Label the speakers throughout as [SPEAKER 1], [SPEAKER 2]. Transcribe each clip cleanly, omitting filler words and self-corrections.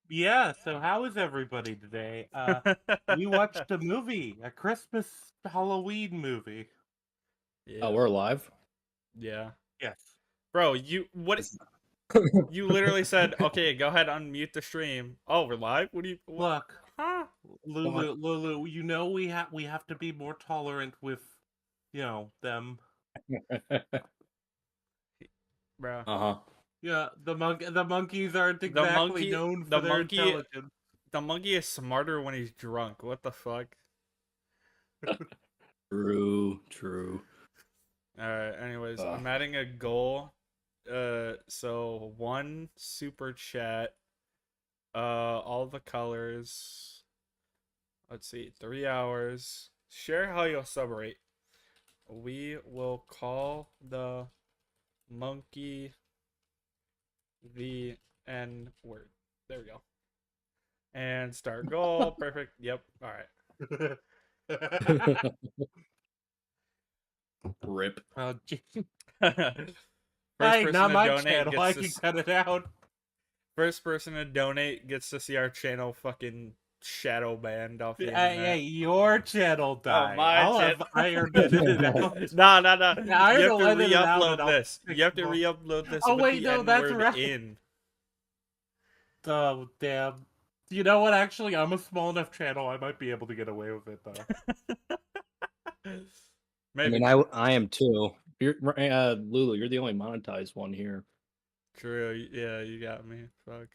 [SPEAKER 1] Yeah, so how is everybody today? We watched a movie, a Christmas Halloween movie.
[SPEAKER 2] Oh,
[SPEAKER 3] Yeah.
[SPEAKER 2] we're live?
[SPEAKER 3] Yeah.
[SPEAKER 1] Yes.
[SPEAKER 3] Bro, you literally said, "Okay, go ahead unmute the stream." Oh, we're live? What?
[SPEAKER 1] Look,
[SPEAKER 3] Huh?
[SPEAKER 1] Lulu, we have to be more tolerant with, them.
[SPEAKER 3] Bro.
[SPEAKER 2] Uh-huh.
[SPEAKER 1] Yeah, the monkeys aren't
[SPEAKER 3] The
[SPEAKER 1] exactly
[SPEAKER 3] monkey
[SPEAKER 1] known for
[SPEAKER 3] the
[SPEAKER 1] their
[SPEAKER 3] monkey
[SPEAKER 1] intelligence.
[SPEAKER 3] the monkey is smarter when he's drunk. What the fuck?
[SPEAKER 2] True.
[SPEAKER 3] Alright, anyways,
[SPEAKER 2] Uh,
[SPEAKER 3] I'm adding a goal. So one super chat, all the colors. Let's see, 3 hours. Share how you'll celebrate. We will call the monkey the N word. There we go. And start goal. Perfect. Yep. All right.
[SPEAKER 2] Rip.
[SPEAKER 1] Gee.
[SPEAKER 3] First
[SPEAKER 1] Hey,
[SPEAKER 3] person
[SPEAKER 1] not
[SPEAKER 3] to
[SPEAKER 1] my
[SPEAKER 3] donate
[SPEAKER 1] channel. I
[SPEAKER 3] gets
[SPEAKER 1] can
[SPEAKER 3] to
[SPEAKER 1] cut it out.
[SPEAKER 3] first person to donate gets to see our channel fucking shadow banned off the
[SPEAKER 1] Hey,
[SPEAKER 3] internet.
[SPEAKER 1] your channel
[SPEAKER 3] Oh,
[SPEAKER 1] die.
[SPEAKER 3] my
[SPEAKER 1] I'll have
[SPEAKER 3] channel.
[SPEAKER 1] Iron edit it out.
[SPEAKER 3] No.
[SPEAKER 1] Yeah,
[SPEAKER 3] You
[SPEAKER 1] Iron
[SPEAKER 3] have to
[SPEAKER 1] will edit it out and
[SPEAKER 3] re-upload
[SPEAKER 1] I'll
[SPEAKER 3] this.
[SPEAKER 1] fix
[SPEAKER 3] You have to
[SPEAKER 1] more.
[SPEAKER 3] re-upload this
[SPEAKER 1] Oh
[SPEAKER 3] with
[SPEAKER 1] wait,
[SPEAKER 3] the
[SPEAKER 1] no,
[SPEAKER 3] N
[SPEAKER 1] that's
[SPEAKER 3] word
[SPEAKER 1] right.
[SPEAKER 3] in.
[SPEAKER 1] Oh damn. You know what? Actually, I'm a small enough channel. I might be able to get away with it though.
[SPEAKER 2] I
[SPEAKER 3] Maybe.
[SPEAKER 2] mean, I am too. Lulu, you're the only monetized one here.
[SPEAKER 3] True. Yeah, you got me. Fuck.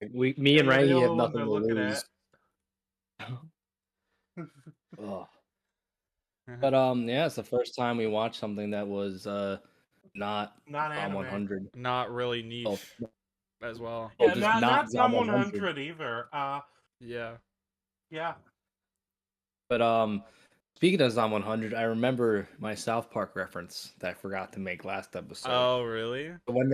[SPEAKER 2] Me
[SPEAKER 1] Yeah,
[SPEAKER 2] and
[SPEAKER 1] you're the
[SPEAKER 2] Rangi have
[SPEAKER 1] only one
[SPEAKER 2] nothing
[SPEAKER 1] they're
[SPEAKER 2] to
[SPEAKER 1] looking at.
[SPEAKER 2] lose. Ugh. But yeah, it's the first time we watched something that was not
[SPEAKER 1] Not
[SPEAKER 2] Zom
[SPEAKER 1] anime.
[SPEAKER 2] 100.
[SPEAKER 3] Not really
[SPEAKER 2] Oh,
[SPEAKER 3] niche as well.
[SPEAKER 2] oh,
[SPEAKER 1] Yeah,
[SPEAKER 2] just
[SPEAKER 1] not
[SPEAKER 2] not Zom
[SPEAKER 1] Zom
[SPEAKER 2] 100.
[SPEAKER 1] 100 either.
[SPEAKER 3] Yeah.
[SPEAKER 1] Yeah.
[SPEAKER 2] But speaking of Zom 100, I remember my South Park reference that I forgot to make last episode.
[SPEAKER 3] Oh, really?
[SPEAKER 2] When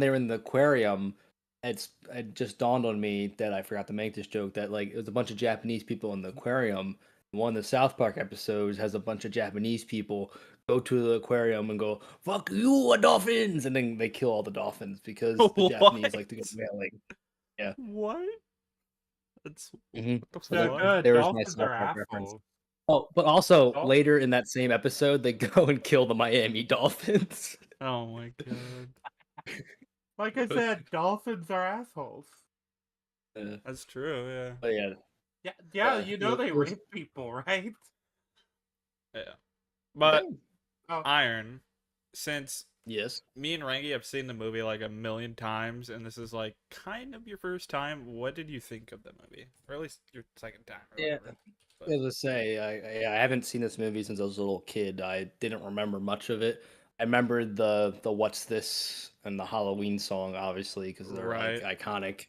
[SPEAKER 2] they're in the aquarium, it just dawned on me that I forgot to make this joke that like it was a bunch of Japanese people in the aquarium. One of the South Park episodes has a bunch of Japanese people go to the aquarium and go "fuck you, dolphins," and then they kill all the dolphins because the Japanese
[SPEAKER 3] What?
[SPEAKER 2] like to go whaling. Yeah.
[SPEAKER 3] What? That's
[SPEAKER 2] hmm
[SPEAKER 3] what the
[SPEAKER 2] So that,
[SPEAKER 3] fuck?
[SPEAKER 1] Good.
[SPEAKER 2] there was my
[SPEAKER 1] Dolphins
[SPEAKER 2] South
[SPEAKER 1] are
[SPEAKER 2] Park reference.
[SPEAKER 1] assholes.
[SPEAKER 2] Oh, but also
[SPEAKER 1] Dol-
[SPEAKER 2] later in that same episode, they go and kill the Miami Dolphins.
[SPEAKER 3] Oh my god.
[SPEAKER 1] like I said, dolphins are assholes.
[SPEAKER 2] Uh,
[SPEAKER 3] That's true, yeah.
[SPEAKER 2] but yeah,
[SPEAKER 1] Yeah, you know they
[SPEAKER 2] there's
[SPEAKER 1] rape people, right?
[SPEAKER 3] Yeah. But
[SPEAKER 1] Oh,
[SPEAKER 3] Iron, since
[SPEAKER 2] yes.
[SPEAKER 3] me and Rangi have seen the movie like a million times, and this is like kind of your first time, what did you think of the movie? Or at least your second time or
[SPEAKER 2] Yeah,
[SPEAKER 3] whatever. But
[SPEAKER 2] as I say, I haven't seen this movie since I was a little kid. I didn't remember much of it. I remember the "What's This" and the Halloween song, obviously, because they're like
[SPEAKER 3] right.
[SPEAKER 2] iconic.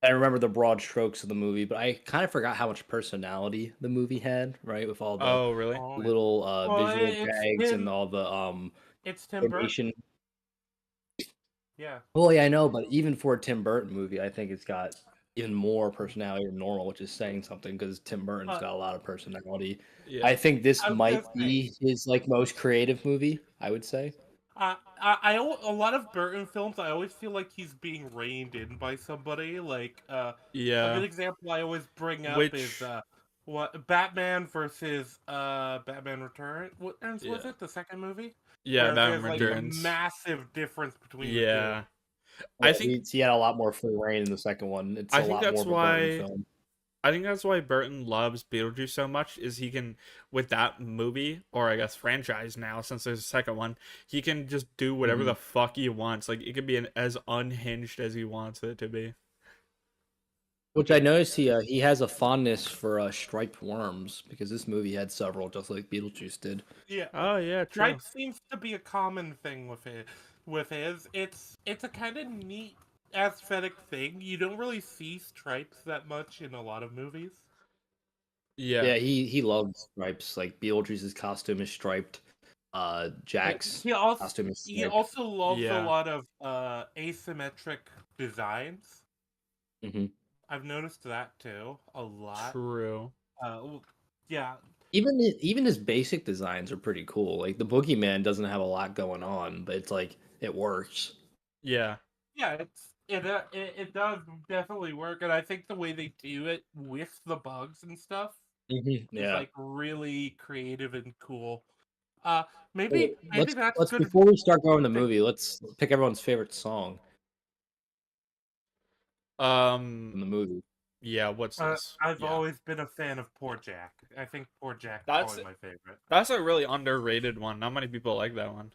[SPEAKER 2] I remember the broad strokes of the movie, but I kind of forgot how much personality the movie had, right? With all the
[SPEAKER 3] Oh, really?
[SPEAKER 1] oh yeah.
[SPEAKER 2] little
[SPEAKER 1] Well,
[SPEAKER 2] visual gags and all the
[SPEAKER 1] It's Tim
[SPEAKER 2] animation.
[SPEAKER 1] Burton. Yeah.
[SPEAKER 2] Well, yeah, I know, but even for a Tim Burton movie, I think it's got even more personality than normal, which is saying something because Tim Burton's
[SPEAKER 1] Uh,
[SPEAKER 2] got a lot of personality.
[SPEAKER 3] Yeah.
[SPEAKER 2] I think this
[SPEAKER 1] I was gonna
[SPEAKER 2] might
[SPEAKER 1] say,
[SPEAKER 2] be his like most creative movie, I would say.
[SPEAKER 1] a lot of Burton films, I always feel like he's being reined in by somebody. Like, a good
[SPEAKER 3] Yeah.
[SPEAKER 1] example I always bring up is
[SPEAKER 3] Which
[SPEAKER 1] what Batman versus Batman Return. What was
[SPEAKER 3] yeah.
[SPEAKER 1] it? The second movie,
[SPEAKER 3] Yeah,
[SPEAKER 1] where
[SPEAKER 3] Batman
[SPEAKER 1] there's like a
[SPEAKER 3] Returns.
[SPEAKER 1] massive difference between the two.
[SPEAKER 3] Yeah.
[SPEAKER 2] Yeah,
[SPEAKER 3] I think
[SPEAKER 2] he had a lot more free reign in the second one. It's
[SPEAKER 3] I
[SPEAKER 2] a
[SPEAKER 3] think
[SPEAKER 2] lot more
[SPEAKER 3] that's
[SPEAKER 2] of a Burton
[SPEAKER 3] why
[SPEAKER 2] film.
[SPEAKER 3] I think that's why Burton loves Beetlejuice so much is he can with that movie or I guess franchise now since there's a second one, he can just do whatever
[SPEAKER 2] hmm
[SPEAKER 3] the fuck he wants. Like it could be as unhinged as he wants it to be.
[SPEAKER 2] Which I noticed he has a fondness for striped worms because this movie had several, just like Beetlejuice did.
[SPEAKER 1] Yeah,
[SPEAKER 3] Oh yeah, true.
[SPEAKER 1] Stripe seems to be a common thing with it. With his, it's a kind of neat aesthetic thing. You don't really see stripes that much in a lot of movies.
[SPEAKER 3] Yeah.
[SPEAKER 2] Yeah, he loves stripes. Like Beetlejuice's costume is striped.
[SPEAKER 1] Yeah,
[SPEAKER 2] Jack's costume is
[SPEAKER 1] he
[SPEAKER 2] striped.
[SPEAKER 1] also loves a
[SPEAKER 3] Yeah.
[SPEAKER 1] lot of asymmetric designs.
[SPEAKER 2] hmm
[SPEAKER 1] I've noticed that too a lot.
[SPEAKER 3] True.
[SPEAKER 1] Well, yeah,
[SPEAKER 2] Even his basic designs are pretty cool. Like the Boogeyman doesn't have a lot going on, but it's like it works.
[SPEAKER 3] Yeah.
[SPEAKER 1] yeah. it does definitely work, and I think the way they do it with the bugs and stuff is
[SPEAKER 2] Yeah.
[SPEAKER 1] like really creative and cool. Uh,
[SPEAKER 2] So
[SPEAKER 1] maybe that's
[SPEAKER 2] let's
[SPEAKER 1] good
[SPEAKER 2] before we start going the
[SPEAKER 1] thing.
[SPEAKER 2] movie, let's pick everyone's favorite song from
[SPEAKER 3] Um,
[SPEAKER 2] the movie.
[SPEAKER 3] yeah, what's this?
[SPEAKER 1] I've
[SPEAKER 3] Yeah.
[SPEAKER 1] always been a fan of Poor Jack. I think Poor Jack's
[SPEAKER 3] That's
[SPEAKER 1] probably my favorite.
[SPEAKER 3] that's a really underrated one. Not many people like that one.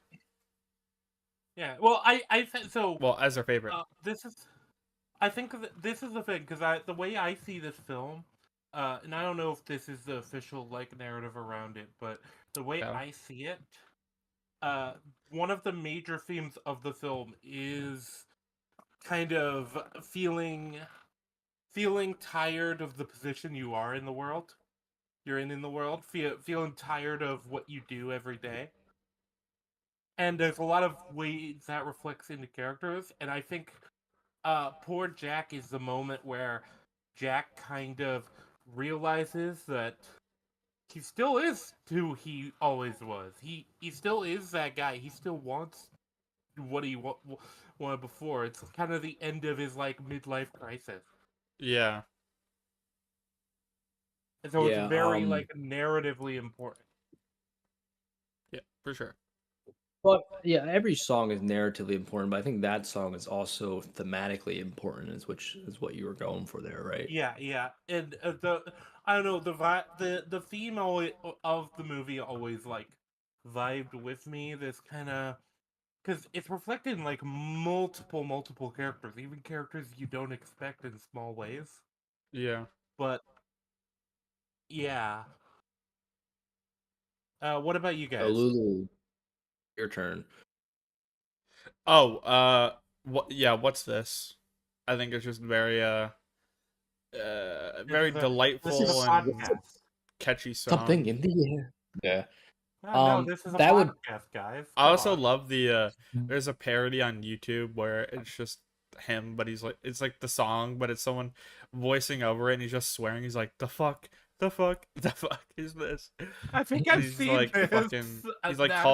[SPEAKER 1] Yeah. Well, so
[SPEAKER 3] Well, as their favorite.
[SPEAKER 1] this is I think this is the thing because the way I see this film, and I don't know if this is the official like narrative around it, but the way
[SPEAKER 3] Yeah.
[SPEAKER 1] I see it, uh, one of the major themes of the film is kind of feeling tired of the position you are in the world. You're in the world, feeling tired of what you do every day. And there's a lot of ways that reflects into characters, and I think poor Jack is the moment where Jack kind of realizes that he still is who he always was. He still is that guy. He still wants what he wanted before. It's kind of the end of his like midlife crisis,
[SPEAKER 3] Yeah.
[SPEAKER 1] and so it's
[SPEAKER 2] Yeah.
[SPEAKER 1] very like narratively important.
[SPEAKER 3] Yeah, for sure.
[SPEAKER 2] But yeah, every song is narratively important, but I think that song is also thematically important, which is what you were going for there, right?
[SPEAKER 1] Yeah, yeah, and the I don't know the theme always, of the movie always like vibed with me. This kind of because it's reflected in like multiple characters, even characters you don't expect in small ways.
[SPEAKER 3] Yeah.
[SPEAKER 1] But yeah, what about you
[SPEAKER 2] So
[SPEAKER 1] guys?
[SPEAKER 2] Lulu, your turn.
[SPEAKER 3] Oh, what? Yeah, what's this? I think it's just
[SPEAKER 1] This
[SPEAKER 3] very
[SPEAKER 1] is a this is a
[SPEAKER 3] delightful and
[SPEAKER 1] podcast.
[SPEAKER 3] catchy
[SPEAKER 2] Something
[SPEAKER 3] song.
[SPEAKER 2] in the air. Yeah.
[SPEAKER 1] No, this is a
[SPEAKER 2] That would.
[SPEAKER 1] podcast, guys.
[SPEAKER 3] I
[SPEAKER 1] Come
[SPEAKER 3] also
[SPEAKER 1] on.
[SPEAKER 3] love the there's a parody on YouTube where it's just him, but he's like it's like the song, but it's someone voicing over it and he's just swearing. He's like, the fuck, the fuck is this?
[SPEAKER 1] I think
[SPEAKER 3] And
[SPEAKER 1] I've
[SPEAKER 3] he's
[SPEAKER 1] seen
[SPEAKER 3] like
[SPEAKER 1] this.
[SPEAKER 3] fucking
[SPEAKER 1] That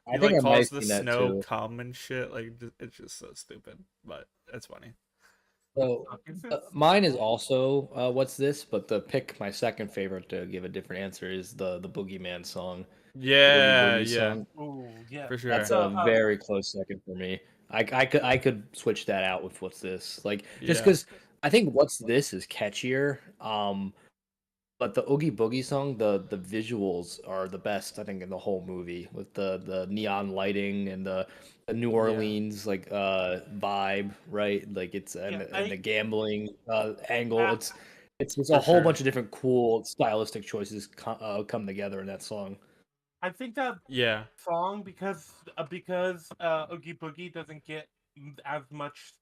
[SPEAKER 2] I think I might have
[SPEAKER 3] calls the
[SPEAKER 2] seen that
[SPEAKER 3] snow
[SPEAKER 2] too.
[SPEAKER 3] cum and shit. Like it's just so stupid, but it's funny.
[SPEAKER 2] So
[SPEAKER 1] is this?
[SPEAKER 2] mine is also what's this? But my second favorite to give a different answer is the Boogeyman song, the Oogie
[SPEAKER 3] Yeah,
[SPEAKER 2] Boogie
[SPEAKER 3] yeah,
[SPEAKER 2] song.
[SPEAKER 1] Oh yeah.
[SPEAKER 3] for
[SPEAKER 2] That's
[SPEAKER 3] sure.
[SPEAKER 2] a
[SPEAKER 1] The
[SPEAKER 2] very close second for me. I could switch that out with what's this like just
[SPEAKER 3] Yeah,
[SPEAKER 2] because I think what's this is catchier. But the Oogie Boogie song, the visuals are the best I think in the whole movie with the neon lighting and the New
[SPEAKER 3] yeah,
[SPEAKER 2] Orleans like vibe, right? Like it's
[SPEAKER 1] yeah.
[SPEAKER 2] and the gambling angle.
[SPEAKER 1] Uh,
[SPEAKER 2] It's just a
[SPEAKER 3] for
[SPEAKER 2] whole
[SPEAKER 3] sure.
[SPEAKER 2] bunch of different cool stylistic choices come together in that song.
[SPEAKER 1] I think that
[SPEAKER 3] Yeah,
[SPEAKER 1] song because Oogie Boogie doesn't get as much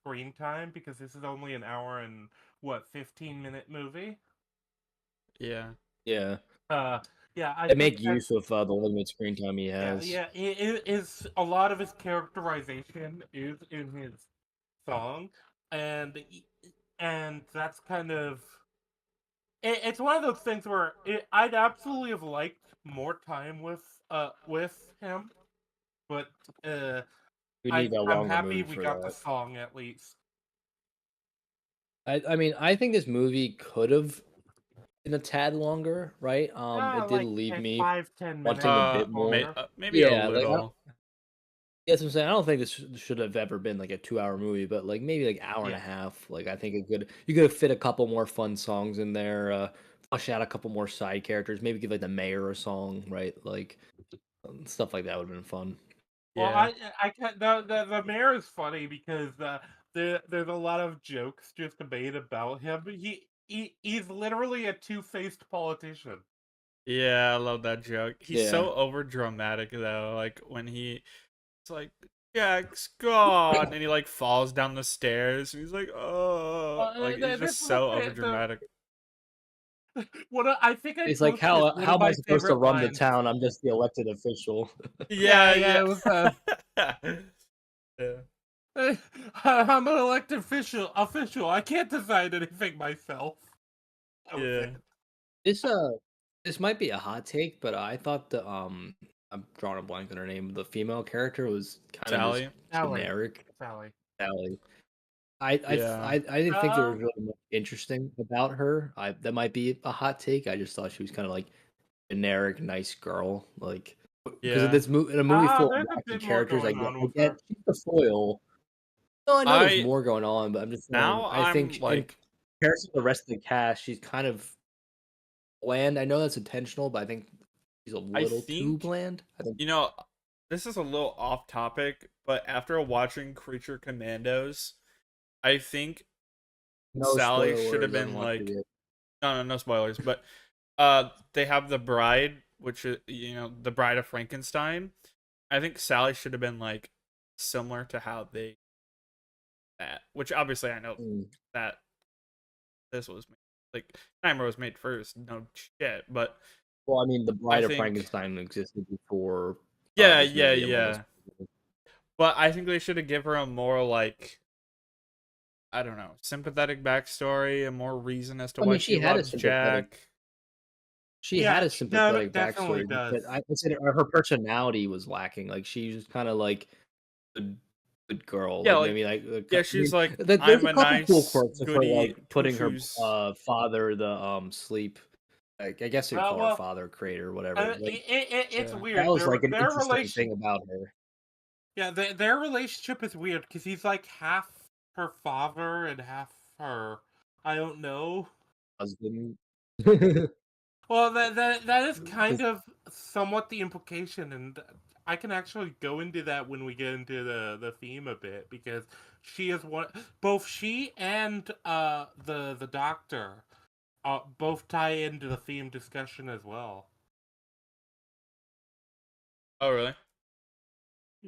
[SPEAKER 1] screen time because this is only an hour and what 15-minute movie.
[SPEAKER 3] yeah,
[SPEAKER 2] Yeah,
[SPEAKER 1] Uh, yeah, I
[SPEAKER 2] they
[SPEAKER 1] think
[SPEAKER 2] make
[SPEAKER 1] that
[SPEAKER 2] use of the limited screen time he
[SPEAKER 1] yeah,
[SPEAKER 2] has.
[SPEAKER 1] yeah, it is a lot of his characterization is in his song, and and that's kind of it's one of those things where I'd absolutely have liked more time with him, but uh.
[SPEAKER 2] We need a
[SPEAKER 1] I'm
[SPEAKER 2] longer
[SPEAKER 1] happy
[SPEAKER 2] movie
[SPEAKER 1] we
[SPEAKER 2] for
[SPEAKER 1] got the
[SPEAKER 2] that.
[SPEAKER 1] song at least.
[SPEAKER 2] I mean, I think this movie could have been a tad longer, right? It did
[SPEAKER 1] Like
[SPEAKER 2] leave me
[SPEAKER 1] 5-10 minutes
[SPEAKER 2] wanting a bit more.
[SPEAKER 1] longer.
[SPEAKER 3] maybe a
[SPEAKER 2] Yeah, like
[SPEAKER 3] little.
[SPEAKER 2] that's what I'm saying. I don't think this should have ever been like a 2 hour movie, but like maybe like hour and a
[SPEAKER 1] Yeah,
[SPEAKER 2] half. Like I think you could have fit a couple more fun songs in there, flesh out a couple more side characters, maybe give like the mayor a song, right? Like stuff like that would have been fun.
[SPEAKER 1] well,
[SPEAKER 3] Yeah,
[SPEAKER 1] I can't. The mayor is funny because there's a lot of jokes just made about him. He's literally a two-faced politician.
[SPEAKER 3] yeah, I love that joke. He's
[SPEAKER 2] Yeah.
[SPEAKER 3] so over dramatic though. Like when it's like Jack's gone, and he like falls down the stairs. And he's like, oh, like he's
[SPEAKER 1] This
[SPEAKER 3] just
[SPEAKER 1] is
[SPEAKER 3] so over dramatic.
[SPEAKER 1] I think I
[SPEAKER 2] It's like
[SPEAKER 1] posted one
[SPEAKER 2] how
[SPEAKER 1] of
[SPEAKER 2] am I
[SPEAKER 1] my
[SPEAKER 2] supposed to
[SPEAKER 1] favorite
[SPEAKER 2] run the
[SPEAKER 1] lines.
[SPEAKER 2] town? I'm just the elected official.
[SPEAKER 1] Yeah,
[SPEAKER 3] Yeah,
[SPEAKER 1] yeah,
[SPEAKER 3] yeah,
[SPEAKER 1] it was
[SPEAKER 3] yeah,
[SPEAKER 1] I'm an elected official. I can't decide anything myself. That was
[SPEAKER 3] yeah.
[SPEAKER 1] it.
[SPEAKER 2] This this might be a hot take, but I thought I'm drawing a blank on her name. The female character was kind of just
[SPEAKER 3] Sally.
[SPEAKER 1] Sally.
[SPEAKER 2] generic.
[SPEAKER 1] Sally.
[SPEAKER 2] Sally.
[SPEAKER 3] Yeah.
[SPEAKER 2] I didn't think there was
[SPEAKER 1] Um,
[SPEAKER 2] really much interesting about her. That might be a hot take. I just thought she was kind of like generic nice girl, like because of
[SPEAKER 3] Yeah.
[SPEAKER 2] this movie in a movie full of
[SPEAKER 1] there's a
[SPEAKER 2] wacky
[SPEAKER 1] bit more
[SPEAKER 2] characters.
[SPEAKER 1] going on
[SPEAKER 2] I
[SPEAKER 1] with
[SPEAKER 2] get
[SPEAKER 1] her.
[SPEAKER 2] she's the foil. No, I know there's
[SPEAKER 3] I
[SPEAKER 2] more going on, but I'm just saying.
[SPEAKER 3] now
[SPEAKER 2] I think
[SPEAKER 3] I'm
[SPEAKER 2] in
[SPEAKER 3] like,
[SPEAKER 2] comparison to the rest of the cast, she's kind of bland. I know that's intentional, but I think she's a
[SPEAKER 3] I
[SPEAKER 2] little too
[SPEAKER 3] think,
[SPEAKER 2] bland. I think
[SPEAKER 3] you know, this is a little off topic, but after watching Creature Commandos, I think
[SPEAKER 2] no
[SPEAKER 3] Sally should have
[SPEAKER 2] spoilers. I don't
[SPEAKER 3] been
[SPEAKER 2] want
[SPEAKER 3] like,
[SPEAKER 2] to.
[SPEAKER 3] no spoilers, but they have the bride, which is, the bride of Frankenstein. I think Sally should have been like similar to how they that, which obviously I know
[SPEAKER 2] Mm.
[SPEAKER 3] that this was made. Like Nightmare was made first, no shit, but
[SPEAKER 2] Well, I mean, the
[SPEAKER 3] I
[SPEAKER 2] Bride of
[SPEAKER 3] think
[SPEAKER 2] Frankenstein existed before
[SPEAKER 3] yeah,
[SPEAKER 2] this
[SPEAKER 3] yeah,
[SPEAKER 2] movie and what was.
[SPEAKER 3] yeah. But I think they should have give her a more like, I don't know, sympathetic backstory, a more reason as to
[SPEAKER 2] I
[SPEAKER 3] why
[SPEAKER 2] mean,
[SPEAKER 3] she loves Jack.
[SPEAKER 2] she had
[SPEAKER 1] Yeah,
[SPEAKER 2] a
[SPEAKER 1] no,
[SPEAKER 2] sympathetic
[SPEAKER 1] definitely
[SPEAKER 2] backstory,
[SPEAKER 1] does.
[SPEAKER 2] but I said her personality was lacking. Like she was kind of like good, good girl.
[SPEAKER 3] Yeah,
[SPEAKER 2] Like
[SPEAKER 3] like
[SPEAKER 2] maybe like
[SPEAKER 3] yeah,
[SPEAKER 2] I mean,
[SPEAKER 3] she's like,
[SPEAKER 2] there's
[SPEAKER 3] I'm
[SPEAKER 2] a
[SPEAKER 3] a
[SPEAKER 2] couple cool
[SPEAKER 3] nice
[SPEAKER 2] quirks of her
[SPEAKER 3] goody
[SPEAKER 2] like
[SPEAKER 3] two
[SPEAKER 2] putting her
[SPEAKER 3] shoes.
[SPEAKER 2] father the sleep. I guess you'd call her
[SPEAKER 1] Well,
[SPEAKER 2] father creator, whatever. But
[SPEAKER 1] it's
[SPEAKER 3] Yeah.
[SPEAKER 2] that
[SPEAKER 1] weird.
[SPEAKER 2] was like an
[SPEAKER 1] Their
[SPEAKER 2] interesting
[SPEAKER 1] relation,
[SPEAKER 2] thing about her
[SPEAKER 1] yeah, their relationship is weird because he's like half her father and half her. I don't know.
[SPEAKER 2] husband.
[SPEAKER 1] Well, that is kind
[SPEAKER 2] 'Cause
[SPEAKER 1] of somewhat the implication, and I can actually go into that when we get into the theme a bit because she is one. Both she and the doctor both tie into the theme discussion as well.
[SPEAKER 3] Oh really?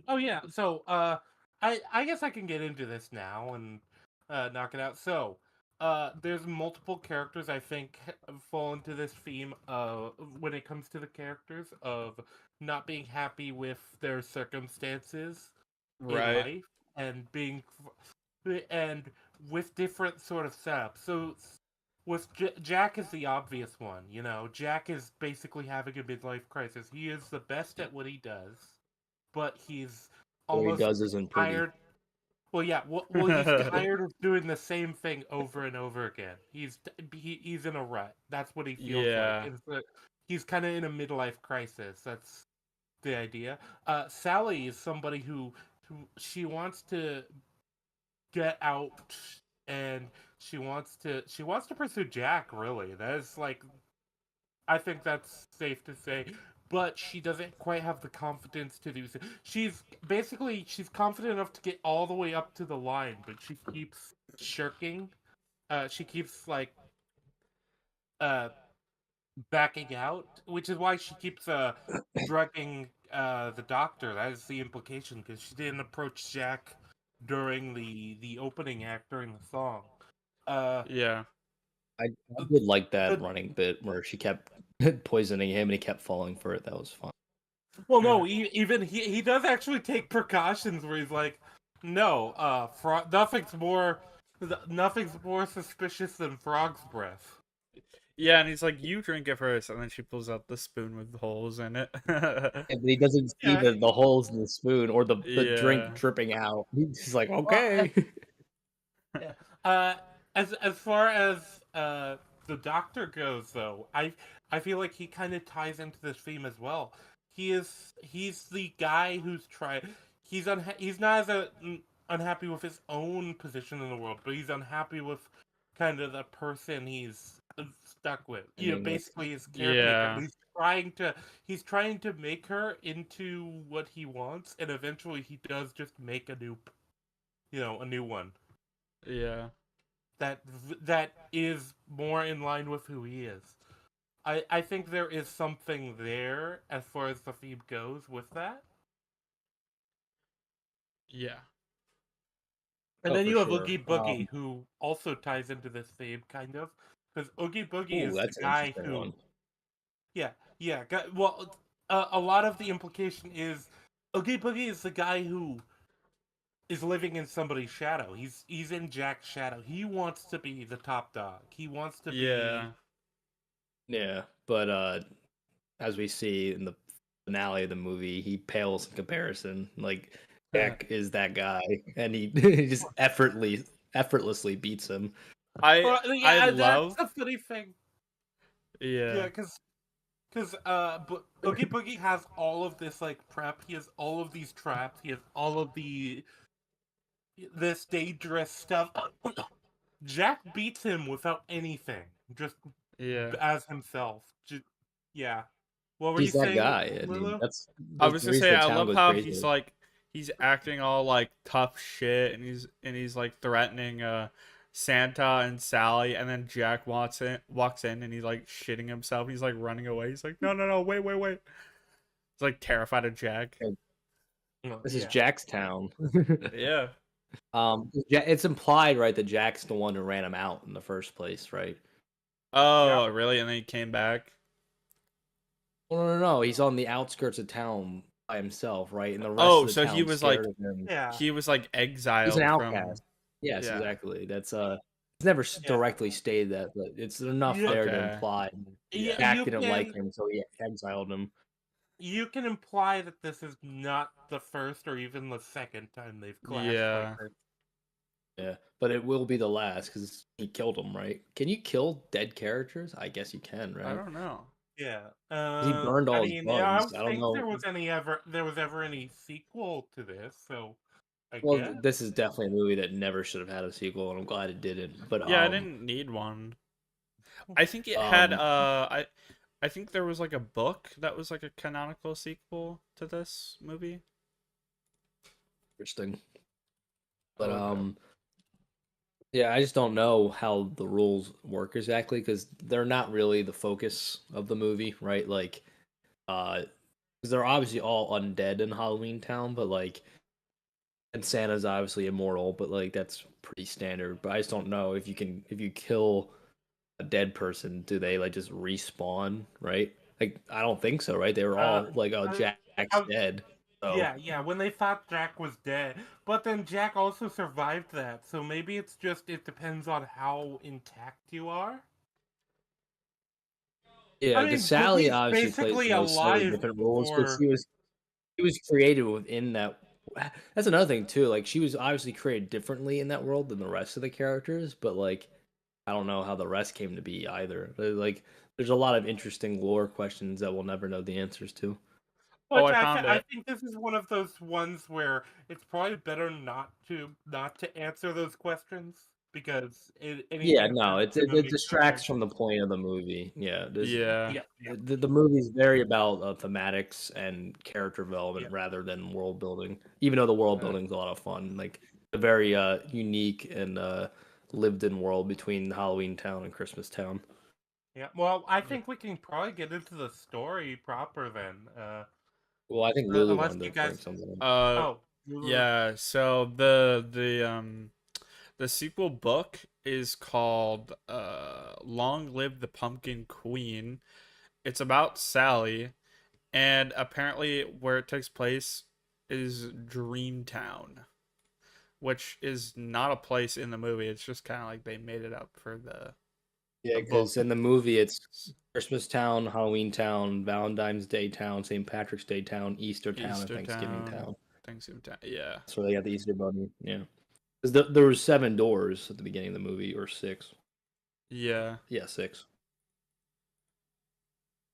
[SPEAKER 1] Oh yeah, so I guess I can get into this now and knock it out. So there's multiple characters I think fall into this theme when it comes to the characters of not being happy with their circumstances in
[SPEAKER 3] Right.
[SPEAKER 1] life and and with different sort of setups. So with Jack is the obvious one, you know. Jack is basically having a midlife crisis. He is the best at what he does, but he's
[SPEAKER 2] what he
[SPEAKER 1] almost
[SPEAKER 2] does isn't pretty.
[SPEAKER 1] tired. Well, yeah. Well, he's tired of doing the same thing over and over again. He's in a rut. That's what he feels like.
[SPEAKER 3] Yeah.
[SPEAKER 1] He's kind of in a midlife crisis. That's the idea. Sally is somebody who she wants to get out and she wants to pursue Jack. Really, that is like I think that's safe to say. But she doesn't quite have the confidence to do so. She's confident enough to get all the way up to the line, but she keeps shirking. She keeps like uh backing out, which is why she keeps drugging the doctor. That is the implication because she didn't approach Jack during the opening act during the song. Uh,
[SPEAKER 3] Yeah.
[SPEAKER 2] I did like that
[SPEAKER 1] the
[SPEAKER 2] running bit where she kept poisoning him and he kept falling for it. That was fun.
[SPEAKER 1] Well, no, even he does actually take precautions where he's like, no, nothing's more suspicious than frog's breath.
[SPEAKER 3] Yeah, and he's like, "You drink it first," and then she pulls out the spoon with holes in it.
[SPEAKER 2] And he doesn't see
[SPEAKER 1] Yeah,
[SPEAKER 2] the holes in the spoon or the drink
[SPEAKER 3] Yeah.
[SPEAKER 2] dripping out. He's just like,
[SPEAKER 1] well,
[SPEAKER 2] okay.
[SPEAKER 1] yeah. As far as the doctor goes, though, I feel like he kind of ties into this theme as well. He's the guy who's trying. He's not unhappy with his own position in the world, but he's unhappy with kind of the person he's stuck with. You know,
[SPEAKER 2] Ending with
[SPEAKER 1] basically his caretaker.
[SPEAKER 3] Yeah.
[SPEAKER 1] He's trying to make her into what he wants, and eventually he does just make a new one
[SPEAKER 3] Yeah.
[SPEAKER 1] that that is more in line with who he is. I think there is something there as far as the theme goes with that.
[SPEAKER 3] Yeah.
[SPEAKER 1] And
[SPEAKER 2] oh
[SPEAKER 1] then
[SPEAKER 2] for
[SPEAKER 1] you have
[SPEAKER 2] sure.
[SPEAKER 1] Oogie Boogie, who also ties into this theme, kind of. Because Oogie Boogie
[SPEAKER 2] Ooh,
[SPEAKER 1] is the
[SPEAKER 2] that's an
[SPEAKER 1] guy
[SPEAKER 2] interesting
[SPEAKER 1] who,
[SPEAKER 2] one.
[SPEAKER 1] yeah, yeah. Well, a lot of the implication is Oogie Boogie is the guy who is living in somebody's shadow. He's in Jack's shadow. He wants to be the top dog. He wants to be.
[SPEAKER 3] Yeah.
[SPEAKER 2] Yeah, but as we see in the finale of the movie, he pales in comparison. Like Jack is that guy, and he he just effortlessly beats him.
[SPEAKER 1] Well,
[SPEAKER 3] I
[SPEAKER 1] yeah, that's
[SPEAKER 3] love
[SPEAKER 1] the funny thing. Yeah,
[SPEAKER 3] yeah.
[SPEAKER 1] because Oogie Boogie has all of this like prep. He has all of these traps. He has all of this dangerous stuff. Jack beats him without anything, just
[SPEAKER 3] Yeah.
[SPEAKER 1] as himself. Yeah. What were you
[SPEAKER 2] He's that
[SPEAKER 1] saying,
[SPEAKER 2] guy. I mean,
[SPEAKER 1] Lulu?
[SPEAKER 2] that's
[SPEAKER 3] I
[SPEAKER 2] the
[SPEAKER 3] was gonna
[SPEAKER 2] reason
[SPEAKER 3] say
[SPEAKER 2] the
[SPEAKER 3] I
[SPEAKER 2] town
[SPEAKER 3] love
[SPEAKER 2] goes
[SPEAKER 3] how
[SPEAKER 2] crazy.
[SPEAKER 3] he's acting all like tough shit and he's like threatening Santa and Sally, and then Jack walks in and he's like shitting himself. He's like running away. He's like, no, wait. He's like terrified of Jack.
[SPEAKER 1] Oh,
[SPEAKER 2] This is
[SPEAKER 1] yeah.
[SPEAKER 2] Jack's town.
[SPEAKER 3] Yeah.
[SPEAKER 2] It's implied, right, that Jack's the one who ran him out in the first place, right?
[SPEAKER 3] Oh,
[SPEAKER 1] Yep.
[SPEAKER 3] really? And then he came back.
[SPEAKER 2] Well, no. He's on the outskirts of town by himself, right? And the rest
[SPEAKER 3] Oh,
[SPEAKER 2] of the
[SPEAKER 3] so
[SPEAKER 2] town's scared of him.
[SPEAKER 1] Yeah.
[SPEAKER 3] he was like
[SPEAKER 2] He's an
[SPEAKER 3] exiled from.
[SPEAKER 2] outcast. Yes,
[SPEAKER 3] Yeah.
[SPEAKER 2] exactly. That's it's never
[SPEAKER 1] Yeah.
[SPEAKER 2] directly stated that, but it's enough
[SPEAKER 1] You,
[SPEAKER 2] there to
[SPEAKER 3] Okay.
[SPEAKER 2] imply
[SPEAKER 1] yeah,
[SPEAKER 3] Yeah.
[SPEAKER 2] Jack didn't like him, so he exiled him.
[SPEAKER 1] you can imply that this is not the first or even the second time they've clashed like
[SPEAKER 3] Yeah.
[SPEAKER 1] this.
[SPEAKER 2] Yeah, but it will be the last because he killed him, right? Can you kill dead characters? I guess you can,
[SPEAKER 3] I
[SPEAKER 2] right?
[SPEAKER 3] don't know.
[SPEAKER 1] Yeah.
[SPEAKER 2] He burned
[SPEAKER 1] I
[SPEAKER 2] all his
[SPEAKER 1] mean, yeah, I
[SPEAKER 2] bugs.
[SPEAKER 1] don't
[SPEAKER 2] I don't
[SPEAKER 1] think
[SPEAKER 2] know.
[SPEAKER 1] there was ever any sequel to this, so I
[SPEAKER 2] Well,
[SPEAKER 1] guess.
[SPEAKER 2] this is definitely a movie that never should have had a sequel, and I'm glad it didn't. But
[SPEAKER 3] Yeah, I didn't need one. I think it had
[SPEAKER 2] um,
[SPEAKER 3] I think there was like a book that was like a canonical sequel to this movie.
[SPEAKER 2] interesting. But
[SPEAKER 3] Okay.
[SPEAKER 2] yeah, I just don't know how the rules work exactly because they're not really the focus of the movie, right? Like, because they're obviously all undead in Halloween Town, but like, and Santa's obviously immortal, but like that's pretty standard. But I just don't know if you kill a dead person, do they like just respawn, right? Like, I don't think so, right? They were
[SPEAKER 1] Uh,
[SPEAKER 2] all like, oh,
[SPEAKER 1] I,
[SPEAKER 2] Jack's
[SPEAKER 1] I,
[SPEAKER 2] dead, so
[SPEAKER 1] yeah, when they thought Jack was dead, but then Jack also survived that, so maybe it's just it depends on how intact you are.
[SPEAKER 2] yeah.
[SPEAKER 1] I
[SPEAKER 2] Because
[SPEAKER 1] mean,
[SPEAKER 2] Sally
[SPEAKER 1] Boogie's
[SPEAKER 2] obviously plays
[SPEAKER 1] basically
[SPEAKER 2] by slightly
[SPEAKER 1] alive
[SPEAKER 2] different rules because
[SPEAKER 1] before.
[SPEAKER 2] she was created within that. That's another thing too. Like she was obviously created differently in that world than the rest of the characters, but like I don't know how the rest came to be either. Like there's a lot of interesting lore questions that we'll never know the answers to.
[SPEAKER 3] Oh,
[SPEAKER 1] Which
[SPEAKER 3] I found
[SPEAKER 1] I
[SPEAKER 3] it.
[SPEAKER 1] think this is one of those ones where it's probably better not to answer those questions because any
[SPEAKER 2] Yeah,
[SPEAKER 1] answer
[SPEAKER 2] no,
[SPEAKER 1] is gonna
[SPEAKER 2] it
[SPEAKER 1] make
[SPEAKER 2] distracts
[SPEAKER 1] sense.
[SPEAKER 2] from the point of the movie. Yeah,
[SPEAKER 3] Yeah.
[SPEAKER 1] Yeah, yeah,
[SPEAKER 2] the movie's very about thematics and character
[SPEAKER 1] yeah.
[SPEAKER 2] development rather than world building. Even though the world
[SPEAKER 3] Uh,
[SPEAKER 2] building's a lot of fun, like a very unique and lived-in world between Halloween Town and Christmas Town.
[SPEAKER 1] Yeah. Well, I think we can probably get into the story proper then.
[SPEAKER 2] Well, I think Lulu
[SPEAKER 1] Unless
[SPEAKER 2] wanted
[SPEAKER 1] you
[SPEAKER 2] to bring
[SPEAKER 1] guys.
[SPEAKER 2] something up.
[SPEAKER 3] uh
[SPEAKER 1] Oh, you
[SPEAKER 3] yeah, so the sequel book is called Long Live the Pumpkin Queen. It's about Sally, and apparently where it takes place is Dreamtown, which is not a place in the movie. It's just kind of like they made it up for
[SPEAKER 2] Yeah,
[SPEAKER 3] the
[SPEAKER 2] because
[SPEAKER 3] book.
[SPEAKER 2] in the movie it's Christmas Town, Halloween Town, Valentine's Day Town, St. Patrick's Day Town, Easter Town, and
[SPEAKER 3] Easter
[SPEAKER 2] Thanksgiving
[SPEAKER 3] Town,
[SPEAKER 2] Town.
[SPEAKER 3] Thanksgiving Town. Yeah.
[SPEAKER 2] That's where they got the Easter Bunny. Yeah, because there was 7 doors at the beginning of the movie, or 6.
[SPEAKER 3] Yeah.
[SPEAKER 2] Yeah, 6.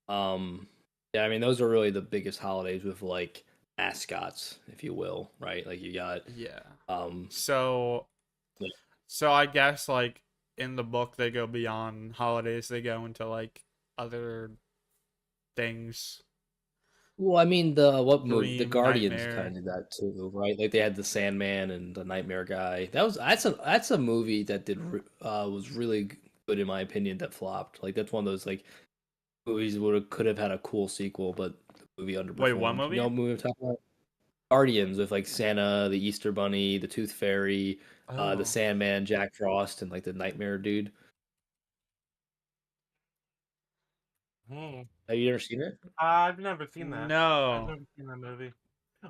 [SPEAKER 2] Um, yeah, I mean those are really the biggest holidays with like mascots, if you will, right? Like you got
[SPEAKER 3] Yeah.
[SPEAKER 2] um,
[SPEAKER 3] So
[SPEAKER 2] yeah.
[SPEAKER 3] so I guess like in the book they go beyond holidays. They go into like other things.
[SPEAKER 2] Well, I mean the what movie? The
[SPEAKER 3] Dream,
[SPEAKER 2] Guardians
[SPEAKER 3] nightmare.
[SPEAKER 2] kind of that too, right? Like they had the Sandman and the Nightmare guy. That's a movie that was really good in my opinion. That flopped. Like that's one of those like movies would could have had a cool sequel, but the movie
[SPEAKER 3] Wait, what
[SPEAKER 2] underperformed. You know
[SPEAKER 3] movie?
[SPEAKER 2] what movie I'm talking about? Guardians with like Santa, the Easter Bunny, the Tooth Fairy, the
[SPEAKER 3] Oh.
[SPEAKER 2] Sandman, Jack Frost, and like the Nightmare dude.
[SPEAKER 1] Hmm.
[SPEAKER 2] Have you ever seen it?
[SPEAKER 1] I've never seen that. I've
[SPEAKER 3] No.
[SPEAKER 1] never seen that movie.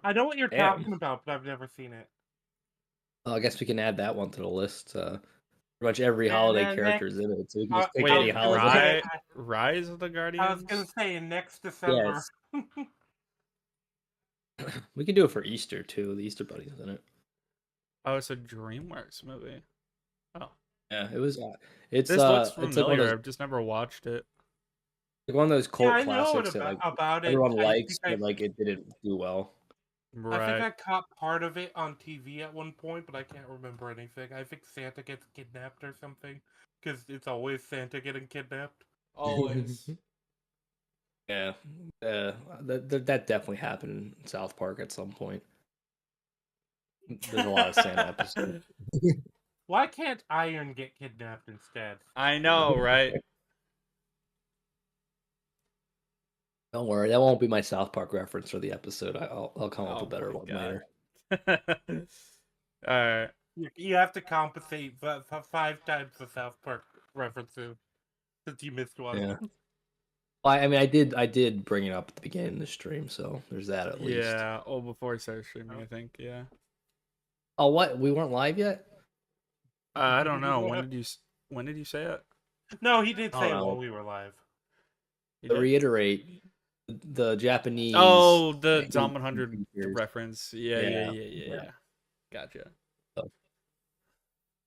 [SPEAKER 1] I know what you're
[SPEAKER 2] Damn.
[SPEAKER 1] talking about, but I've never seen it.
[SPEAKER 2] Well, I guess we can add that one to the list. Pretty much every
[SPEAKER 1] And
[SPEAKER 2] holiday
[SPEAKER 1] then
[SPEAKER 2] character
[SPEAKER 1] next,
[SPEAKER 2] is in it, so we can just pick
[SPEAKER 1] I
[SPEAKER 2] any
[SPEAKER 3] Wait,
[SPEAKER 1] was gonna
[SPEAKER 2] holiday.
[SPEAKER 1] say,
[SPEAKER 3] Rise of the
[SPEAKER 1] I was gonna
[SPEAKER 3] Guardians?
[SPEAKER 1] say next December.
[SPEAKER 2] Yes, we can do it for Easter too. The Easter Bunny's in it.
[SPEAKER 3] Oh, it's a DreamWorks movie. Oh,
[SPEAKER 2] Yeah, it was. It's
[SPEAKER 3] this looks
[SPEAKER 2] it's like one of
[SPEAKER 3] familiar.
[SPEAKER 2] those
[SPEAKER 3] I've just never watched it.
[SPEAKER 2] like one of those
[SPEAKER 1] Yeah,
[SPEAKER 2] cult
[SPEAKER 1] I know it
[SPEAKER 2] classics that like
[SPEAKER 1] about it.
[SPEAKER 2] everyone likes, but like it didn't do well.
[SPEAKER 1] I think
[SPEAKER 3] Right.
[SPEAKER 1] I caught part of it on TV at one point, but I can't remember anything. I think Santa gets kidnapped or something, because it's always Santa getting kidnapped.
[SPEAKER 3] Always.
[SPEAKER 2] Yeah, that definitely happened in South Park at some point. There's a lot of Santa episodes.
[SPEAKER 1] Why can't Iron get kidnapped instead?
[SPEAKER 3] I know, right?
[SPEAKER 2] Don't worry, that won't be my South Park reference for the episode. I'll come up
[SPEAKER 3] Oh
[SPEAKER 2] with a better
[SPEAKER 3] my
[SPEAKER 2] one
[SPEAKER 3] god.
[SPEAKER 2] later.
[SPEAKER 3] All right.
[SPEAKER 1] You have to compensate for 5 times the South Park references since you missed one.
[SPEAKER 2] Yeah. Well, I mean, I did bring it up at the beginning of the stream, so there's that at least.
[SPEAKER 3] Yeah. Oh, before I started streaming, I think. Yeah.
[SPEAKER 2] Oh, what? We weren't live yet?
[SPEAKER 3] I don't know. When did you say it?
[SPEAKER 1] No, he did
[SPEAKER 2] I
[SPEAKER 1] say
[SPEAKER 2] don't
[SPEAKER 1] it while
[SPEAKER 2] know.
[SPEAKER 1] we were live.
[SPEAKER 3] You
[SPEAKER 2] To
[SPEAKER 3] did?
[SPEAKER 2] reiterate, the Japanese
[SPEAKER 3] Oh, the Zom
[SPEAKER 2] Asian
[SPEAKER 3] 100
[SPEAKER 2] features.
[SPEAKER 3] reference. Yeah, yeah,
[SPEAKER 2] Yeah,
[SPEAKER 3] yeah, yeah,
[SPEAKER 2] yeah.
[SPEAKER 3] yeah. Gotcha.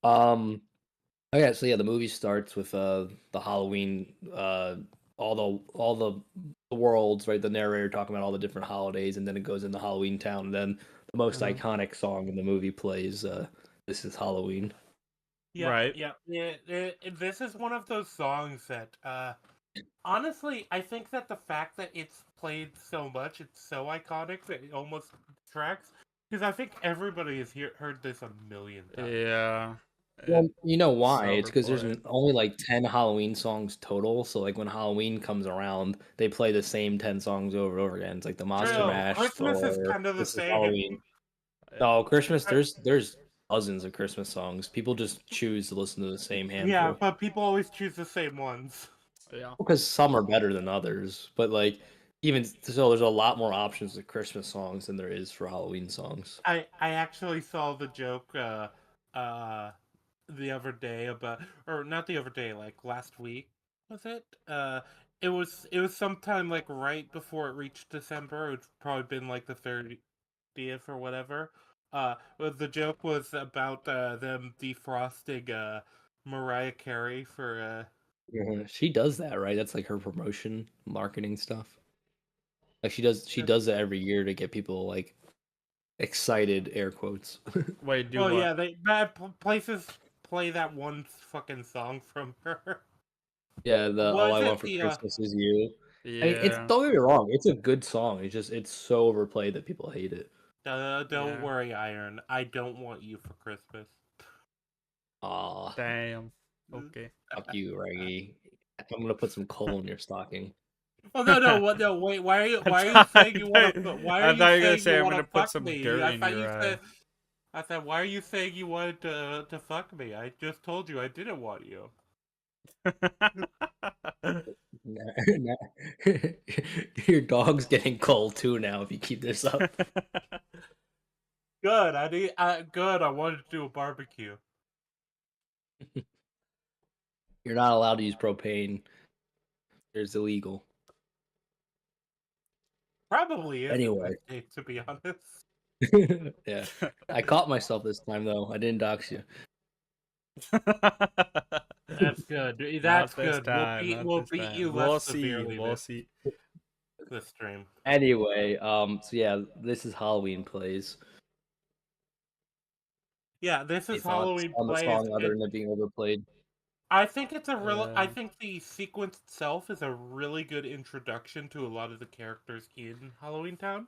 [SPEAKER 2] Um. Okay, so yeah, the movie starts with the Halloween all the worlds, right? The narrator talking about all the different holidays, and then it goes into Halloween Town, and then the most
[SPEAKER 3] Mhm.
[SPEAKER 2] iconic song in the movie plays. This is Halloween.
[SPEAKER 1] Yeah,
[SPEAKER 3] Right.
[SPEAKER 1] yeah. This is one of those songs that, honestly, I think that the fact that it's played so much, it's so iconic that it almost tracks. Because I think everybody has heard this a million times.
[SPEAKER 3] Yeah.
[SPEAKER 2] Well, you know
[SPEAKER 3] It's
[SPEAKER 2] why?
[SPEAKER 3] so
[SPEAKER 2] It's because there's
[SPEAKER 3] overplayed.
[SPEAKER 2] only like 10 Halloween songs total. So like when Halloween comes around, they play the same 10 songs over and over again. It's like the Monster
[SPEAKER 1] True.
[SPEAKER 2] Mash,
[SPEAKER 1] Christmas is
[SPEAKER 2] Thor,
[SPEAKER 1] kind of the
[SPEAKER 2] This is
[SPEAKER 1] same.
[SPEAKER 2] Halloween. No, Christmas.
[SPEAKER 1] Uh,
[SPEAKER 2] There's dozens of Christmas songs. People just choose to listen to the same
[SPEAKER 1] Yeah,
[SPEAKER 2] handful
[SPEAKER 1] but people always choose the same ones.
[SPEAKER 3] Yeah.
[SPEAKER 2] because some are better than others. But like even so, there's a lot more options of Christmas songs than there is for Halloween songs.
[SPEAKER 1] I actually saw the joke uh the other day about, or not the other day, like last week, was it? It was sometime like right before it reached December. It's probably been like the 30th or whatever. But the joke was about them defrosting Mariah Carey for
[SPEAKER 2] Mhm. She does that, right? That's like her promotion marketing stuff. Like she does that every year to get people like excited, air quotes.
[SPEAKER 3] Wait, do
[SPEAKER 1] well,
[SPEAKER 3] what?
[SPEAKER 1] yeah, they bad places play that one fucking song from her.
[SPEAKER 2] Yeah, the All
[SPEAKER 1] Was
[SPEAKER 2] I Want
[SPEAKER 1] it
[SPEAKER 2] for
[SPEAKER 1] the
[SPEAKER 2] Christmas Is You. I mean, it's
[SPEAKER 3] Yeah.
[SPEAKER 2] don't get me wrong, it's a good song. It's so overplayed that people hate it.
[SPEAKER 1] Don't
[SPEAKER 3] Yeah.
[SPEAKER 1] worry, Iron. I don't want you for Christmas.
[SPEAKER 2] Aw,
[SPEAKER 3] Damn. Okay.
[SPEAKER 2] fuck you, Rangi. I'm gonna put some coal in your stocking.
[SPEAKER 1] Oh no, no, what? No, wait. Why are you?
[SPEAKER 3] I
[SPEAKER 1] Why are you
[SPEAKER 3] thought,
[SPEAKER 1] saying you want to? Why are
[SPEAKER 3] I
[SPEAKER 1] you
[SPEAKER 3] thought you were gonna
[SPEAKER 1] saying you
[SPEAKER 3] say I'm
[SPEAKER 1] want to
[SPEAKER 3] gonna put
[SPEAKER 1] fuck
[SPEAKER 3] some
[SPEAKER 1] me?
[SPEAKER 3] dirt
[SPEAKER 1] I
[SPEAKER 3] in
[SPEAKER 1] thought
[SPEAKER 3] your
[SPEAKER 1] you
[SPEAKER 3] eye.
[SPEAKER 1] said. I said, why are you saying you wanted to fuck me? I just told you I didn't want you.
[SPEAKER 2] Your dog's getting cold too now if you keep this up.
[SPEAKER 1] Good. Good. I wanted to do a barbecue.
[SPEAKER 2] You're not allowed to use propane. It's illegal.
[SPEAKER 1] Probably is in
[SPEAKER 2] Anyway.
[SPEAKER 1] this case, to be honest.
[SPEAKER 2] Yeah. I caught myself this time though. I didn't dox you.
[SPEAKER 1] That's good. That's
[SPEAKER 3] Not this
[SPEAKER 1] good. We'll
[SPEAKER 3] time.
[SPEAKER 1] beat.
[SPEAKER 3] Not
[SPEAKER 1] We'll
[SPEAKER 3] this
[SPEAKER 1] beat
[SPEAKER 3] time.
[SPEAKER 1] you less
[SPEAKER 3] We'll see.
[SPEAKER 1] severely
[SPEAKER 3] We'll see.
[SPEAKER 1] this stream.
[SPEAKER 2] Anyway, so yeah, this is Halloween plays.
[SPEAKER 1] Yeah, this
[SPEAKER 2] Any
[SPEAKER 1] is
[SPEAKER 2] thoughts
[SPEAKER 1] Halloween
[SPEAKER 2] on the
[SPEAKER 1] plays.
[SPEAKER 2] song other than it being overplayed?
[SPEAKER 1] I think it's a real. I
[SPEAKER 3] Yeah.
[SPEAKER 1] think the sequence itself is a really good introduction to a lot of the characters in Halloween Town.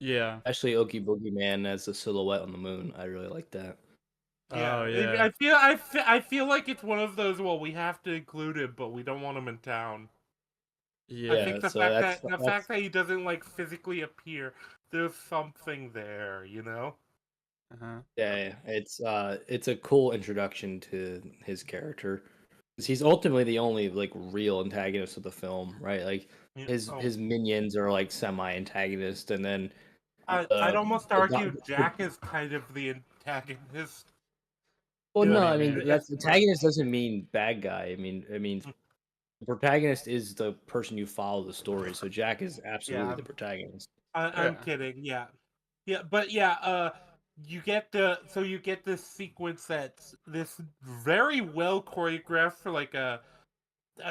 [SPEAKER 3] Yeah.
[SPEAKER 2] Especially Okie Boogie Man as a silhouette on the moon. I really like that.
[SPEAKER 3] Oh
[SPEAKER 1] Yeah,
[SPEAKER 3] yeah.
[SPEAKER 1] I feel like it's one of those. Well, we have to include him, but we don't want him in town. I
[SPEAKER 3] Yeah.
[SPEAKER 1] think
[SPEAKER 2] Yeah,
[SPEAKER 1] the
[SPEAKER 2] so
[SPEAKER 1] fact
[SPEAKER 2] that's
[SPEAKER 1] that the fact
[SPEAKER 2] that's
[SPEAKER 1] that he doesn't like physically appear, there's something there, you know.
[SPEAKER 3] Uh-huh.
[SPEAKER 2] yeah, it's a cool introduction to his character. 'Cause he's ultimately the only like real antagonist of the film, right? Like
[SPEAKER 1] Yeah.
[SPEAKER 2] his
[SPEAKER 1] Oh,
[SPEAKER 2] his minions are like semi-antagonist, and then
[SPEAKER 1] I'd
[SPEAKER 2] the,
[SPEAKER 1] almost argue Jack is kind of the antagonist.
[SPEAKER 2] well,
[SPEAKER 1] You know what
[SPEAKER 2] no,
[SPEAKER 1] I
[SPEAKER 2] I
[SPEAKER 1] mean?
[SPEAKER 2] mean that's antagonist doesn't mean bad guy. I mean the protagonist is the person you follow the story. So Jack is absolutely
[SPEAKER 1] Yeah,
[SPEAKER 2] the protagonist.
[SPEAKER 1] I'm
[SPEAKER 3] Yeah.
[SPEAKER 1] kidding. Yeah, yeah, but yeah. you get this sequence that's this very well choreographed for like a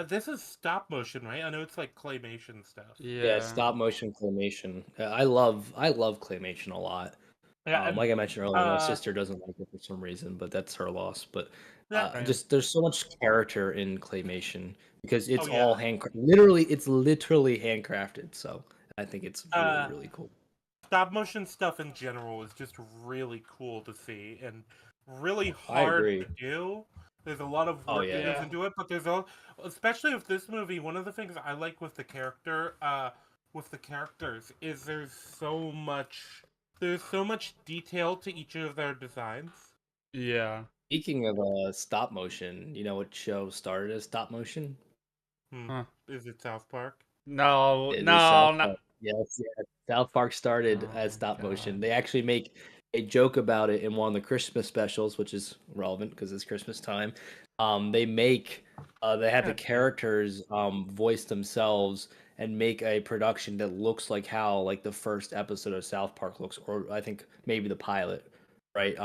[SPEAKER 1] this is stop motion, right? I know it's like claymation stuff.
[SPEAKER 2] Yeah,
[SPEAKER 3] Yeah.
[SPEAKER 2] stop motion claymation. I love claymation a lot.
[SPEAKER 1] Yeah, and
[SPEAKER 2] Like I mentioned earlier, my
[SPEAKER 1] uh,
[SPEAKER 2] sister doesn't like it for some reason, but that's her loss. But
[SPEAKER 1] that
[SPEAKER 3] Right.
[SPEAKER 2] just there's so much character in claymation because
[SPEAKER 1] oh
[SPEAKER 2] it's all
[SPEAKER 1] yeah,
[SPEAKER 2] it's literally handcrafted. So I think it's really
[SPEAKER 1] uh,
[SPEAKER 2] really cool.
[SPEAKER 1] stop motion stuff in general is just really cool to see and really
[SPEAKER 2] I
[SPEAKER 1] hard
[SPEAKER 2] agree.
[SPEAKER 1] to do. There's a lot of
[SPEAKER 2] Oh
[SPEAKER 1] work that goes
[SPEAKER 2] yeah.
[SPEAKER 1] into it, but especially with this movie, one of the things I like with the characters is there's so much detail to each of their designs.
[SPEAKER 3] Yeah.
[SPEAKER 2] Speaking of stop motion, you know what show started as stop motion?
[SPEAKER 1] Hmm.
[SPEAKER 3] Huh.
[SPEAKER 1] Is it South Park?
[SPEAKER 3] No,
[SPEAKER 2] It is South
[SPEAKER 3] no, no.
[SPEAKER 2] Park. Yes, yeah. South Park started
[SPEAKER 3] Oh
[SPEAKER 2] as
[SPEAKER 3] my
[SPEAKER 2] stop motion.
[SPEAKER 3] god.
[SPEAKER 2] They actually make a joke about it in one of the Christmas specials, which is relevant because it's Christmas time. They make they have the
[SPEAKER 1] That's good.
[SPEAKER 2] characters voice themselves and make a production that looks like how like the first episode of South Park looks, or I think maybe the pilot, right?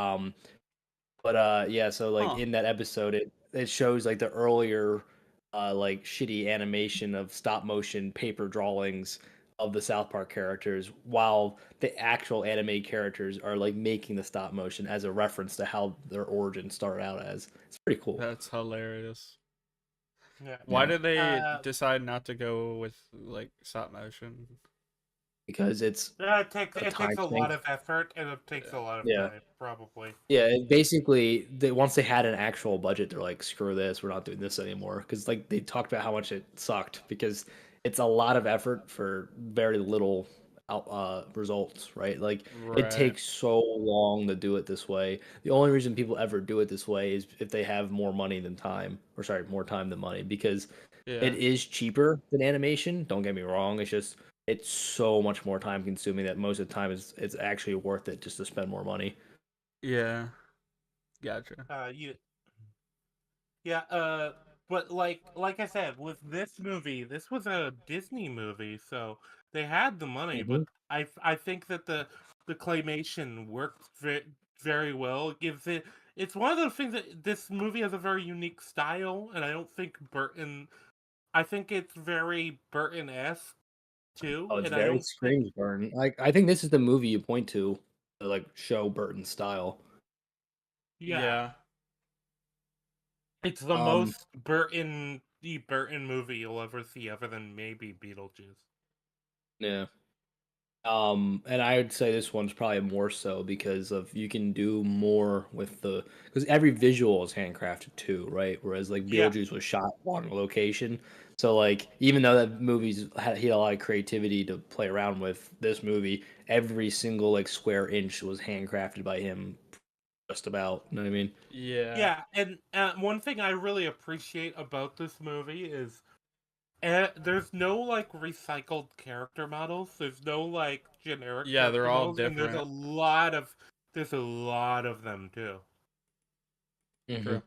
[SPEAKER 2] But yeah, so like
[SPEAKER 3] Huh.
[SPEAKER 2] in that episode, it shows like the earlier like shitty animation of stop motion paper drawings of the South Park characters, while the actual anime characters are like making the stop motion as a reference to how their origin started out as. It's pretty cool.
[SPEAKER 3] That's hilarious.
[SPEAKER 1] Yeah.
[SPEAKER 3] Why
[SPEAKER 2] Yeah,
[SPEAKER 3] did they
[SPEAKER 1] Uh,
[SPEAKER 3] decide not to go with like stop motion?
[SPEAKER 2] because it's a
[SPEAKER 1] it takes
[SPEAKER 2] time
[SPEAKER 1] a lot
[SPEAKER 2] sink.
[SPEAKER 1] of effort and it takes
[SPEAKER 3] Yeah.
[SPEAKER 1] a lot of
[SPEAKER 2] Yeah.
[SPEAKER 1] time, probably.
[SPEAKER 2] Yeah, basically, once they had an actual budget, they're like, "Screw this, we're not doing this anymore." Because like they talked about how much it sucked because it's a lot of effort for very little results, right? Like it
[SPEAKER 3] Right.
[SPEAKER 2] takes so long to do it this way. The only reason people ever do it this way is if they have more money than time, or sorry, more time than money, because it
[SPEAKER 3] Yeah.
[SPEAKER 2] is cheaper than animation. Don't get me wrong; it's just it's so much more time consuming that most of the time it's actually worth it just to spend more money.
[SPEAKER 3] Yeah. Gotcha.
[SPEAKER 1] You Yeah, but like I said, with this movie, this was a Disney movie, so they had the money. But
[SPEAKER 2] Hmm.
[SPEAKER 1] I think that the claymation worked very well. It gives it. It's one of those things that this movie has a very unique style, and I don't think Burton. I think it's very Burton-esque
[SPEAKER 2] Oh,
[SPEAKER 1] too,
[SPEAKER 2] it's
[SPEAKER 1] and I
[SPEAKER 2] very
[SPEAKER 1] don't think.
[SPEAKER 2] screams Burton. Like I think this is the movie you point to like show Burton style.
[SPEAKER 1] Yeah,
[SPEAKER 3] Yeah.
[SPEAKER 1] it's the
[SPEAKER 2] Um,
[SPEAKER 1] most Burton movie you'll ever see, other than maybe Beetlejuice.
[SPEAKER 2] yeah. And I would say this one's probably more so because of you can do more with the because every visual is handcrafted too, right? Whereas like
[SPEAKER 1] Yeah,
[SPEAKER 2] Beetlejuice was shot on location, so like even though that he had a lot of creativity to play around with, this movie every single like square inch was handcrafted by him, just about. You know what I mean?
[SPEAKER 3] Yeah.
[SPEAKER 1] yeah, and one thing I really appreciate about this movie is there's no like recycled character models. There's no like generic
[SPEAKER 3] Yeah, they're
[SPEAKER 1] character
[SPEAKER 3] all
[SPEAKER 1] models, and
[SPEAKER 3] different.
[SPEAKER 1] there's a lot of them too.
[SPEAKER 2] Hmm.
[SPEAKER 3] True.
[SPEAKER 1] I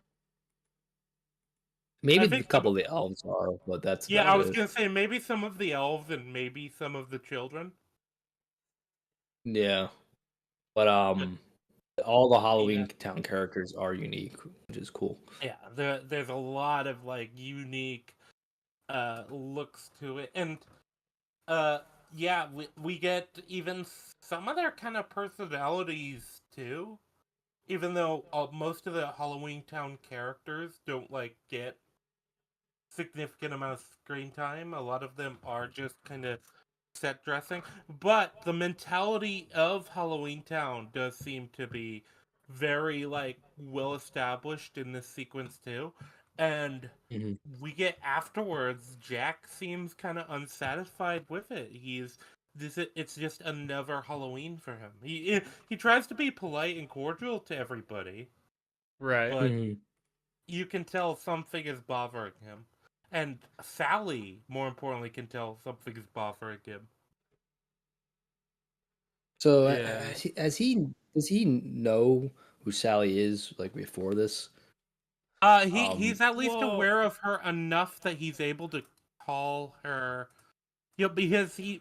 [SPEAKER 2] Maybe a
[SPEAKER 1] think
[SPEAKER 2] couple of the elves are, but that's
[SPEAKER 1] yeah,
[SPEAKER 2] about
[SPEAKER 1] I was
[SPEAKER 2] it.
[SPEAKER 1] gonna say maybe some of the elves and maybe some of the children.
[SPEAKER 2] Yeah, but
[SPEAKER 1] But
[SPEAKER 2] all the
[SPEAKER 1] yeah,
[SPEAKER 2] Halloween Town characters are unique, which is cool.
[SPEAKER 1] yeah, there's a lot of like unique looks to it, and uh yeah, we get even some of their kind of personalities too. Even though most of the Halloween Town characters don't like get significant amount of screen time, a lot of them are just kind of set dressing. But the mentality of Halloween Town does seem to be very like well established in this sequence too. And
[SPEAKER 2] Hmm.
[SPEAKER 1] we get afterwards, Jack seems kind of unsatisfied with it. It's just another Halloween for him. He tries to be polite and cordial to everybody,
[SPEAKER 3] Right.
[SPEAKER 1] but
[SPEAKER 2] Hmm.
[SPEAKER 1] you can tell something is bothering him. And Sally, more importantly, can tell something is bothering him.
[SPEAKER 2] So
[SPEAKER 3] Yeah.
[SPEAKER 2] does he know who Sally is like before this?
[SPEAKER 1] He's at least
[SPEAKER 3] Well,
[SPEAKER 1] aware of her enough that he's able to call her Yeah, because he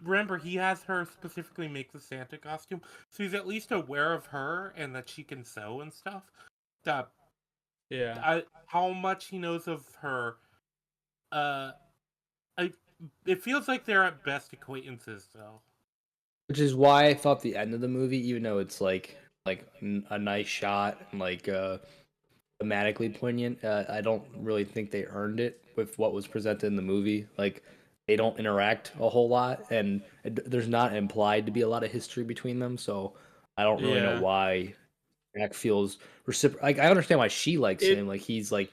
[SPEAKER 1] has her specifically make the Santa costume, so he's at least aware of her and that she can sew and stuff. That
[SPEAKER 3] Yeah.
[SPEAKER 1] how much he knows of her, uh, I it feels like they're at best acquaintances though.
[SPEAKER 2] Which is why I thought the end of the movie, even though it's a nice shot and thematically poignant, I don't really think they earned it with what was presented in the movie. Like they don't interact a whole lot, and there's not implied to be a lot of history between them. So I don't really know
[SPEAKER 3] Yeah.
[SPEAKER 2] why Jack feels reciprocal. Like I understand why she likes
[SPEAKER 3] It
[SPEAKER 2] him. Like he's like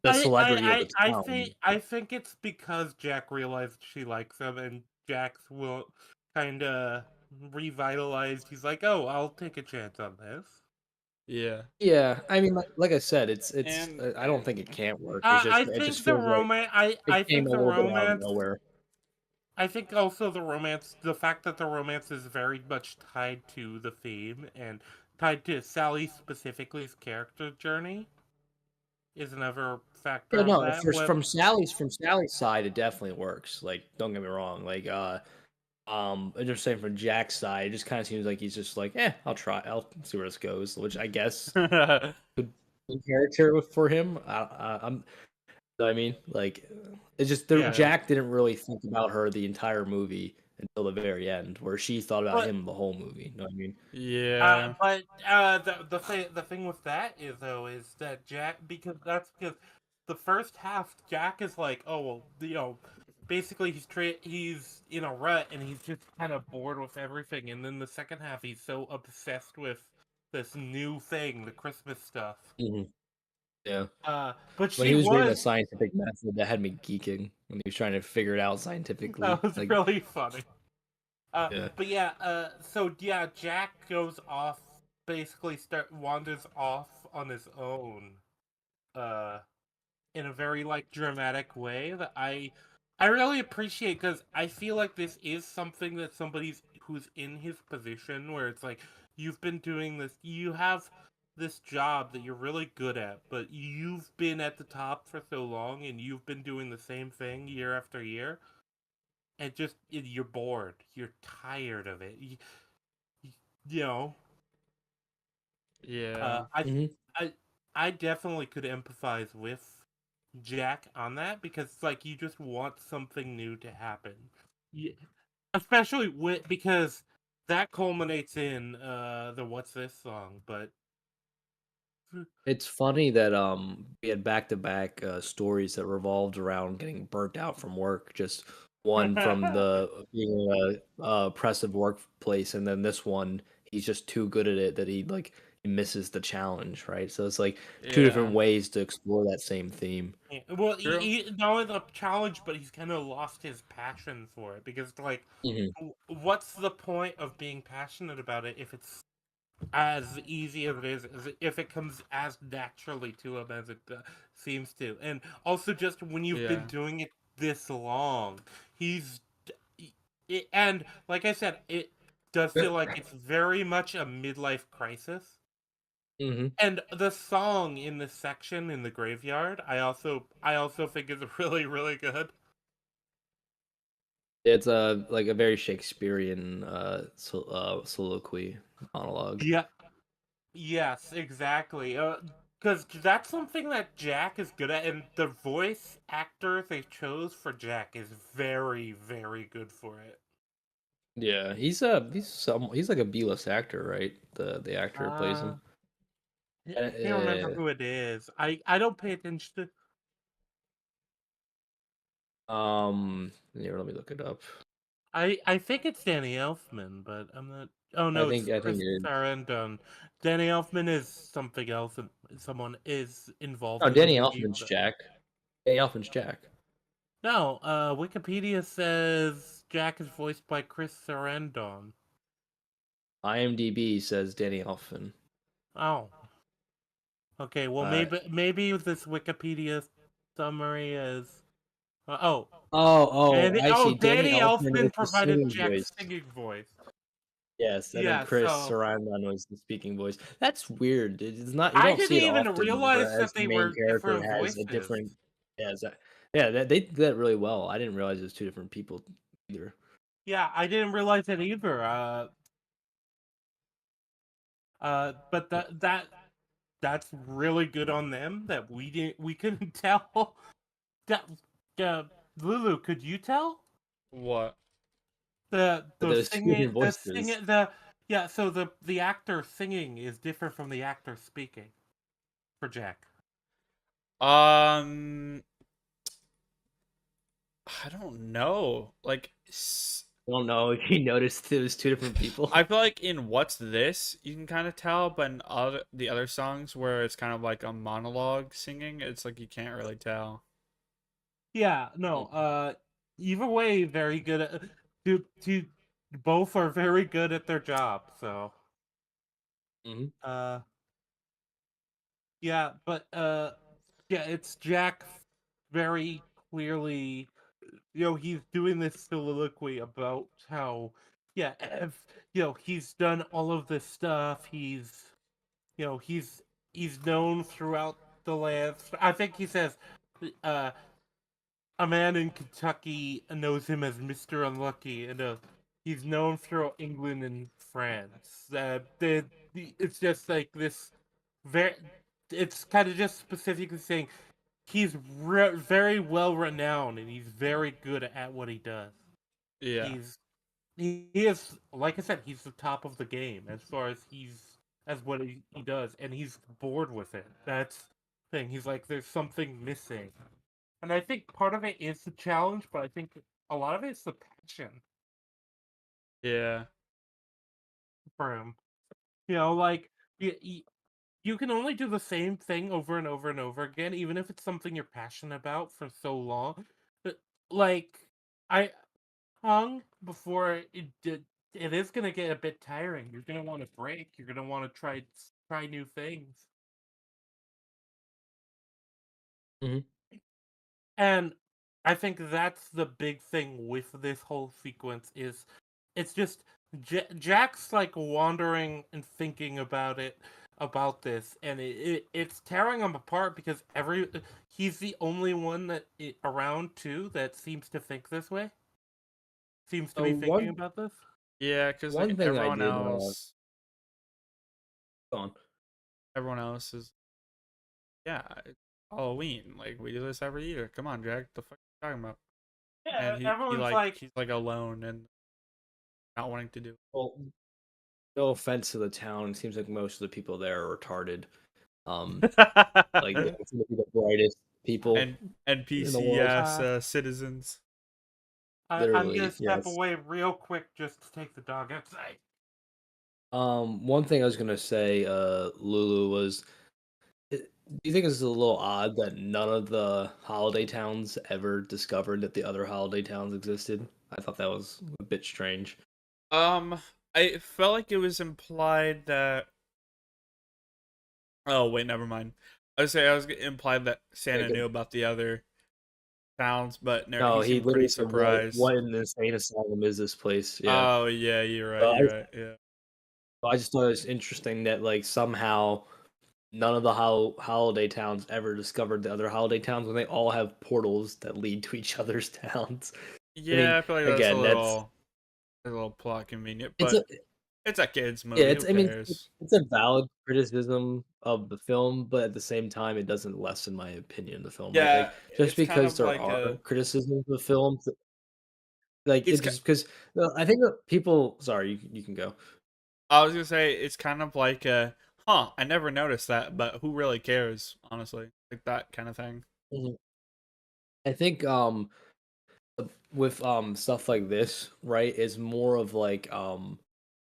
[SPEAKER 2] the celebrity of the town.
[SPEAKER 1] I think it's because Jack realized she likes him, and Jack's will kind of revitalized. He's like, "Oh, I'll take a chance on this."
[SPEAKER 3] yeah.
[SPEAKER 2] Yeah, I mean, like I said, it's
[SPEAKER 3] And
[SPEAKER 2] I don't think it can't work. It's just
[SPEAKER 1] I
[SPEAKER 2] it just
[SPEAKER 1] think the
[SPEAKER 2] feels like
[SPEAKER 1] romance.
[SPEAKER 2] it
[SPEAKER 1] I
[SPEAKER 2] came
[SPEAKER 1] think
[SPEAKER 2] a
[SPEAKER 1] the
[SPEAKER 2] little bit out of
[SPEAKER 1] romance.
[SPEAKER 2] nowhere.
[SPEAKER 1] I think also the romance. The fact that the romance is very much tied to the theme and tied to Sally specifically's character journey is another factor
[SPEAKER 2] Yeah,
[SPEAKER 1] of
[SPEAKER 2] no,
[SPEAKER 1] that. What?
[SPEAKER 2] From Sally's side, it definitely works. Like, don't get me wrong. I'm just saying from Jack's side, it just kind of seems like he's just like, I'll try, I'll see where this goes. Which I guess could be character for him. I'm, I mean, like, it's just
[SPEAKER 1] Yeah.
[SPEAKER 2] Jack didn't really think about her the entire movie until the very end, where she thought about
[SPEAKER 1] But
[SPEAKER 2] him the whole movie. You know what I mean?
[SPEAKER 3] yeah.
[SPEAKER 1] the thing with that is though is that because the first half Jack is like, oh well, basically he's in a rut and he's just kind of bored with everything, and then the second half he's so obsessed with this new thing, the Christmas stuff.
[SPEAKER 2] Mhm. Yeah.
[SPEAKER 1] But
[SPEAKER 2] When
[SPEAKER 1] she
[SPEAKER 2] he was reading the
[SPEAKER 1] was
[SPEAKER 2] scientific method, that had me geeking when he was trying to figure it out scientifically.
[SPEAKER 1] that was
[SPEAKER 2] Like,
[SPEAKER 1] really funny.
[SPEAKER 2] yeah.
[SPEAKER 1] But yeah, so yeah, Jack goes off, basically wanders off on his own, uh, in a very like dramatic way that I really appreciate because I feel like this is something that somebody's who's in his position where it's like you've been doing this, you have this job that you're really good at, but you've been at the top for so long and you've been doing the same thing year after year, and you're bored, you're tired of it. You know,
[SPEAKER 3] Yeah.
[SPEAKER 1] I
[SPEAKER 2] Hmm.
[SPEAKER 1] I I definitely could empathize with Jack on that because it's like you just want something new to happen. Yeah, especially because that culminates in the What's This song, but
[SPEAKER 2] It's funny that we had back to back stories that revolved around getting burnt out from work. Just one from the being a oppressive workplace, and then this one he's just too good at it that he misses the challenge, right? So it's like two different
[SPEAKER 3] Yeah.
[SPEAKER 2] ways to explore that same theme.
[SPEAKER 1] yeah, well,
[SPEAKER 3] True.
[SPEAKER 1] he not only the challenge, but he's kind of lost his passion for it because like,
[SPEAKER 2] Hmm.
[SPEAKER 1] what's the point of being passionate about it if it's as easy as it is, if it comes as naturally to him as it seems to, and also just when you've been
[SPEAKER 3] Yeah.
[SPEAKER 1] doing it this long, he's and like I said, it does feel like it's very much a midlife crisis.
[SPEAKER 2] Hmm.
[SPEAKER 1] And the song in this section in the graveyard, I also think is really really good.
[SPEAKER 2] It's a very Shakespearean soliloquy monologue.
[SPEAKER 1] Yeah, yes, exactly. Because that's something that Jack is good at, and the voice actor they chose for Jack is very, very good for it.
[SPEAKER 2] Yeah, he's like a B-list actor, right? The actor who plays
[SPEAKER 1] Uh,
[SPEAKER 2] him.
[SPEAKER 1] I can't remember who it is. I don't pay attention to.
[SPEAKER 2] Here, let me look it up.
[SPEAKER 1] I think it's Danny Elfman, but I'm not. Oh no, it's
[SPEAKER 2] I think
[SPEAKER 1] Chris
[SPEAKER 2] it is.
[SPEAKER 1] Sarandon. Danny Elfman is something else, and someone is involved
[SPEAKER 2] Oh,
[SPEAKER 1] in the
[SPEAKER 2] Danny
[SPEAKER 1] movie.
[SPEAKER 2] Elfman's
[SPEAKER 1] But
[SPEAKER 2] Jack. Danny Elfman's Jack.
[SPEAKER 1] no, Wikipedia says Jack is voiced by Chris Sarandon.
[SPEAKER 2] IMDb says Danny Elfman.
[SPEAKER 1] Oh, okay. Well,
[SPEAKER 2] Uh,
[SPEAKER 1] maybe this Wikipedia summary is. Oh,
[SPEAKER 2] I see. Danny
[SPEAKER 1] Danny
[SPEAKER 2] Elfman
[SPEAKER 1] Elfman
[SPEAKER 2] is the
[SPEAKER 1] provided
[SPEAKER 2] singing
[SPEAKER 1] Jack's
[SPEAKER 2] voice.
[SPEAKER 1] singing voice.
[SPEAKER 2] Yes, and then
[SPEAKER 1] Yeah,
[SPEAKER 2] Chris
[SPEAKER 1] so
[SPEAKER 2] Sarandon was the speaking voice. That's weird. It's not, you
[SPEAKER 1] I
[SPEAKER 2] don't see
[SPEAKER 1] didn't
[SPEAKER 2] it
[SPEAKER 1] even
[SPEAKER 2] often
[SPEAKER 1] realize
[SPEAKER 2] whereas
[SPEAKER 1] that
[SPEAKER 2] the
[SPEAKER 1] they
[SPEAKER 2] main
[SPEAKER 1] were
[SPEAKER 2] character
[SPEAKER 1] different
[SPEAKER 2] has a
[SPEAKER 1] voices.
[SPEAKER 2] different. Yeah, they did that really well. I didn't realize it was two different people either.
[SPEAKER 1] Yeah, I didn't realize that either. But that's really good on them that we couldn't tell. That, Lulu, could you tell
[SPEAKER 3] What?
[SPEAKER 2] But there's two different voices.
[SPEAKER 1] yeah. So the actor singing is different from the actor speaking for Jack.
[SPEAKER 3] I don't know. Like,
[SPEAKER 2] I don't know if you noticed it was two different people.
[SPEAKER 3] I feel like in What's This, you can kind of tell, but in the other songs where it's kind of like a monologue singing, it's like you can't really tell.
[SPEAKER 1] Yeah, no. Either way, very good. To both are very good at their job. So,
[SPEAKER 2] Mhm.
[SPEAKER 1] uh, yeah, but yeah, it's Jack very clearly. He's doing this soliloquy about how, yeah, he's done all of this stuff. You know, he's known throughout the land. I think he says, uh, a man in Kentucky knows him as Mister Unlucky, and he's known throughout England and France. It's just like this very. It's kind of just specifically saying he's very well renowned and he's very good at what he does.
[SPEAKER 3] Yeah.
[SPEAKER 1] He is, like I said, he's the top of the game as far as as what he does, and he's bored with it. That's the thing. He's like, there's something missing, and I think part of it is the challenge, but I think a lot of it is the passion
[SPEAKER 3] Yeah.
[SPEAKER 1] for him. Like you can only do the same thing over and over and over again, even if it's something you're passionate about for so long. Like I hung before it did. It is gonna get a bit tiring. You're gonna want to break. You're gonna want to try new things.
[SPEAKER 2] Mhm.
[SPEAKER 1] And I think that's the big thing with this whole sequence is it's just Jack's like wandering and thinking about this, and it's tearing him apart because he's the only one around too that seems to think this way, seems to be thinking
[SPEAKER 2] One
[SPEAKER 1] about this.
[SPEAKER 3] Yeah, because like
[SPEAKER 2] one thing I did on.
[SPEAKER 3] everyone else is, yeah, it's Halloween. Like we do this every year. Come on, Jack. The fuck are you talking about? And
[SPEAKER 1] Yeah,
[SPEAKER 3] he
[SPEAKER 1] everyone's
[SPEAKER 3] like
[SPEAKER 1] like,
[SPEAKER 3] he's like alone and not wanting to do
[SPEAKER 2] Well, no offense to the town, it seems like most of the people there are retarded. Like they
[SPEAKER 3] it.
[SPEAKER 2] don't seem to be the brightest people
[SPEAKER 3] And
[SPEAKER 2] in the
[SPEAKER 3] NPC
[SPEAKER 2] world.
[SPEAKER 3] ass citizens.
[SPEAKER 1] I'm
[SPEAKER 2] Literally,
[SPEAKER 1] gonna step
[SPEAKER 2] yes.
[SPEAKER 1] away real quick just to take the dog outside.
[SPEAKER 2] One thing I was gonna say, Lulu was, do you think it's a little odd that none of the holiday towns ever discovered that the other holiday towns existed? I thought that was a bit strange.
[SPEAKER 3] Um, I felt like it was implied that. Oh wait, never mind. I was implied that Santa
[SPEAKER 2] Like,
[SPEAKER 3] knew about the other towns, but no, he
[SPEAKER 2] no, he
[SPEAKER 3] seemed pretty
[SPEAKER 2] literally said,
[SPEAKER 3] surprised.
[SPEAKER 2] what in the insane asylum is this place?" Yeah.
[SPEAKER 3] Oh yeah, you're right.
[SPEAKER 2] So
[SPEAKER 3] You're right. Yeah.
[SPEAKER 2] I just thought it was interesting that like somehow none of the holiday towns ever discovered the other holiday towns when they all have portals that lead to each other's towns. I
[SPEAKER 3] Yeah,
[SPEAKER 2] mean,
[SPEAKER 3] I feel like that's
[SPEAKER 2] again, that's
[SPEAKER 3] a little plot convenient,
[SPEAKER 2] it's a
[SPEAKER 3] but it's a kids
[SPEAKER 2] yeah,
[SPEAKER 3] movie.
[SPEAKER 2] it's
[SPEAKER 3] Who
[SPEAKER 2] I mean
[SPEAKER 3] cares?
[SPEAKER 2] it's a valid criticism of the film, but at the same time, it doesn't lessen my opinion of the film.
[SPEAKER 3] Yeah,
[SPEAKER 2] Just
[SPEAKER 3] it's kind
[SPEAKER 2] because
[SPEAKER 3] of
[SPEAKER 2] there
[SPEAKER 3] like
[SPEAKER 2] are
[SPEAKER 3] a.
[SPEAKER 2] criticisms of the film, like
[SPEAKER 3] It's.
[SPEAKER 2] it just because I think that people. Sorry, you can go.
[SPEAKER 3] I was gonna say it's kind of like a. Huh, I never noticed that, but who really cares? Honestly, like that kind of thing.
[SPEAKER 2] Mhm. I think with stuff like this, right, is more of like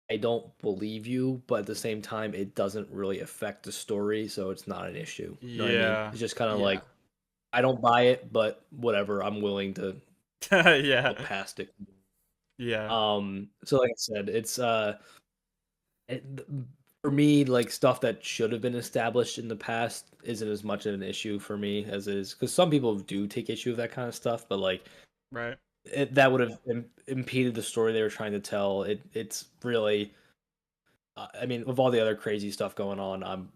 [SPEAKER 2] I don't believe you, but at the same time it doesn't really affect the story, so it's not an issue. You know what I mean?
[SPEAKER 3] Yeah.
[SPEAKER 2] It's just kind of
[SPEAKER 3] Yeah.
[SPEAKER 2] like I don't buy it, but whatever, I'm willing to
[SPEAKER 3] Yeah.
[SPEAKER 2] look past it.
[SPEAKER 3] Yeah.
[SPEAKER 2] So like I said, it's it, for me like stuff that should have been established in the past isn't as much of an issue for me as it is because some people do take issue with that kind of stuff, but like
[SPEAKER 3] Right.
[SPEAKER 2] that would have impeded the story they were trying to tell. It's really, I mean, with all the other crazy stuff going on, I'm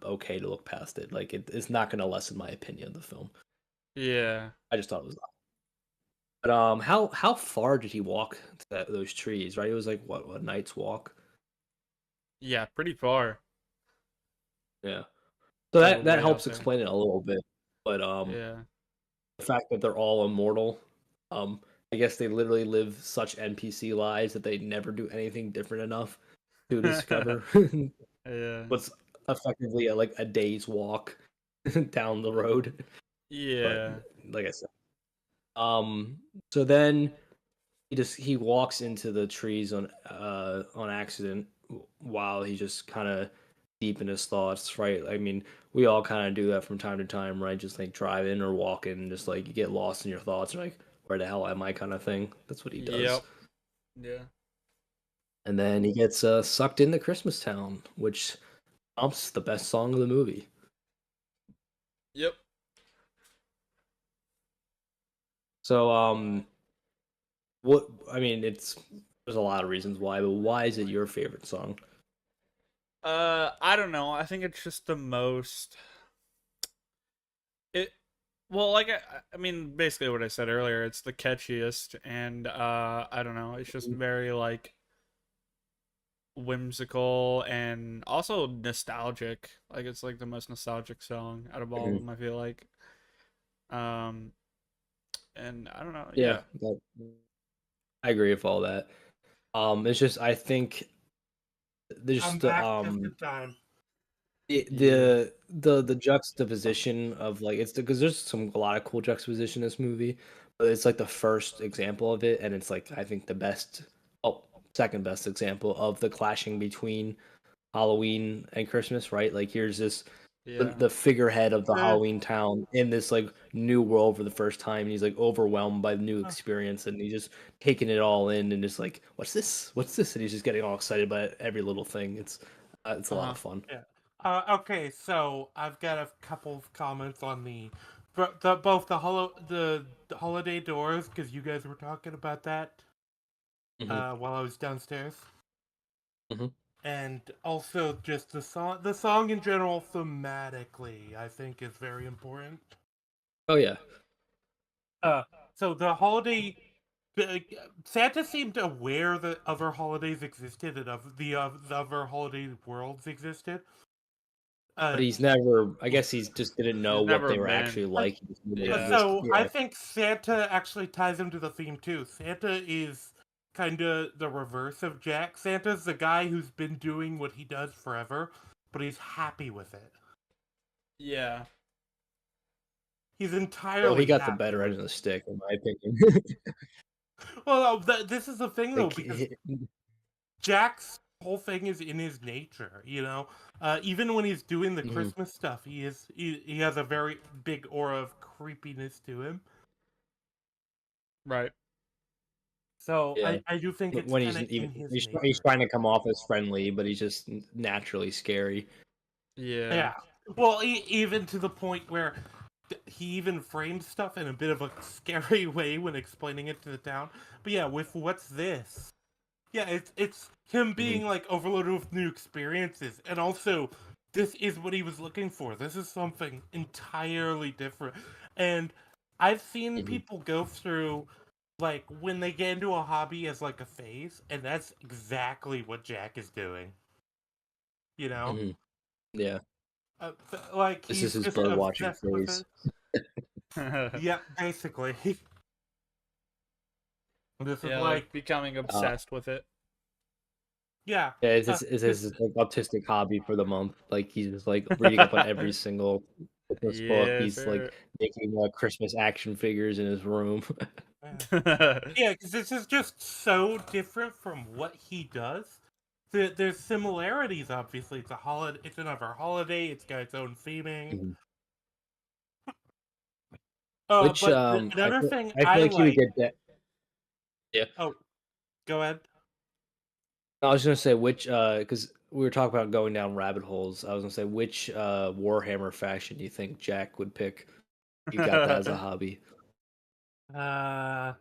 [SPEAKER 2] okay to look past it. Like it's not going to lessen my opinion of the film.
[SPEAKER 3] Yeah.
[SPEAKER 2] I just thought it was. But how far did he walk to those trees? Right, it was like what a night's walk.
[SPEAKER 3] Yeah, pretty far
[SPEAKER 2] Yeah, so
[SPEAKER 3] all the
[SPEAKER 2] that
[SPEAKER 3] way
[SPEAKER 2] helps
[SPEAKER 3] out there.
[SPEAKER 2] explain it a little bit. But
[SPEAKER 3] Yeah.
[SPEAKER 2] the fact that they're all immortal, um, I guess they literally live such NPC lives that they never do anything different enough to discover
[SPEAKER 3] Yeah.
[SPEAKER 2] what's effectively like a day's walk down the road. But
[SPEAKER 3] Yeah.
[SPEAKER 2] like I said, um, so then he walks into the trees on accident while he's just kind of deep in his thoughts, right? I mean, we all kind of do that from time to time, right? Just like driving or walking, just like you get lost in your thoughts, like where the hell am I, kind of thing. That's what he does.
[SPEAKER 3] Yep. Yeah.
[SPEAKER 2] And then he gets sucked into Christmas Town, which prompts the best song of the movie.
[SPEAKER 3] Yep.
[SPEAKER 2] So what I mean, it's there's a lot of reasons why, but why is it your favorite song?
[SPEAKER 3] I don't know. I think it's just the most it well, like I mean basically what I said earlier, it's the catchiest and I don't know, it's just very like whimsical and also nostalgic. Like it's like the most nostalgic song out of all of
[SPEAKER 2] Mhm.
[SPEAKER 3] them, I feel like. Um and I don't know,
[SPEAKER 2] Yeah,
[SPEAKER 3] yeah.
[SPEAKER 2] I agree with all that. It's just I think
[SPEAKER 1] I'm
[SPEAKER 2] there's the
[SPEAKER 1] back just in time.
[SPEAKER 3] Yeah.
[SPEAKER 2] the juxtaposition of like it's because there's a lot of cool juxtaposition in this movie, but it's like the first example of it, and it's like I think the best, oh, second best example of the clashing between Halloween and Christmas, right? Like here's this
[SPEAKER 3] Yeah.
[SPEAKER 2] the figurehead of the
[SPEAKER 1] Uh,
[SPEAKER 2] Halloween town in this like new world for the first time, and he's like overwhelmed by the new
[SPEAKER 1] uh,
[SPEAKER 2] experience, and he's just taking it all in, and just like, what's this? What's this? And he's just getting all excited by every little thing. It's a lot
[SPEAKER 3] Uh-huh.
[SPEAKER 2] of fun.
[SPEAKER 1] yeah. Okay, so I've got a couple of comments on both the holiday doors because you guys were talking about that
[SPEAKER 2] Hmm.
[SPEAKER 1] while I was downstairs,
[SPEAKER 2] Hmm.
[SPEAKER 1] and also just the song in general thematically I think is very important.
[SPEAKER 2] Oh yeah.
[SPEAKER 1] Uh, so the holiday. the- Santa seemed aware that other holidays existed and the other holiday worlds existed.
[SPEAKER 2] But
[SPEAKER 1] Uh,
[SPEAKER 2] he's never. I guess he's just didn't know
[SPEAKER 3] He's
[SPEAKER 2] what
[SPEAKER 3] never
[SPEAKER 2] they were actually
[SPEAKER 3] been.
[SPEAKER 2] like. He just knew they
[SPEAKER 3] Yeah.
[SPEAKER 2] existed.
[SPEAKER 1] So I
[SPEAKER 2] Yeah.
[SPEAKER 1] think Santa actually ties into the theme too. Santa is kind of the reverse of Jack. Santa's the guy who's been doing what he does forever, but he's happy with it.
[SPEAKER 3] Yeah.
[SPEAKER 1] He's
[SPEAKER 2] Well, he
[SPEAKER 1] entirely
[SPEAKER 2] got the
[SPEAKER 1] happy
[SPEAKER 2] better end
[SPEAKER 1] with
[SPEAKER 2] of the
[SPEAKER 1] it.
[SPEAKER 2] stick, in my opinion.
[SPEAKER 1] Well, this is the thing though,
[SPEAKER 2] like,
[SPEAKER 1] because Jack's whole thing is in his nature. Even when he's doing the
[SPEAKER 2] mhm,
[SPEAKER 1] Christmas stuff, he has a very big aura of creepiness to him.
[SPEAKER 3] Right.
[SPEAKER 1] So
[SPEAKER 2] yeah.
[SPEAKER 1] I do think it's
[SPEAKER 2] When
[SPEAKER 1] kind of in his
[SPEAKER 2] he's
[SPEAKER 1] nature.
[SPEAKER 2] trying to come off as friendly, but he's just naturally scary.
[SPEAKER 3] Yeah.
[SPEAKER 1] Yeah. Well, even to the point where he even framed stuff in a bit of a scary way when explaining it to the town. But yeah, with what's this? Yeah, it's him
[SPEAKER 2] Mhm,
[SPEAKER 1] being like overloaded with new experiences, and also this is what he was looking for. This is something entirely different, and I've seen
[SPEAKER 2] mhm,
[SPEAKER 1] people go through like when they get into a hobby as like a phase, and that's exactly what Jack is doing. You know,
[SPEAKER 2] mhm. Yeah,
[SPEAKER 1] like
[SPEAKER 2] this is
[SPEAKER 1] he's
[SPEAKER 2] his
[SPEAKER 1] just
[SPEAKER 2] bird watching
[SPEAKER 1] obsessed with
[SPEAKER 2] phase.
[SPEAKER 1] it. Yeah, basically. This is
[SPEAKER 3] Yeah,
[SPEAKER 1] like,
[SPEAKER 3] like becoming
[SPEAKER 2] Uh,
[SPEAKER 3] obsessed with it.
[SPEAKER 1] yeah,
[SPEAKER 2] yeah, it's
[SPEAKER 1] this,
[SPEAKER 2] his like autistic hobby for the month. Like he's just like reading up on every single Christmas book.
[SPEAKER 3] Yes,
[SPEAKER 2] He's like
[SPEAKER 3] sir.
[SPEAKER 2] making Christmas action figures in his room.
[SPEAKER 1] yeah, because this is just so different from what he does. There's similarities, obviously. It's a holiday. It's another holiday. It's got its own theming.
[SPEAKER 2] Mhm. Which
[SPEAKER 1] But another thing
[SPEAKER 2] I feel
[SPEAKER 1] I
[SPEAKER 2] like he would
[SPEAKER 1] like.
[SPEAKER 2] get that. Yeah.
[SPEAKER 1] Oh, go ahead.
[SPEAKER 2] I was gonna say which because we were talking about going down rabbit holes. I was gonna say which Warhammer faction do you think Jack would pick? You got that as a hobby.
[SPEAKER 1] Uh,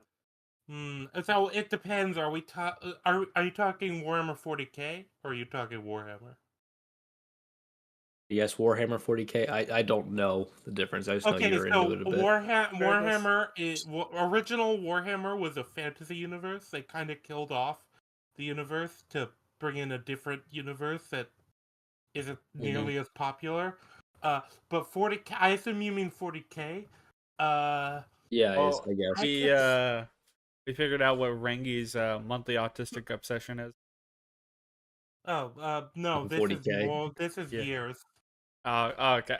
[SPEAKER 1] so it depends. Are you talking Warhammer 40K or are you talking Warhammer?
[SPEAKER 2] Yes, Warhammer 40K. I don't know the difference. I just know
[SPEAKER 1] Okay,
[SPEAKER 2] you're into
[SPEAKER 1] so
[SPEAKER 2] it a bit.
[SPEAKER 1] Warhammer, original Warhammer was a fantasy universe. They kind of killed off the universe to bring in a different universe that isn't nearly as popular. Uh, but 40K, I assume you mean 40K. Uh,
[SPEAKER 2] Yeah,
[SPEAKER 3] Oh,
[SPEAKER 2] I guess.
[SPEAKER 1] I
[SPEAKER 3] we
[SPEAKER 1] could.
[SPEAKER 3] we figured out what Rangi's monthly autistic obsession is.
[SPEAKER 1] Oh, no, this is
[SPEAKER 2] 40K.
[SPEAKER 1] more. This is
[SPEAKER 3] Yeah.
[SPEAKER 1] years.
[SPEAKER 3] Oh, okay.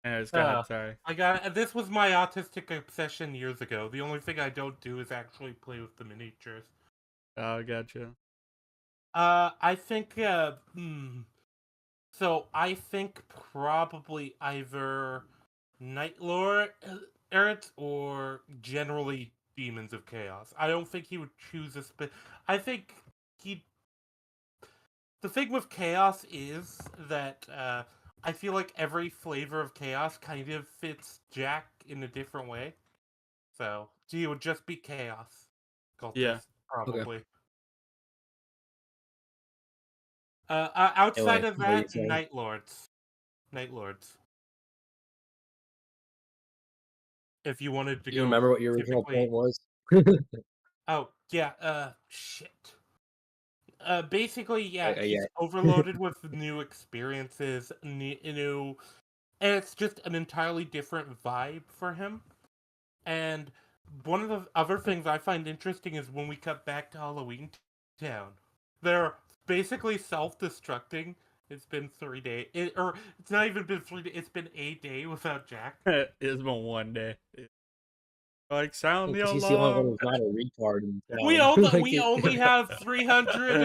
[SPEAKER 3] Anyways, go ahead. Sorry.
[SPEAKER 1] I got this was my autistic obsession years ago. The only thing I don't do is actually play with the miniatures.
[SPEAKER 3] Oh, gotcha.
[SPEAKER 1] I think. So I think probably either Night Lord Erit or generally Demons of Chaos. I don't think he would choose a I think he. The thing with Chaos is that I feel like every flavor of Chaos kind of fits Jack in a different way. So he would just be Chaos
[SPEAKER 3] Yeah.
[SPEAKER 1] cultist
[SPEAKER 2] Okay.
[SPEAKER 1] probably.
[SPEAKER 2] Anyway,
[SPEAKER 1] Outside of
[SPEAKER 2] what are you
[SPEAKER 1] that,
[SPEAKER 2] saying?
[SPEAKER 1] Night Lords. Night Lords. If you wanted to
[SPEAKER 2] Do you
[SPEAKER 1] go
[SPEAKER 2] remember what your original
[SPEAKER 1] typically.
[SPEAKER 2] point was?
[SPEAKER 1] Oh, yeah, shit. Basically, yeah,
[SPEAKER 2] Yeah.
[SPEAKER 1] he's overloaded with new experiences, new, and it's just an entirely different vibe for him. And one of the other things I find interesting is when we cut back to Halloween Town. They're basically self-destructing. It's been 3 days, or it's not even been 3 days. It's been a day without Jack.
[SPEAKER 3] It's been one day. Like, sound the
[SPEAKER 2] Because he's the only one
[SPEAKER 3] alarm.
[SPEAKER 2] who's not a retard in
[SPEAKER 1] We
[SPEAKER 2] town.
[SPEAKER 1] only
[SPEAKER 2] Like
[SPEAKER 1] we
[SPEAKER 2] it,
[SPEAKER 1] only have 300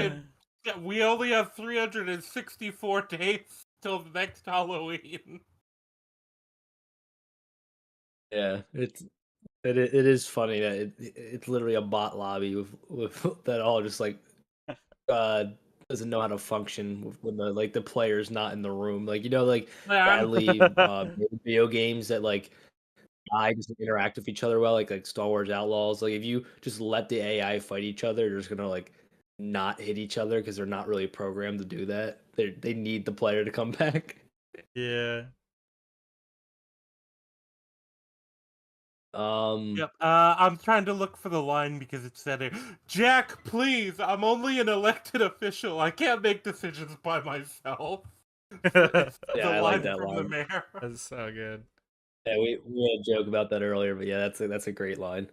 [SPEAKER 1] and we only have 364 days till the next Halloween.
[SPEAKER 2] yeah, it is funny that it's literally a bot lobby with that all just like uh doesn't know how to function when the player's not in the room. Like like
[SPEAKER 1] Man,
[SPEAKER 2] badly video games that like AI doesn't interact with each other well, like Star Wars Outlaws. Like if you just let the AI fight each other, they're just gonna like not hit each other because they're not really programmed to do that. They need the player to come back.
[SPEAKER 3] Yeah.
[SPEAKER 1] yep. I'm trying to look for the line because it said it. Jack, please. I'm only an elected official. I can't make decisions by myself. It's
[SPEAKER 2] Yeah,
[SPEAKER 1] the
[SPEAKER 2] I like
[SPEAKER 1] line
[SPEAKER 2] that
[SPEAKER 1] from the
[SPEAKER 2] line.
[SPEAKER 1] mayor.
[SPEAKER 3] That's so good.
[SPEAKER 2] Yeah, we had a joke about that earlier, but yeah, that's a great line.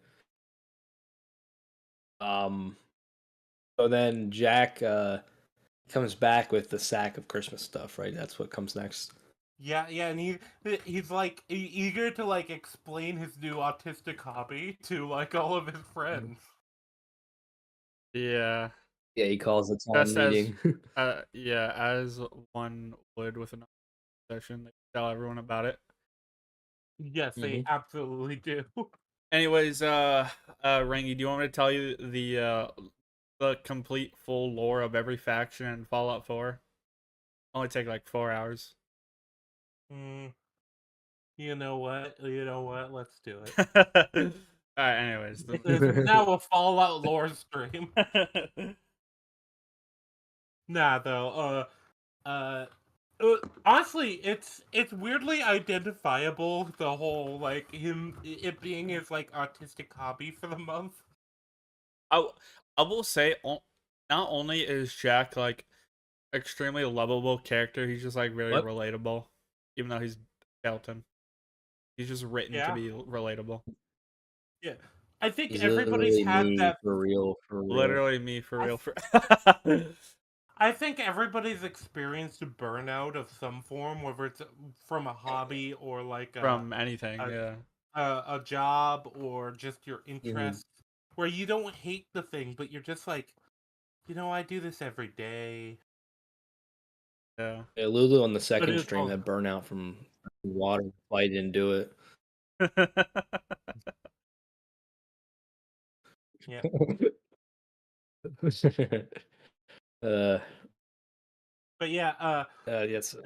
[SPEAKER 2] Um, so then Jack comes back with the sack of Christmas stuff, right? That's what comes next.
[SPEAKER 1] Yeah, yeah, and he's like eager to like explain his new autistic hobby to like all of his friends.
[SPEAKER 3] Yeah.
[SPEAKER 2] Yeah, he calls the town
[SPEAKER 3] Just as,
[SPEAKER 2] meeting.
[SPEAKER 3] yeah, as one would with an session, they tell everyone about it.
[SPEAKER 1] Yes, they
[SPEAKER 2] hmm
[SPEAKER 1] absolutely do.
[SPEAKER 3] Anyways, Rangi, do you want me to tell you the complete full lore of every faction in Fallout 4? Only take like 4 hours.
[SPEAKER 1] Mm, you know what? You know what? Let's do it.
[SPEAKER 3] All right. Anyways,
[SPEAKER 1] This is now a Fallout lore stream. Nah, though. Honestly, it's weirdly identifiable. The whole like him it being his like artistic hobby for the month.
[SPEAKER 3] I I will say, not only is Jack like extremely lovable character, he's just like very
[SPEAKER 2] What?
[SPEAKER 3] relatable, even though he's skeleton. He's just written to
[SPEAKER 1] Yeah,
[SPEAKER 3] be relatable.
[SPEAKER 1] yeah. I think
[SPEAKER 2] He's
[SPEAKER 1] everybody's
[SPEAKER 2] literally
[SPEAKER 1] had
[SPEAKER 2] me
[SPEAKER 1] that.
[SPEAKER 2] for real, for real.
[SPEAKER 3] Literally me for
[SPEAKER 1] I
[SPEAKER 3] real. For
[SPEAKER 1] I think everybody's experienced a burnout of some form, whether it's from a hobby or like
[SPEAKER 3] from anything,
[SPEAKER 1] a
[SPEAKER 3] yeah.
[SPEAKER 1] a job or just your
[SPEAKER 2] hmm
[SPEAKER 1] interest, where you don't hate the thing, but you're just like, I do this every day.
[SPEAKER 3] Yeah.
[SPEAKER 2] Yeah, Lulu on the
[SPEAKER 1] But
[SPEAKER 2] second
[SPEAKER 1] it's
[SPEAKER 2] stream
[SPEAKER 1] all
[SPEAKER 2] had burnout from water. I didn't do it.
[SPEAKER 1] yeah.
[SPEAKER 2] uh,
[SPEAKER 1] But yeah,
[SPEAKER 2] yes.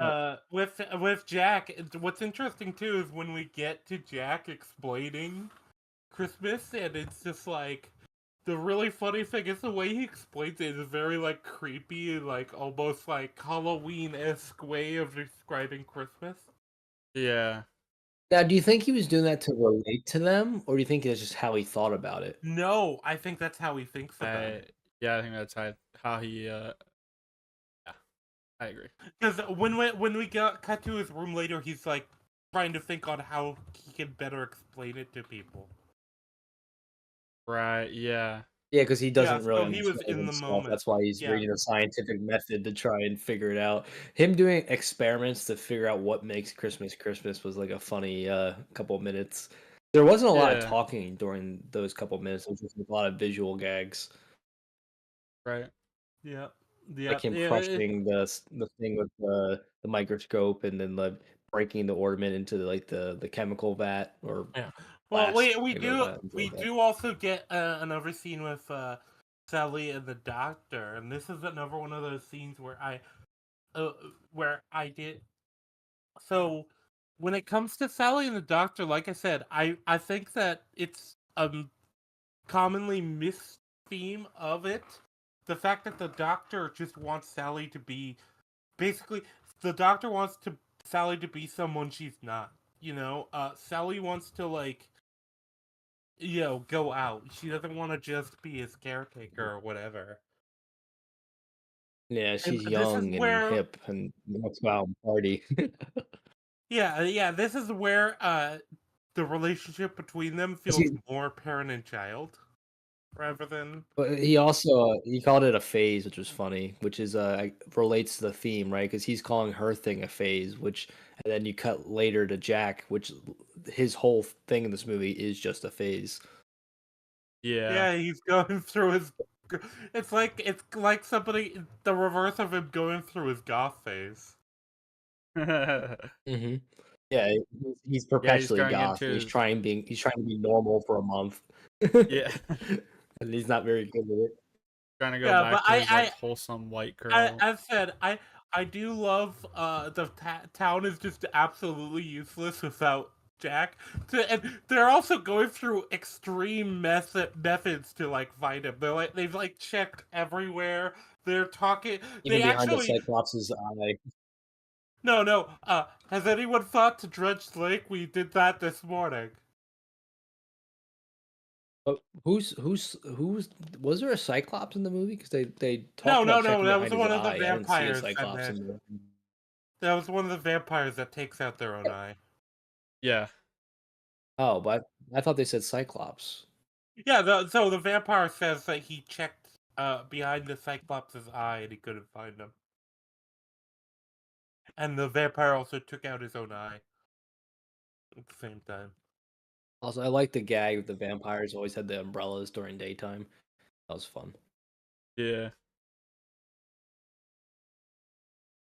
[SPEAKER 1] with Jack, what's interesting too is when we get to Jack explaining Christmas, and it's just like the really funny thing is the way he explains it is very like creepy and like almost like Halloween-esque way of describing Christmas.
[SPEAKER 3] Yeah.
[SPEAKER 2] Now, do you think he was doing that to relate to them, or do you think it's just how he thought about it?
[SPEAKER 1] No, I think that's how he thinks about it.
[SPEAKER 3] I think that's how he yeah, I agree.
[SPEAKER 1] Because when we got cut to his room later, he's like trying to think on how he can better explain it to people.
[SPEAKER 3] Right, yeah.
[SPEAKER 2] Yeah, because he
[SPEAKER 1] Yeah,
[SPEAKER 2] doesn't really
[SPEAKER 1] so he was
[SPEAKER 2] understand
[SPEAKER 1] in the
[SPEAKER 2] himself.
[SPEAKER 1] moment.
[SPEAKER 2] That's why he's
[SPEAKER 1] Yeah.
[SPEAKER 2] reading a scientific method to try and figure it out. Him doing experiments to figure out what makes Christmas Christmas was like a funny couple of minutes. There wasn't a lot of
[SPEAKER 3] Yeah.
[SPEAKER 2] talking during those couple of minutes. It was just a lot of visual gags,
[SPEAKER 3] Right.
[SPEAKER 1] Yeah. Yeah.
[SPEAKER 2] like him
[SPEAKER 1] Yeah.
[SPEAKER 2] crushing the thing with the microscope, and then like breaking the ornament into like the chemical vat or
[SPEAKER 1] Yeah. Well,
[SPEAKER 2] blast
[SPEAKER 1] we
[SPEAKER 2] chemical
[SPEAKER 1] do
[SPEAKER 2] vat into a
[SPEAKER 1] we
[SPEAKER 2] vat.
[SPEAKER 1] do also get another scene with Sally and the doctor, and this is another one of those scenes where I did so when it comes to Sally and the doctor, like I said, I think that it's commonly missed theme of it. The fact that the doctor just wants Sally to be basically the doctor wants to Sally to be someone she's not. You know, Sally wants to like go out. She doesn't want to just be his caretaker or whatever.
[SPEAKER 2] Yeah,
[SPEAKER 1] And
[SPEAKER 2] she's
[SPEAKER 1] this is
[SPEAKER 2] young and
[SPEAKER 1] where
[SPEAKER 2] hip and wants to go out and party.
[SPEAKER 1] yeah, this is where the relationship between them feels
[SPEAKER 2] She,
[SPEAKER 1] more parent and child rather than
[SPEAKER 2] but he also he called it a phase, which was funny, which is relates to the theme, right? Because he's calling her thing a phase, which and then you cut later to Jack, which his whole thing in this movie is just a phase.
[SPEAKER 3] Yeah.
[SPEAKER 1] yeah, he's going through his it's like somebody the reverse of him going through his goth phase.
[SPEAKER 2] Hmm. Yeah, he's
[SPEAKER 3] Yeah, he's
[SPEAKER 2] perpetually
[SPEAKER 3] going
[SPEAKER 2] goth,
[SPEAKER 3] into
[SPEAKER 2] and
[SPEAKER 3] his
[SPEAKER 2] he's trying to be normal for a month,
[SPEAKER 3] yeah,
[SPEAKER 2] and he's not very good with it.
[SPEAKER 3] trying to go
[SPEAKER 1] Yeah, but
[SPEAKER 3] back to his like wholesome white girl.
[SPEAKER 1] I said I do love the town is just absolutely useless without Jack. And they're also going through extreme methods to like find him. They've like checked everywhere. They're talking.
[SPEAKER 2] Even
[SPEAKER 1] They
[SPEAKER 2] behind the
[SPEAKER 1] actually
[SPEAKER 2] Cyclops' eye.
[SPEAKER 1] no. Has anyone thought to dredge the lake? We did that this morning.
[SPEAKER 2] But who's was there a Cyclops in the movie? Because they
[SPEAKER 1] No,
[SPEAKER 2] talked about
[SPEAKER 1] no.
[SPEAKER 2] checking
[SPEAKER 1] That was
[SPEAKER 2] behind his
[SPEAKER 1] one of the
[SPEAKER 2] eye. I didn't see a
[SPEAKER 1] vampires, and
[SPEAKER 2] Cyclops in there.
[SPEAKER 1] that was one of the vampires that takes out their own eye.
[SPEAKER 3] Yeah.
[SPEAKER 2] Oh, but I thought they said Cyclops.
[SPEAKER 1] Yeah, so the vampire says that he checked behind the Cyclops' eye and he couldn't find him. And the vampire also took out his own eye at the same time.
[SPEAKER 2] Also, I like the gag with the vampires always had the umbrellas during daytime. That was fun.
[SPEAKER 3] Yeah.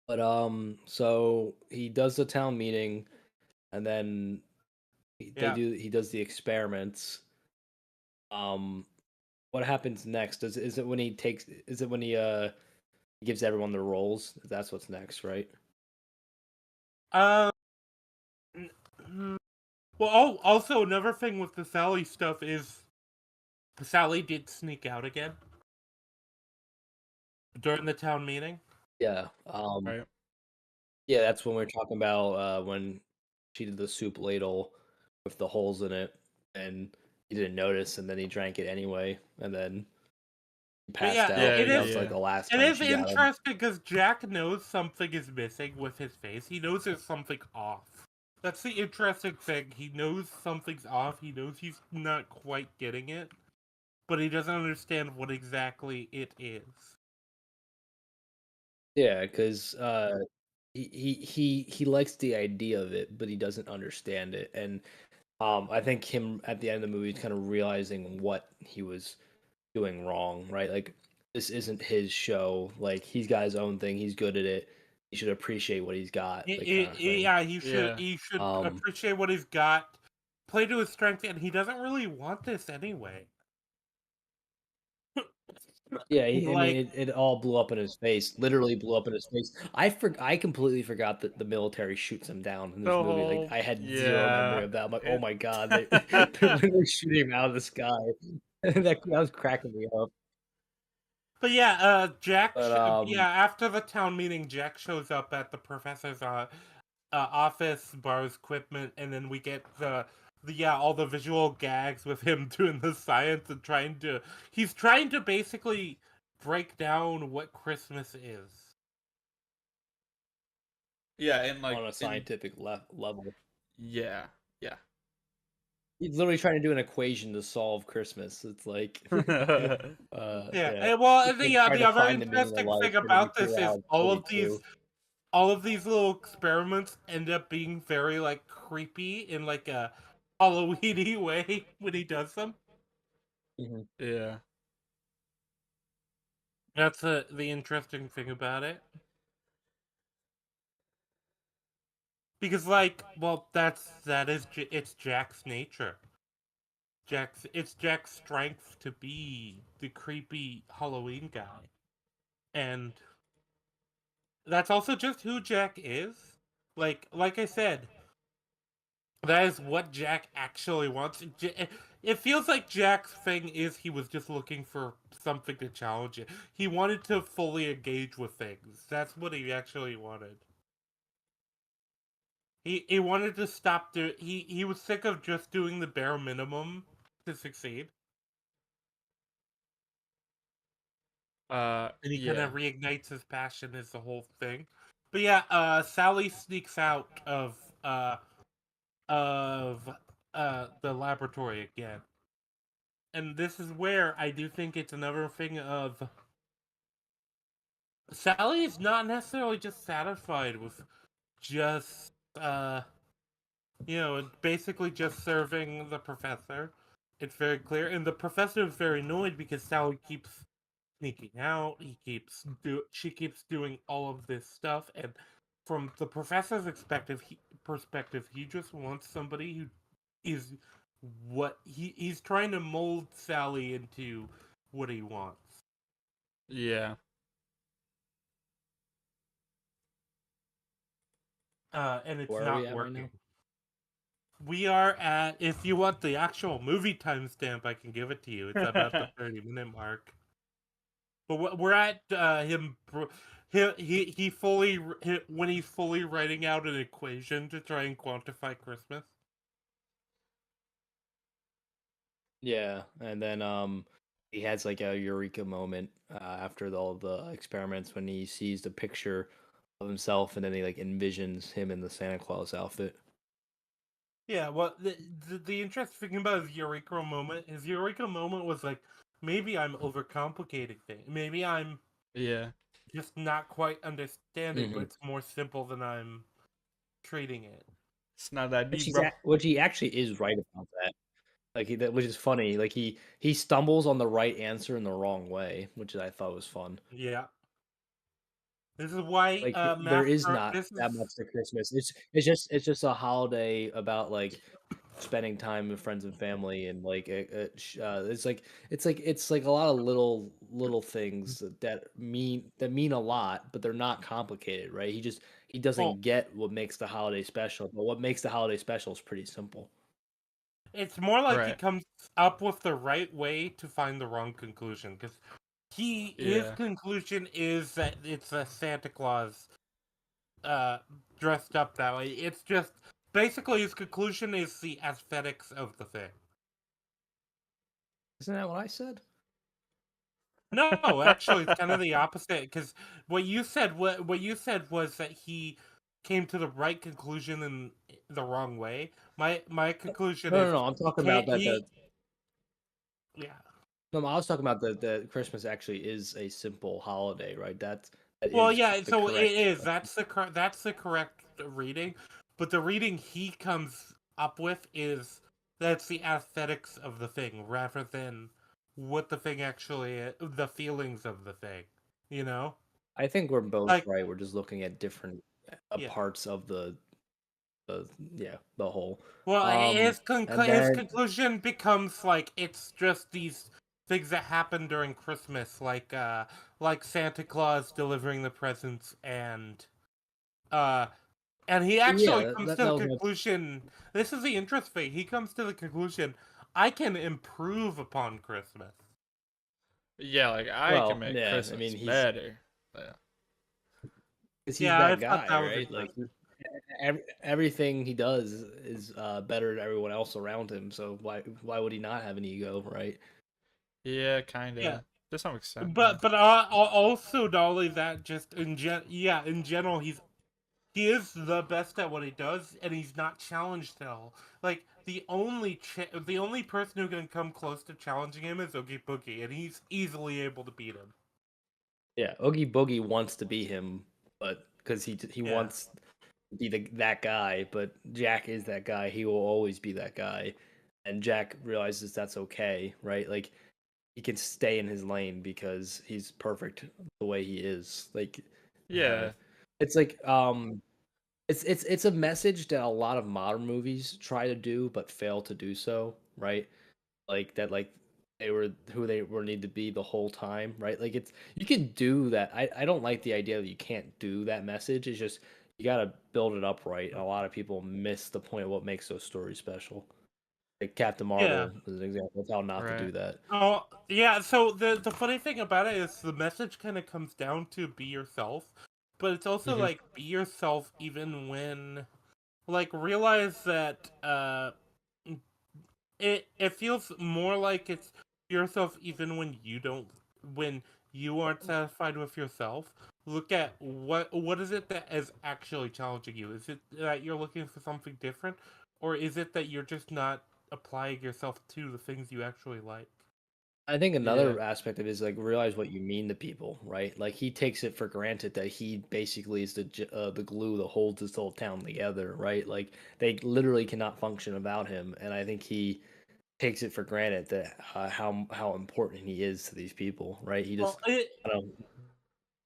[SPEAKER 2] But so he does the town meeting, and then
[SPEAKER 1] Yeah.
[SPEAKER 2] he does the experiments. What happens next? Is it when he gives everyone their roles? That's what's next, right?
[SPEAKER 1] Uh, well, also another thing with the Sally stuff is Sally did sneak out again during the town meeting.
[SPEAKER 2] Yeah.
[SPEAKER 3] Right.
[SPEAKER 2] Yeah, that's when we're talking about when she did the soup ladle with the holes in it, and he didn't notice, and then he drank it anyway, and then he
[SPEAKER 1] But
[SPEAKER 2] passed
[SPEAKER 1] yeah,
[SPEAKER 2] out,
[SPEAKER 3] Yeah,
[SPEAKER 2] and that was like
[SPEAKER 3] yeah.
[SPEAKER 2] the last
[SPEAKER 1] it
[SPEAKER 2] time
[SPEAKER 1] is
[SPEAKER 2] she got him.
[SPEAKER 1] interesting because Jack knows something is missing with his face. He knows there's something off. That's the interesting thing. He knows something's off. He knows he's not quite getting it, but he doesn't understand what exactly it is.
[SPEAKER 2] Yeah, because he likes the idea of it, but he doesn't understand it, and I think him at the end of the movie kind of realizing what he was doing wrong, right? Like this isn't his show. Like he's got his own thing. He's good at it. He should appreciate what he's got, like kind of thing.
[SPEAKER 1] Yeah,
[SPEAKER 3] Yeah.
[SPEAKER 1] he should
[SPEAKER 2] Um,
[SPEAKER 1] appreciate what he's got, play to his strength, and he doesn't really want this anyway.
[SPEAKER 2] yeah, I mean,
[SPEAKER 1] Like,
[SPEAKER 2] it all blew up in his face. Literally blew up in his face. I completely forgot that the military shoots him down in
[SPEAKER 3] The
[SPEAKER 2] this movie. Like
[SPEAKER 3] whole
[SPEAKER 2] I had zero memory
[SPEAKER 3] yeah.
[SPEAKER 2] of that. I'm like, oh
[SPEAKER 3] It
[SPEAKER 2] my god, they when they're shooting him out of the sky. That was cracking me up.
[SPEAKER 1] But yeah,
[SPEAKER 2] But
[SPEAKER 1] after the town meeting, Jack shows up at the professor's office, borrows equipment, and then we get all the visual gags with him doing the science and he's trying to basically break down what Christmas is.
[SPEAKER 3] Yeah, and
[SPEAKER 2] on a scientific level,
[SPEAKER 3] yeah, yeah.
[SPEAKER 2] he's literally trying to do an equation to solve Christmas. It's like, yeah.
[SPEAKER 1] Well,
[SPEAKER 2] He's trying
[SPEAKER 1] the
[SPEAKER 2] to
[SPEAKER 1] other
[SPEAKER 2] find the meaning of
[SPEAKER 1] interesting
[SPEAKER 2] life,
[SPEAKER 1] thing
[SPEAKER 2] and then we
[SPEAKER 1] about this
[SPEAKER 2] figure
[SPEAKER 1] is
[SPEAKER 2] out it's 32.
[SPEAKER 1] all of these little experiments end up being very like creepy in like a Halloweeny way when he does them.
[SPEAKER 2] Mhm.
[SPEAKER 3] Yeah.
[SPEAKER 1] That's the interesting thing about it. Because it's Jack's nature. It's Jack's strength to be the creepy Halloween guy. And that's also just who Jack is. Like I said, that is what Jack actually wants. It feels like Jack's thing is he was just looking for something to challenge it. He wanted to fully engage with things. That's what he actually wanted. He wanted to stop he was sick of just doing the bare minimum to succeed. And he kind
[SPEAKER 3] Yeah.
[SPEAKER 1] of reignites his passion is the whole thing. But yeah, Sally sneaks out of the laboratory again. And this is where I do think it's another thing of Sally is not necessarily just satisfied with just basically just serving the professor. It's very clear, and the professor is very annoyed because Sally keeps sneaking out. She keeps doing all of this stuff, and from the professor's perspective, he just wants somebody who is he's trying to mold Sally into what he wants.
[SPEAKER 3] Yeah.
[SPEAKER 1] And it's
[SPEAKER 2] Where are we
[SPEAKER 1] not
[SPEAKER 2] at right now?
[SPEAKER 1] working. We are at, if you want the actual movie timestamp, I can give it to you. It's about the 30-minute mark. But we're at he fully when he's fully writing out an equation to try and quantify Christmas.
[SPEAKER 2] Yeah, and then he has like a eureka moment after all the experiments when he sees the picture of himself, and then he like envisions him in the Santa Claus outfit.
[SPEAKER 1] Yeah, well, the interesting thing about his eureka moment was like, maybe I'm overcomplicating things. Maybe I'm
[SPEAKER 3] Yeah.
[SPEAKER 1] just not quite understanding, but
[SPEAKER 2] Mhm.
[SPEAKER 1] it's more simple than I'm treating it.
[SPEAKER 3] It's not that deep, bro.
[SPEAKER 2] Which he actually is right about that. Like which is funny. Like he stumbles on the right answer in the wrong way, which I thought was fun.
[SPEAKER 1] Yeah, this is why
[SPEAKER 2] Like there is not
[SPEAKER 1] this
[SPEAKER 2] that
[SPEAKER 1] is
[SPEAKER 2] much to Christmas. It's just a holiday about like spending time with friends and family, and like it's like a lot of little things that mean a lot, but they're not complicated, right? He
[SPEAKER 1] well,
[SPEAKER 2] doesn't get what makes the holiday special, but what makes the holiday special is pretty simple.
[SPEAKER 1] it's more like he
[SPEAKER 3] Right.
[SPEAKER 1] comes up with the right way to find the wrong conclusion because his
[SPEAKER 3] Yeah.
[SPEAKER 1] conclusion is that it's a Santa Claus dressed up that way. It's just basically his conclusion is the aesthetics of the thing.
[SPEAKER 2] Isn't that what I said?
[SPEAKER 1] No, actually, it's kind of the opposite. Because what you said was that he came to the right conclusion in the wrong way. My conclusion
[SPEAKER 2] No,
[SPEAKER 1] is
[SPEAKER 2] no, no. I'm
[SPEAKER 1] he
[SPEAKER 2] talking about
[SPEAKER 1] can't.
[SPEAKER 2] that. The
[SPEAKER 1] Yeah.
[SPEAKER 2] No, I was talking about the Christmas actually is a simple holiday, right? That
[SPEAKER 1] Well,
[SPEAKER 2] is
[SPEAKER 1] yeah.
[SPEAKER 2] the
[SPEAKER 1] So it
[SPEAKER 2] correct.
[SPEAKER 1] is. That's the correct reading. But the reading he comes up with is that's the aesthetics of the thing rather than what the thing actually is, the feelings of the thing. You know,
[SPEAKER 2] I think we're both
[SPEAKER 1] like
[SPEAKER 2] right. We're just looking at different
[SPEAKER 1] yeah.
[SPEAKER 2] parts of the yeah the whole.
[SPEAKER 1] Well,
[SPEAKER 2] And
[SPEAKER 1] his
[SPEAKER 2] then
[SPEAKER 1] conclusion becomes like it's just these things that happen during Christmas, like Santa Claus delivering the presents uh and he actually
[SPEAKER 2] yeah,
[SPEAKER 1] comes to
[SPEAKER 2] that
[SPEAKER 1] the
[SPEAKER 2] was my
[SPEAKER 1] conclusion. This is the interesting thing. He comes to the conclusion. I can improve upon Christmas.
[SPEAKER 3] Yeah, like I can
[SPEAKER 2] Well,
[SPEAKER 3] make
[SPEAKER 2] yeah, I
[SPEAKER 3] Christmas
[SPEAKER 2] mean
[SPEAKER 3] better. Yeah.
[SPEAKER 2] he's
[SPEAKER 1] Yeah, I
[SPEAKER 2] that
[SPEAKER 1] thought
[SPEAKER 2] guy,
[SPEAKER 1] that was
[SPEAKER 2] right? Like
[SPEAKER 1] impressive.
[SPEAKER 2] everything he does is better than everyone else around him. So why would he not have an ego, right?
[SPEAKER 3] Yeah, kind
[SPEAKER 1] Yeah,
[SPEAKER 3] of. To some extent, yeah.
[SPEAKER 1] but also not only that, just in general, he is the best at what he does, and he's not challenged at all. Like the only person who can come close to challenging him is Oogie Boogie, and he's easily able to beat him.
[SPEAKER 2] Yeah, Oogie Boogie wants to be him, but because he
[SPEAKER 1] Yeah,
[SPEAKER 2] wants to be that guy, but Jack is that guy. He will always be that guy, and Jack realizes that's okay, right? Like he can stay in his lane because he's perfect the way he is. Like, uh,
[SPEAKER 3] Yeah.
[SPEAKER 2] it's like it's a message that a lot of modern movies try to do but fail to do so, right? Like that, like they were who they were need to be the whole time, right? Like it's you can do that. I don't like the idea that you can't do that message. It's just you got to build it up right, and a lot of people miss the point of what makes those stories special. Like Captain
[SPEAKER 1] yeah.
[SPEAKER 2] Marvel is an example of how not to
[SPEAKER 3] Right.
[SPEAKER 2] do that.
[SPEAKER 1] Oh, yeah. So the funny thing about it is the message kind of comes down to be yourself, but it's also
[SPEAKER 2] Hmm.
[SPEAKER 1] like be yourself even when like realize that it feels more like it's yourself even when you aren't satisfied with yourself. Look at what is it that is actually challenging you? Is it that you're looking for something different, or is it that you're just not applying yourself to the things you actually like?
[SPEAKER 2] I think
[SPEAKER 3] Yeah.
[SPEAKER 2] another aspect of it is like realize what you mean to people, right? Like he takes it for granted that he basically is the glue that holds this whole town together, right? Like they literally cannot function without him, and I think he takes it for granted that how important he is to these people, right? He
[SPEAKER 1] Well,
[SPEAKER 2] just I don't.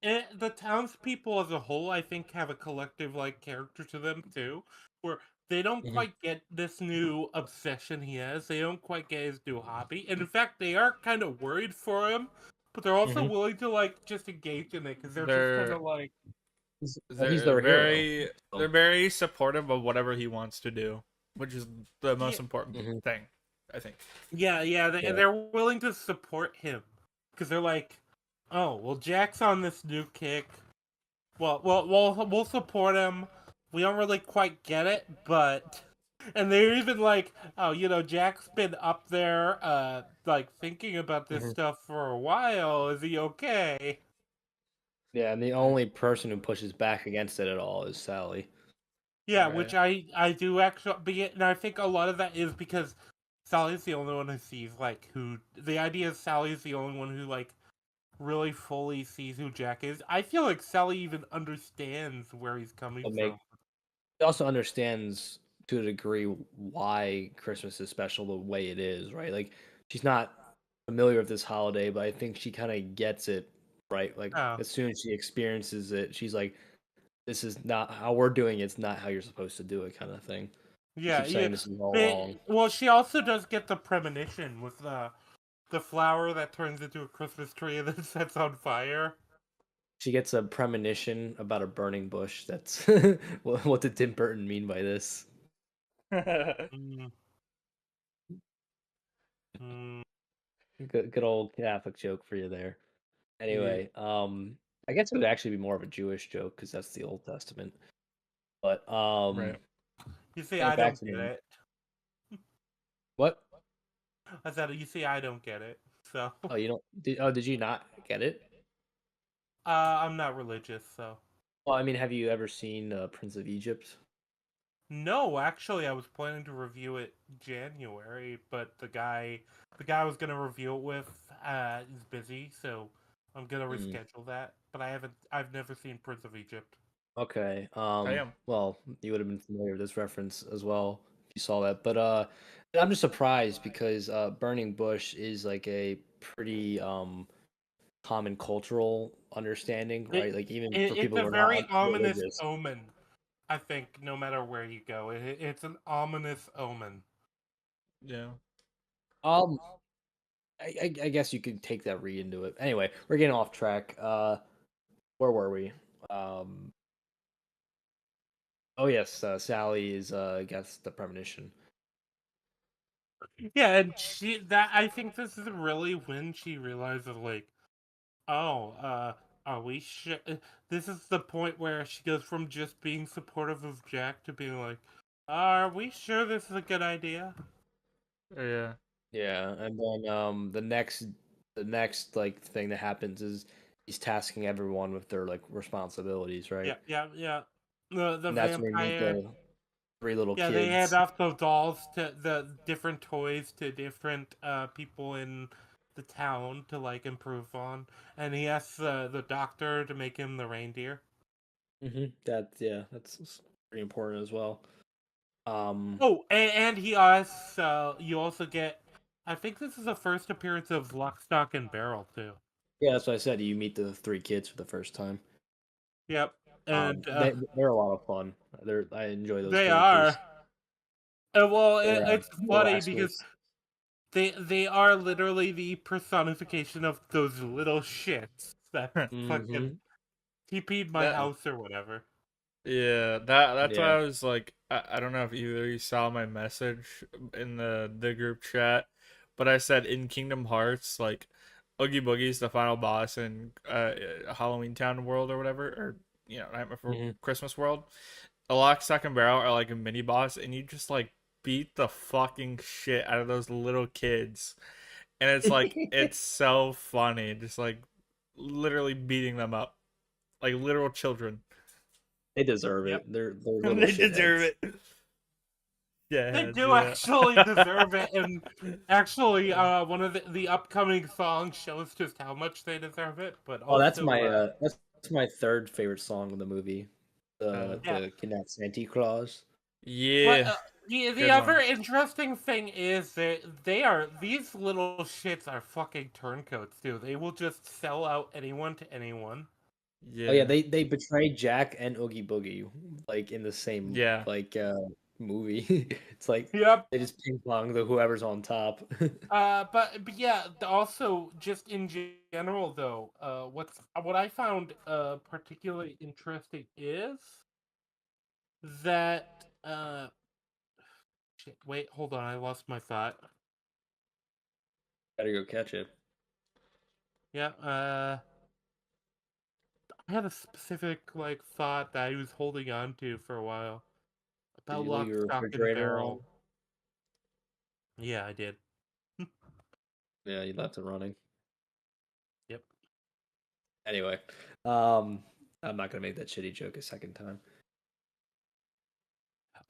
[SPEAKER 1] the townspeople as a whole, I think, have a collective like character to them too, where they don't
[SPEAKER 2] Mhm,
[SPEAKER 1] quite get this new obsession he has. They don't quite get his new hobby, and in fact, they are kind of worried for him, but they're also
[SPEAKER 2] mhm.
[SPEAKER 1] willing to like just engage in it because they're just kind
[SPEAKER 3] They're
[SPEAKER 1] of like,
[SPEAKER 2] He's
[SPEAKER 3] they're
[SPEAKER 2] their hero.
[SPEAKER 3] very they're
[SPEAKER 2] So,
[SPEAKER 3] very supportive of whatever he wants to do, which is the
[SPEAKER 1] yeah,
[SPEAKER 3] most important
[SPEAKER 2] mhm,
[SPEAKER 3] thing, I think.
[SPEAKER 1] yeah,
[SPEAKER 2] yeah.
[SPEAKER 1] they're willing to support him because they're like, oh, well, Jack's on this new kick. We'll support him. We don't really quite get it, but and they're even like, oh, Jack's been up there, like thinking about this
[SPEAKER 2] Mhm.
[SPEAKER 1] stuff for a while. Is he okay?
[SPEAKER 2] Yeah, and the
[SPEAKER 3] Yeah.
[SPEAKER 2] only person who pushes back against it at all is Sally.
[SPEAKER 1] Yeah, which
[SPEAKER 3] Right.
[SPEAKER 1] I do actually, and I think a lot of that is because Sally's the only one who sees like who the idea is Sally's the only one who like really fully sees who Jack is. I feel like Sally even understands where he's coming
[SPEAKER 2] But
[SPEAKER 1] from.
[SPEAKER 2] make He also understands to a degree why Christmas is special the way it is, right? Like she's not familiar with this holiday, but I think she kind of gets it, right? Like
[SPEAKER 1] Oh.
[SPEAKER 2] as soon as she experiences it, she's like, "This is not how we're doing it. It's not how you're supposed to do it," kind of thing. She
[SPEAKER 1] Yeah,
[SPEAKER 2] keeps
[SPEAKER 1] yeah.
[SPEAKER 2] saying this is all wrong.
[SPEAKER 1] Well, she also does get the premonition with the flower that turns into a Christmas tree and then sets on fire.
[SPEAKER 2] She gets a premonition about a burning bush. That's what did Tim Burton mean by this?
[SPEAKER 1] Mm, mm.
[SPEAKER 2] Good old Catholic joke for you there.
[SPEAKER 3] Yeah.
[SPEAKER 2] Anyway, I guess it would actually be more of a Jewish joke because that's the Old Testament. But
[SPEAKER 3] Right.
[SPEAKER 1] You see,
[SPEAKER 2] getting
[SPEAKER 1] I
[SPEAKER 2] back
[SPEAKER 1] don't
[SPEAKER 2] to
[SPEAKER 1] get
[SPEAKER 2] the
[SPEAKER 1] it.
[SPEAKER 2] what?
[SPEAKER 1] I said, you see, I don't get it. So,
[SPEAKER 2] Oh, you don't? Did you not get it?
[SPEAKER 1] I'm not religious, so.
[SPEAKER 2] Well, I mean, have you ever seen Prince of Egypt?
[SPEAKER 1] No, actually, I was planning to review it January, but the guy I was gonna review it with, is busy, so I'm gonna
[SPEAKER 2] Hmm.
[SPEAKER 1] reschedule that. But I've never seen Prince of Egypt.
[SPEAKER 2] Okay.
[SPEAKER 3] I am.
[SPEAKER 2] Well, you would have been familiar with this reference as well if you saw that. But I'm just surprised because burning bush is like a pretty common cultural understanding,
[SPEAKER 1] It,
[SPEAKER 2] right? Like even for
[SPEAKER 1] it's
[SPEAKER 2] people
[SPEAKER 1] a
[SPEAKER 2] who are
[SPEAKER 1] very
[SPEAKER 2] not
[SPEAKER 1] ominous
[SPEAKER 2] religious.
[SPEAKER 1] omen. I think no matter where you go, it's an ominous omen.
[SPEAKER 3] Yeah.
[SPEAKER 2] Um, I guess you could take that read into it. Anyway, we're getting off track. Where were we? Um, oh yes, Sally is gets the premonition.
[SPEAKER 1] Yeah, and I think this is really when she realizes, like, oh, are we sure? This is the point where she goes from just being supportive of Jack to being like, are we sure this is a good idea?
[SPEAKER 3] Yeah.
[SPEAKER 2] Yeah, and then the next like thing that happens is he's tasking everyone with their like responsibilities, right?
[SPEAKER 1] Yeah, yeah, yeah. The
[SPEAKER 2] And that's when we meet
[SPEAKER 1] vampire.
[SPEAKER 2] the three little
[SPEAKER 1] Yeah, they hand
[SPEAKER 2] kids.
[SPEAKER 1] off the dolls to the different toys to different people in the town to like improve on, and he asks the doctor to make him the reindeer.
[SPEAKER 2] That's pretty important as well. Um,
[SPEAKER 1] Oh, and he asks. You also get. I think this is the first appearance of Lock, Stock, and Barrel too.
[SPEAKER 2] yeah, that's what I said. You meet the three kids for the first time.
[SPEAKER 1] Yep, and
[SPEAKER 2] They're a lot of fun. I enjoy those
[SPEAKER 1] they are.
[SPEAKER 2] characters.
[SPEAKER 1] Well,
[SPEAKER 2] They're
[SPEAKER 1] it's
[SPEAKER 2] little
[SPEAKER 1] funny because
[SPEAKER 2] assholes.
[SPEAKER 1] they are literally the personification of those little shits that fucking
[SPEAKER 2] Mm-hmm.
[SPEAKER 1] TP'd my
[SPEAKER 3] that
[SPEAKER 1] house or whatever.
[SPEAKER 3] Yeah, that's why
[SPEAKER 2] Yeah.
[SPEAKER 3] I was like, I don't know if either you saw my message in the group chat, but I said in Kingdom Hearts, like Oogie Boogie's the final boss in Halloween Town World or whatever, or Nightmare Before
[SPEAKER 2] Mm-hmm.
[SPEAKER 3] Christmas World. A Lock, Stock, and Barrel are like a mini boss, and you just like beat the fucking shit out of those little kids, and it's so funny, just like literally beating them up like literal children.
[SPEAKER 2] They deserve
[SPEAKER 1] Yep,
[SPEAKER 2] it. They're little
[SPEAKER 3] They deserve
[SPEAKER 2] shitheads.
[SPEAKER 3] it.
[SPEAKER 1] they
[SPEAKER 3] Yeah,
[SPEAKER 1] do actually deserve it, and actually, one of the upcoming songs shows just how much they deserve it. But
[SPEAKER 2] Oh,
[SPEAKER 1] also,
[SPEAKER 2] that's my third favorite song in the movie. The
[SPEAKER 1] yeah.
[SPEAKER 2] the Kidnap Santa Claus.
[SPEAKER 1] But
[SPEAKER 3] yeah,
[SPEAKER 1] the
[SPEAKER 3] good
[SPEAKER 1] other
[SPEAKER 3] one.
[SPEAKER 1] interesting thing is that they are these little shits are fucking turncoats too. They will just sell out anyone to anyone.
[SPEAKER 2] Oh yeah,
[SPEAKER 3] Yeah,
[SPEAKER 2] they betrayed Jack and Oogie Boogie like in the same
[SPEAKER 3] yeah,
[SPEAKER 2] like movie. It's like
[SPEAKER 1] Yep.
[SPEAKER 2] they just ping pong the whoever's on top.
[SPEAKER 1] But yeah. Also, just in general, though, what I found particularly interesting is that shit, wait, hold on, I lost my thought.
[SPEAKER 2] Gotta go catch it.
[SPEAKER 1] Yeah. I had a specific like thought that I was holding on to for a while
[SPEAKER 2] Did
[SPEAKER 1] about
[SPEAKER 2] you leave
[SPEAKER 1] Lock,
[SPEAKER 2] your
[SPEAKER 1] Stock, and
[SPEAKER 2] refrigerator on?
[SPEAKER 1] Barrel. Yeah, I did.
[SPEAKER 2] Yeah, you left it running.
[SPEAKER 1] Yep.
[SPEAKER 2] Anyway, I'm not gonna make that shitty joke a second time.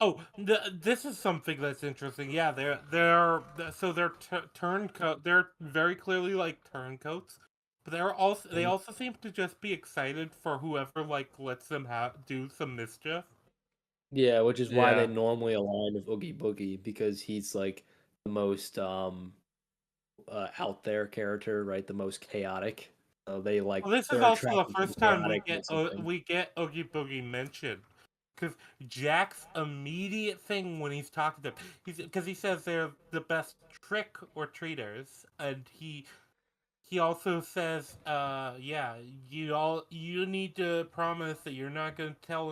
[SPEAKER 1] Oh, this is something that's interesting. Yeah, they're turncoat. They're very clearly like turncoats, but they
[SPEAKER 2] Mhm.
[SPEAKER 1] also seem to just be excited for whoever like lets them do some mischief.
[SPEAKER 2] Yeah, which is why they
[SPEAKER 3] yeah,
[SPEAKER 2] normally align with Oogie Boogie because he's like the most out there character, right? The most chaotic. So
[SPEAKER 1] Well, this is
[SPEAKER 2] they're
[SPEAKER 1] also the
[SPEAKER 2] attracted to the
[SPEAKER 1] first time
[SPEAKER 2] chaoticness of him.
[SPEAKER 1] we get Oogie Boogie mentioned, because Jack's immediate thing when he's talking to them, because he says they're the best trick or treaters, and he also says, yeah, you need to promise that you're not going to tell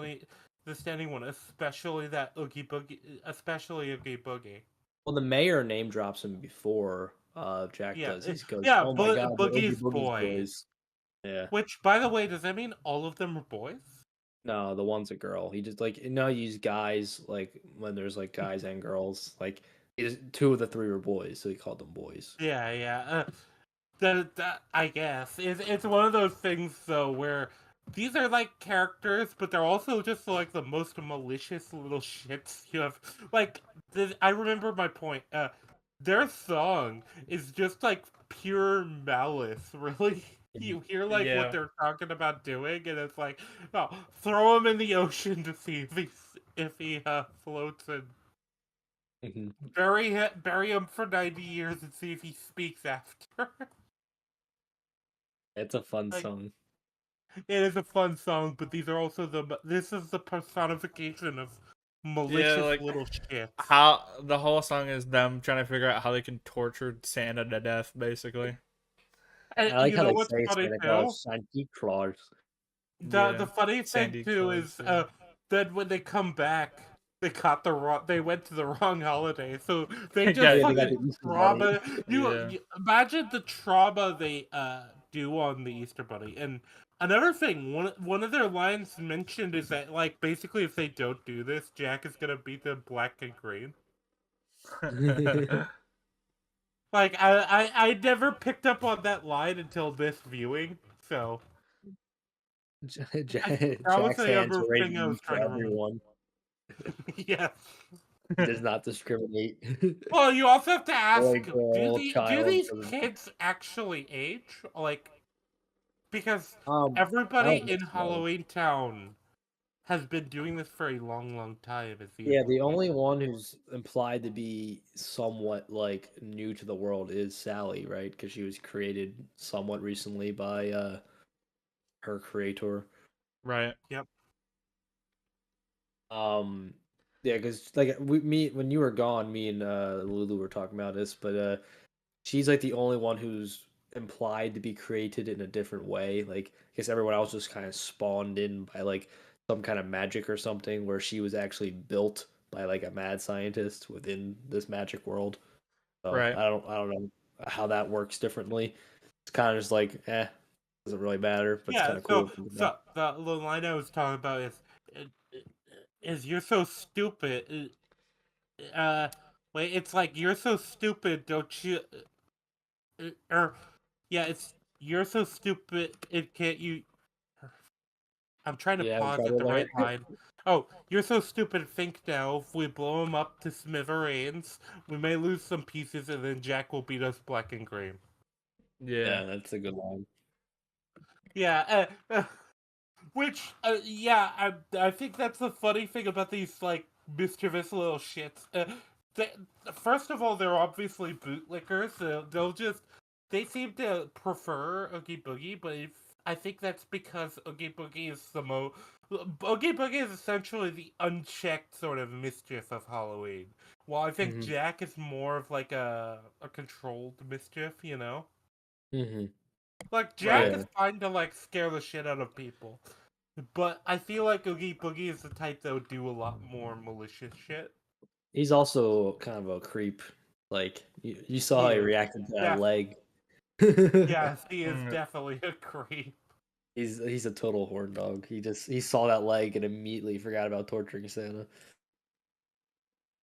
[SPEAKER 1] this to anyone, especially Oogie Boogie.
[SPEAKER 2] Well, the mayor name drops him before Jack
[SPEAKER 1] Yeah,
[SPEAKER 2] does. He goes,
[SPEAKER 1] yeah,
[SPEAKER 2] "Oh my God, the Oogie
[SPEAKER 1] Boogie's
[SPEAKER 2] Boogie's
[SPEAKER 1] boys.
[SPEAKER 2] boys." Yeah.
[SPEAKER 1] Which, by the way, does that mean all of them are boys?
[SPEAKER 2] No, the one's a girl. He just like he used guys like when there's like guys and girls. Like two of the three were boys, so he called them boys.
[SPEAKER 1] Yeah, yeah. That I guess it's one of those things though where these are like characters, but they're also just like the most malicious little shits you have. Like, I remember my point. Their song is just like pure malice. Really,
[SPEAKER 2] Mhm.
[SPEAKER 1] you hear like what
[SPEAKER 3] yeah.
[SPEAKER 1] they're talking about doing, and it's like, oh, throw him in the ocean to see if he floats and
[SPEAKER 2] Mhm.
[SPEAKER 1] bury him for 90 years and see if he speaks after.
[SPEAKER 2] It's a fun
[SPEAKER 1] Like,
[SPEAKER 2] song.
[SPEAKER 1] it is a fun song, but these are also this is the personification of
[SPEAKER 3] Yeah,
[SPEAKER 1] malicious
[SPEAKER 3] like
[SPEAKER 1] little shits.
[SPEAKER 3] how the whole song is them trying to figure out how they can torture Santa to death, basically.
[SPEAKER 1] And
[SPEAKER 2] I like
[SPEAKER 1] you
[SPEAKER 2] how
[SPEAKER 1] know
[SPEAKER 2] they
[SPEAKER 1] what's
[SPEAKER 2] say
[SPEAKER 1] funny
[SPEAKER 2] Santa
[SPEAKER 1] too?
[SPEAKER 2] Claus, Santa Claus.
[SPEAKER 1] The
[SPEAKER 3] Yeah,
[SPEAKER 1] funny thing
[SPEAKER 3] Sandy
[SPEAKER 1] too
[SPEAKER 3] Claus.
[SPEAKER 1] is
[SPEAKER 3] Yeah.
[SPEAKER 1] that when they come back, They went to the wrong holiday, so they just
[SPEAKER 3] Yeah,
[SPEAKER 2] Yeah, they got
[SPEAKER 1] fucking
[SPEAKER 2] the Easter bunny.
[SPEAKER 1] trauma.
[SPEAKER 3] Yeah.
[SPEAKER 1] You imagine the trauma they do on the Easter Bunny. And another thing, one of their lines mentioned is that like basically if they don't do this, Jack is gonna beat them black and green. Like I never picked up on that line until this viewing, so that was
[SPEAKER 2] Jack's
[SPEAKER 1] the
[SPEAKER 2] hands
[SPEAKER 1] other
[SPEAKER 2] are ready to
[SPEAKER 1] thing I was
[SPEAKER 2] use for
[SPEAKER 1] trying to remember.
[SPEAKER 2] everyone.
[SPEAKER 1] Yes.
[SPEAKER 2] He does not discriminate.
[SPEAKER 1] Well, you also have to ask:
[SPEAKER 2] Boy, girl,
[SPEAKER 1] do
[SPEAKER 2] child.
[SPEAKER 1] these kids actually age? Like, because
[SPEAKER 2] I
[SPEAKER 1] everybody
[SPEAKER 2] don't think
[SPEAKER 1] in
[SPEAKER 2] so.
[SPEAKER 1] Halloween Town has been doing this for a long, long time.
[SPEAKER 2] Yeah, the only one who's implied to be somewhat like new to the world is Sally, right? Because she was created somewhat recently by her creator.
[SPEAKER 3] Right.
[SPEAKER 1] Yep.
[SPEAKER 2] Um, yeah, because like when you were gone, me and Lulu were talking about this, but she's like the only one who's implied to be created in a different way. Like, I guess everyone else just kind of spawned in by like some kind of magic or something, where she was actually built by like a mad scientist within this magic world. So
[SPEAKER 3] Right.
[SPEAKER 2] I don't know how that works differently. It's kind of just like, doesn't really matter, but it's
[SPEAKER 1] Yeah.
[SPEAKER 2] kind of cool. To think about.
[SPEAKER 1] So the line I was talking about is you're so stupid. Uh, wait, it's like you're so stupid, don't you? Or yeah, it's you're so stupid. It can't you. I'm trying to
[SPEAKER 2] Yeah, I'm
[SPEAKER 1] pause
[SPEAKER 2] trying
[SPEAKER 1] at
[SPEAKER 2] to
[SPEAKER 1] the
[SPEAKER 2] there.
[SPEAKER 1] right line. Oh, you're so stupid. Think now. If we blow him up to smithereens, we may lose some pieces, and then Jack will beat us black and green.
[SPEAKER 3] Yeah.
[SPEAKER 2] Yeah, that's a good line.
[SPEAKER 1] Yeah. Which, yeah, I think that's the funny thing about these like mischievous little shits. They, first of all, they're obviously bootlickers. So they seem to prefer Oogie Boogie, but I think that's because Oogie Boogie is the most. Oogie Boogie is essentially the unchecked sort of mischief of Halloween. While I think
[SPEAKER 2] Hmm.
[SPEAKER 1] Jack is more of like a controlled mischief, you know.
[SPEAKER 2] Hmm.
[SPEAKER 1] Like Jack
[SPEAKER 3] Right.
[SPEAKER 1] is fine to like scare the shit out of people. But I feel like Oogie Boogie is the type that would do a lot more malicious shit.
[SPEAKER 2] He's also kind of a creep. Like you saw
[SPEAKER 1] He
[SPEAKER 2] how he
[SPEAKER 1] is.
[SPEAKER 2] reacted to that
[SPEAKER 1] Def-
[SPEAKER 2] leg.
[SPEAKER 1] yes, he is
[SPEAKER 3] Mm.
[SPEAKER 1] definitely a creep.
[SPEAKER 2] He's a total horn dog. He saw that leg and immediately forgot about torturing Santa.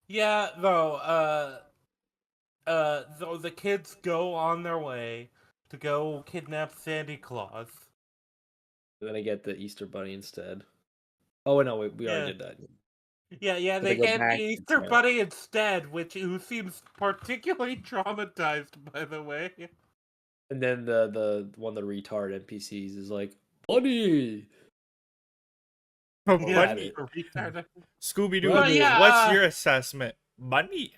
[SPEAKER 1] Yeah, though, though the kids go on their way to go kidnap Sandy Claus.
[SPEAKER 2] Then I get the Easter Bunny instead. Oh no, we already
[SPEAKER 1] Yeah.
[SPEAKER 2] did that.
[SPEAKER 1] Yeah,
[SPEAKER 2] But they
[SPEAKER 1] they
[SPEAKER 2] go
[SPEAKER 1] get the
[SPEAKER 2] back to
[SPEAKER 1] Easter
[SPEAKER 2] Santa.
[SPEAKER 1] Bunny instead, who seems particularly traumatized, by the way.
[SPEAKER 2] And then the one of the retard NPCs is like, Bunny
[SPEAKER 3] Oh,
[SPEAKER 2] or
[SPEAKER 1] Yes,
[SPEAKER 3] bunny.
[SPEAKER 2] Rabbit.
[SPEAKER 1] retarded.
[SPEAKER 3] Scooby Doo.
[SPEAKER 1] But
[SPEAKER 2] Rabbit.
[SPEAKER 1] yeah,
[SPEAKER 3] What's your assessment? Bunny.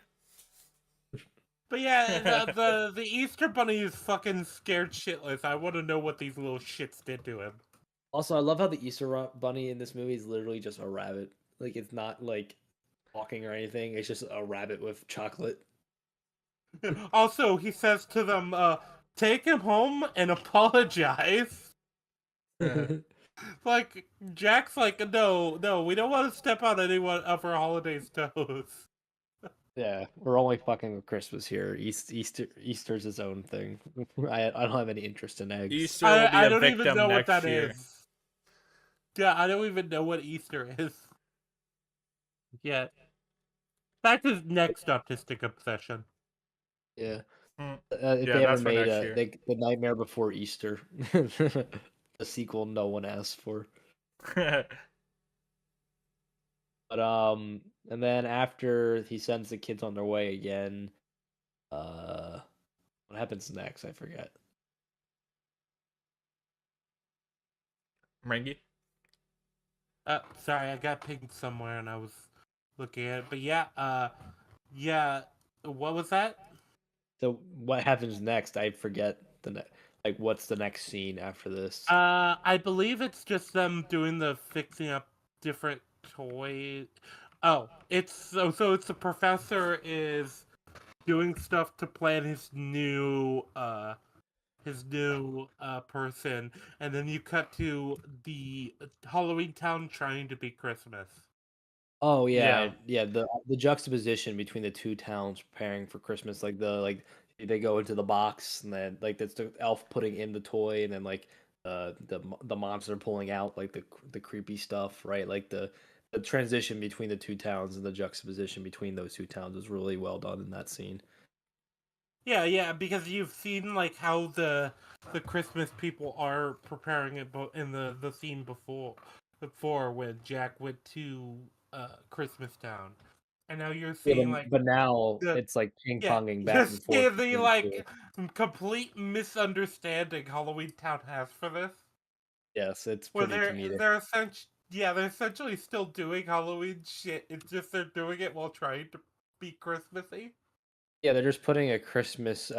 [SPEAKER 1] But yeah, the Easter Bunny is fucking scared shitless. I want to know what these little shits did to him.
[SPEAKER 2] Also, I love how the Bunny in this movie is literally just a rabbit. Like it's not like talking or anything. It's just a rabbit with chocolate.
[SPEAKER 1] Also, he says to them, "Take him home and apologize." Like Jack's like, "No, no, we don't want to step on anyone of our holiday's toes."
[SPEAKER 2] Yeah, we're only fucking with Christmas here. Easter's its own thing. I don't have any interest in eggs.
[SPEAKER 3] Easter will be
[SPEAKER 1] I
[SPEAKER 3] a
[SPEAKER 1] don't even
[SPEAKER 3] victim
[SPEAKER 1] know what
[SPEAKER 3] next
[SPEAKER 1] that
[SPEAKER 3] year.
[SPEAKER 1] is. Yeah, I don't even know what Easter is. Yeah, back to next autistic obsession.
[SPEAKER 2] Yeah,
[SPEAKER 3] Mm.
[SPEAKER 2] if
[SPEAKER 3] Yeah,
[SPEAKER 2] they ever
[SPEAKER 3] that's for
[SPEAKER 2] made
[SPEAKER 3] next year.
[SPEAKER 2] the Nightmare Before Easter, the sequel no one asked for. But and then after he sends the kids on their way again, uh, what happens next? I forget.
[SPEAKER 3] Rangi.
[SPEAKER 1] Sorry, I got pinged somewhere and I was looking at it. But yeah, yeah, what was that?
[SPEAKER 2] So what happens next? I forget like what's the next scene after this?
[SPEAKER 1] I believe it's just them doing the fixing up different toys. Oh, so it's the professor is doing stuff to plan his new person, and then you cut to the Halloween town trying to be Christmas.
[SPEAKER 2] Oh yeah,
[SPEAKER 3] Yeah.
[SPEAKER 2] yeah. The juxtaposition between the two towns preparing for Christmas, like they go into the box and then like that's the elf putting in the toy, and then like the monster pulling out like the creepy stuff, right? Like the transition between the two towns and the juxtaposition between those two towns was really well done in that scene.
[SPEAKER 1] Yeah, yeah, because you've seen like how the Christmas people are preparing it in the scene before when Jack went to Christmas Town, and now you're
[SPEAKER 2] Yeah,
[SPEAKER 1] seeing like
[SPEAKER 2] but now
[SPEAKER 1] the
[SPEAKER 2] it's like ping
[SPEAKER 1] yeah,
[SPEAKER 2] ponging back
[SPEAKER 1] you're
[SPEAKER 2] and forth
[SPEAKER 1] seeing the
[SPEAKER 2] between the two.
[SPEAKER 1] like complete misunderstanding Halloween Town has for this,
[SPEAKER 2] Yes, it's
[SPEAKER 1] where
[SPEAKER 2] pretty comedic.
[SPEAKER 1] they're essentially still doing Halloween shit. It's just they're doing it while trying to be Christmassy.
[SPEAKER 2] Yeah, they're just putting a Christmas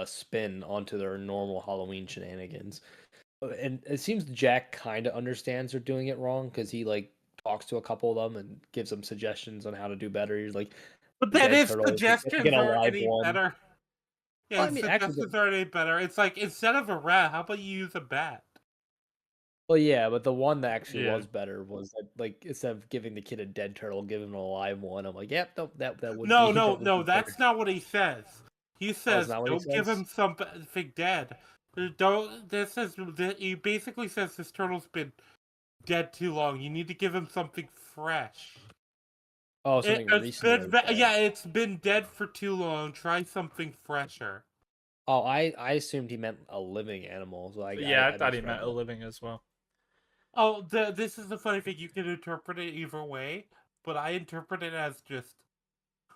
[SPEAKER 2] spin onto their normal Halloween shenanigans. And it seems Jack kind of understands they're doing it wrong because he like talks to a couple of them and gives them suggestions on how to do better. He's like,
[SPEAKER 1] But
[SPEAKER 2] the
[SPEAKER 1] then
[SPEAKER 2] dead
[SPEAKER 1] his
[SPEAKER 2] turtle, get
[SPEAKER 1] suggestions
[SPEAKER 2] a
[SPEAKER 1] aren't
[SPEAKER 2] live
[SPEAKER 1] any
[SPEAKER 2] one.
[SPEAKER 1] better. Yeah,
[SPEAKER 2] Well, I
[SPEAKER 1] his
[SPEAKER 2] mean, actually,
[SPEAKER 1] suggestions aren't any better. It's like instead of a rat, how about you use a bat?
[SPEAKER 2] well, yeah, but the one that actually
[SPEAKER 3] Yeah.
[SPEAKER 2] was better was that like instead of giving the kid a dead turtle, give him a live one. I'm like, yep, nope, that would
[SPEAKER 1] No,
[SPEAKER 2] be
[SPEAKER 1] no,
[SPEAKER 2] that would
[SPEAKER 1] no.
[SPEAKER 2] be better.
[SPEAKER 1] That's not what he says. He
[SPEAKER 2] Oh, it's
[SPEAKER 1] says,
[SPEAKER 2] not what he
[SPEAKER 1] "Don't give
[SPEAKER 2] says.
[SPEAKER 1] him something dead." Don't. This says that he basically says this turtle's been dead too long. You need to give him something fresh.
[SPEAKER 2] Oh, something recently dead.
[SPEAKER 1] Yeah, it's been dead for too long. Try something fresher.
[SPEAKER 2] Oh, I assumed he meant a living animal, so
[SPEAKER 3] Yeah, I
[SPEAKER 2] I
[SPEAKER 3] thought he meant
[SPEAKER 2] misread
[SPEAKER 3] a
[SPEAKER 2] that.
[SPEAKER 3] living as well.
[SPEAKER 1] Oh, this is the funny thing. You can interpret it either way, but I interpret it as just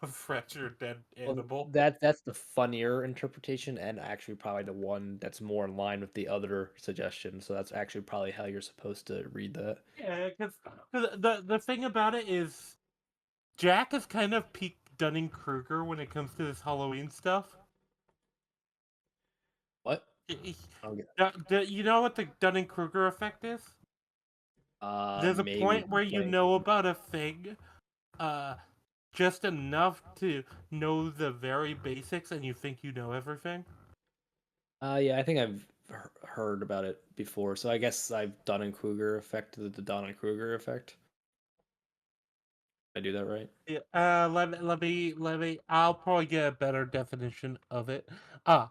[SPEAKER 1] a fresher dead
[SPEAKER 2] Well,
[SPEAKER 1] animal.
[SPEAKER 2] that's the funnier interpretation, and actually probably the one that's more in line with the other suggestion. So that's actually probably how you're supposed to read that.
[SPEAKER 1] Yeah, because the thing about it is Jack is kind of peak Dunning Kruger when it comes to this Halloween stuff.
[SPEAKER 2] What?
[SPEAKER 1] He-
[SPEAKER 2] Okay.
[SPEAKER 1] You know what the Dunning Kruger effect is? There's a
[SPEAKER 2] Maybe
[SPEAKER 1] point where you
[SPEAKER 2] playing.
[SPEAKER 1] know about a thing, uh, just enough to know the very basics, and you think you know everything.
[SPEAKER 2] Yeah, I think I've heard about it before. So I guess I've Dunning Kruger effect, the Dunning Kruger effect. Did I do that right?
[SPEAKER 1] Yeah, let me. I'll probably get a better definition of it. Ah,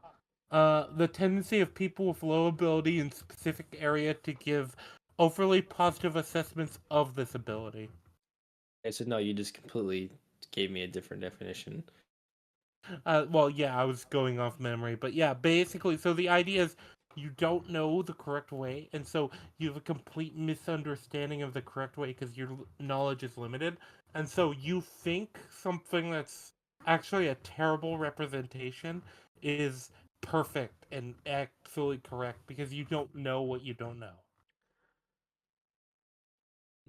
[SPEAKER 1] the tendency of people with low ability in specific area to give overly positive assessments of this ability.
[SPEAKER 2] I said no. You just completely gave me a different definition.
[SPEAKER 1] Well, yeah, I was going off memory, but yeah, basically, so the idea is you don't know the correct way, and so you have a complete misunderstanding of the correct way because your knowledge is limited, and so you think something that's actually a terrible representation is perfect and absolutely correct because you don't know what you don't know.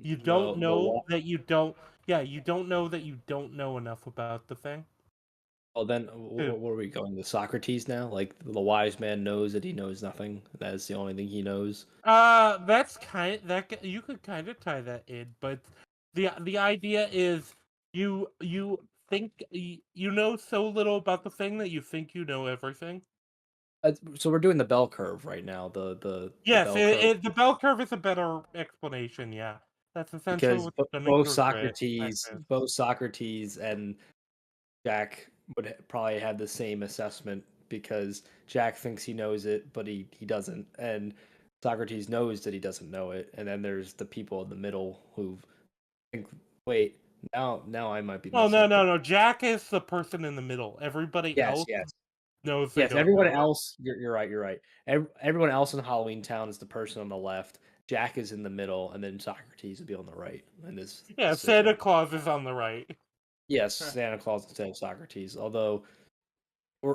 [SPEAKER 1] You don't
[SPEAKER 2] The
[SPEAKER 1] know
[SPEAKER 2] what?
[SPEAKER 1] that you don't, yeah, you don't know that you don't know enough about the thing.
[SPEAKER 2] Well, then, where are we going? The Socrates now? Like the wise man knows that he knows nothing. That is the only thing he knows.
[SPEAKER 1] That's you could kind of tie that in, but the idea is you think you know so little about the thing that you think you know everything.
[SPEAKER 2] So we're doing the bell curve right now. The
[SPEAKER 1] Yes,
[SPEAKER 2] bell curve
[SPEAKER 1] the bell curve is a better explanation. Yeah, that's essentially
[SPEAKER 2] because
[SPEAKER 1] what the Dunning Kruger effect is.
[SPEAKER 2] Both Socrates and Jack would probably have the same assessment because Jack thinks he knows it, but he doesn't, and Socrates knows that he doesn't know it, and then there's the people in the middle who think, wait, now I might be
[SPEAKER 1] Oh
[SPEAKER 2] messing up the.
[SPEAKER 1] no! Jack is the person in the middle. Everybody
[SPEAKER 2] Yes,
[SPEAKER 1] else
[SPEAKER 2] yes.
[SPEAKER 1] knows they
[SPEAKER 2] Yes,
[SPEAKER 1] don't
[SPEAKER 2] everyone
[SPEAKER 1] know it.
[SPEAKER 2] else, you're right, you're right. Everyone else in Halloween Town is the person on the left. Jack is in the middle, and then Socrates would be on the right in
[SPEAKER 1] Yeah,
[SPEAKER 2] this
[SPEAKER 1] Santa
[SPEAKER 2] situation.
[SPEAKER 1] Claus is on the right.
[SPEAKER 2] Yes, Santa Claus instead of Socrates. Although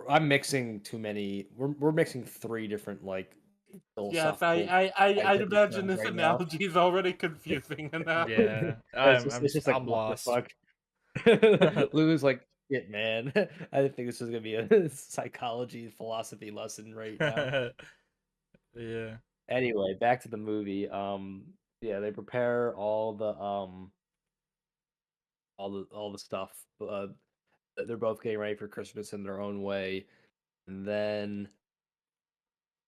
[SPEAKER 2] I'm mixing too many. We're mixing three different like
[SPEAKER 1] Yes,
[SPEAKER 2] philosophical
[SPEAKER 1] I'd
[SPEAKER 2] scientific
[SPEAKER 1] imagine
[SPEAKER 2] terms
[SPEAKER 1] this
[SPEAKER 2] right now.
[SPEAKER 1] analogy is already confusing enough.
[SPEAKER 3] Yeah,
[SPEAKER 2] It's just like
[SPEAKER 3] I'm
[SPEAKER 2] what the
[SPEAKER 3] lost.
[SPEAKER 2] fuck. Lulu's like, shit, man. I didn't think this was gonna be a psychology philosophy lesson right now.
[SPEAKER 3] Yeah.
[SPEAKER 2] Anyway, back to the movie. Yeah, they prepare all the stuff. They're both getting ready for Christmas in their own way, and then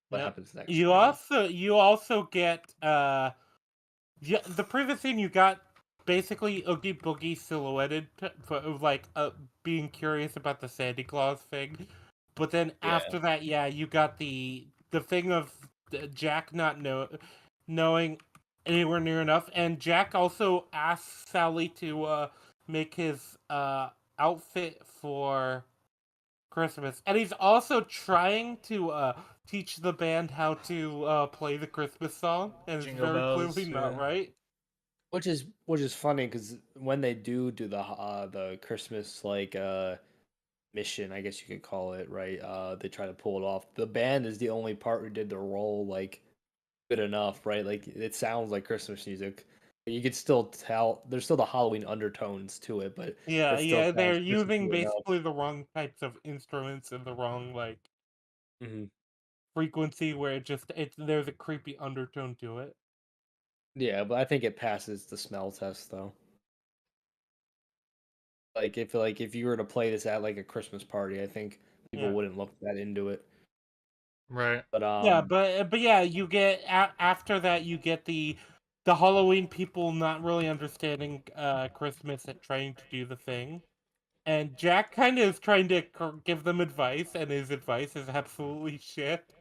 [SPEAKER 2] what
[SPEAKER 1] Yep.
[SPEAKER 2] happens next, Rangi?
[SPEAKER 1] You also get yeah, the previous scene you got basically Oogie Boogie silhouetted for like being curious about the Santa Claus thing, but then
[SPEAKER 2] Yeah.
[SPEAKER 1] after that, yeah, you got the thing of Jack not knowing anywhere near enough, and Jack also asks Sally to make his outfit for Christmas, and he's also trying to teach the band how to play the Christmas song, and it's
[SPEAKER 3] Jingle
[SPEAKER 1] very clearly
[SPEAKER 3] bells,
[SPEAKER 1] not
[SPEAKER 3] yeah.
[SPEAKER 1] right.
[SPEAKER 2] Which is funny because when they do the Christmas like mission, I guess you could call it, right? They try to pull it off. The band is the only part who did the role like good enough, right? Like it sounds like Christmas music. But you could still tell there's still the Halloween undertones to it, but
[SPEAKER 1] Yeah,
[SPEAKER 2] it still
[SPEAKER 1] yeah,
[SPEAKER 2] sounds
[SPEAKER 1] they're using
[SPEAKER 2] Christmassy enough.
[SPEAKER 1] basically the wrong types of instruments and the wrong like
[SPEAKER 2] Hmm.
[SPEAKER 1] frequency where there's a creepy undertone to it.
[SPEAKER 2] Yeah, but I think it passes the smell test though. Like if you were to play this at like a Christmas party, I think people
[SPEAKER 1] Yeah.
[SPEAKER 2] wouldn't look that into it.
[SPEAKER 3] Right.
[SPEAKER 2] But
[SPEAKER 1] Yeah, but yeah, you get after that you get the Halloween people not really understanding Christmas and trying to do the thing. And Jack kind of is trying to give them advice, and his advice is absolutely shit.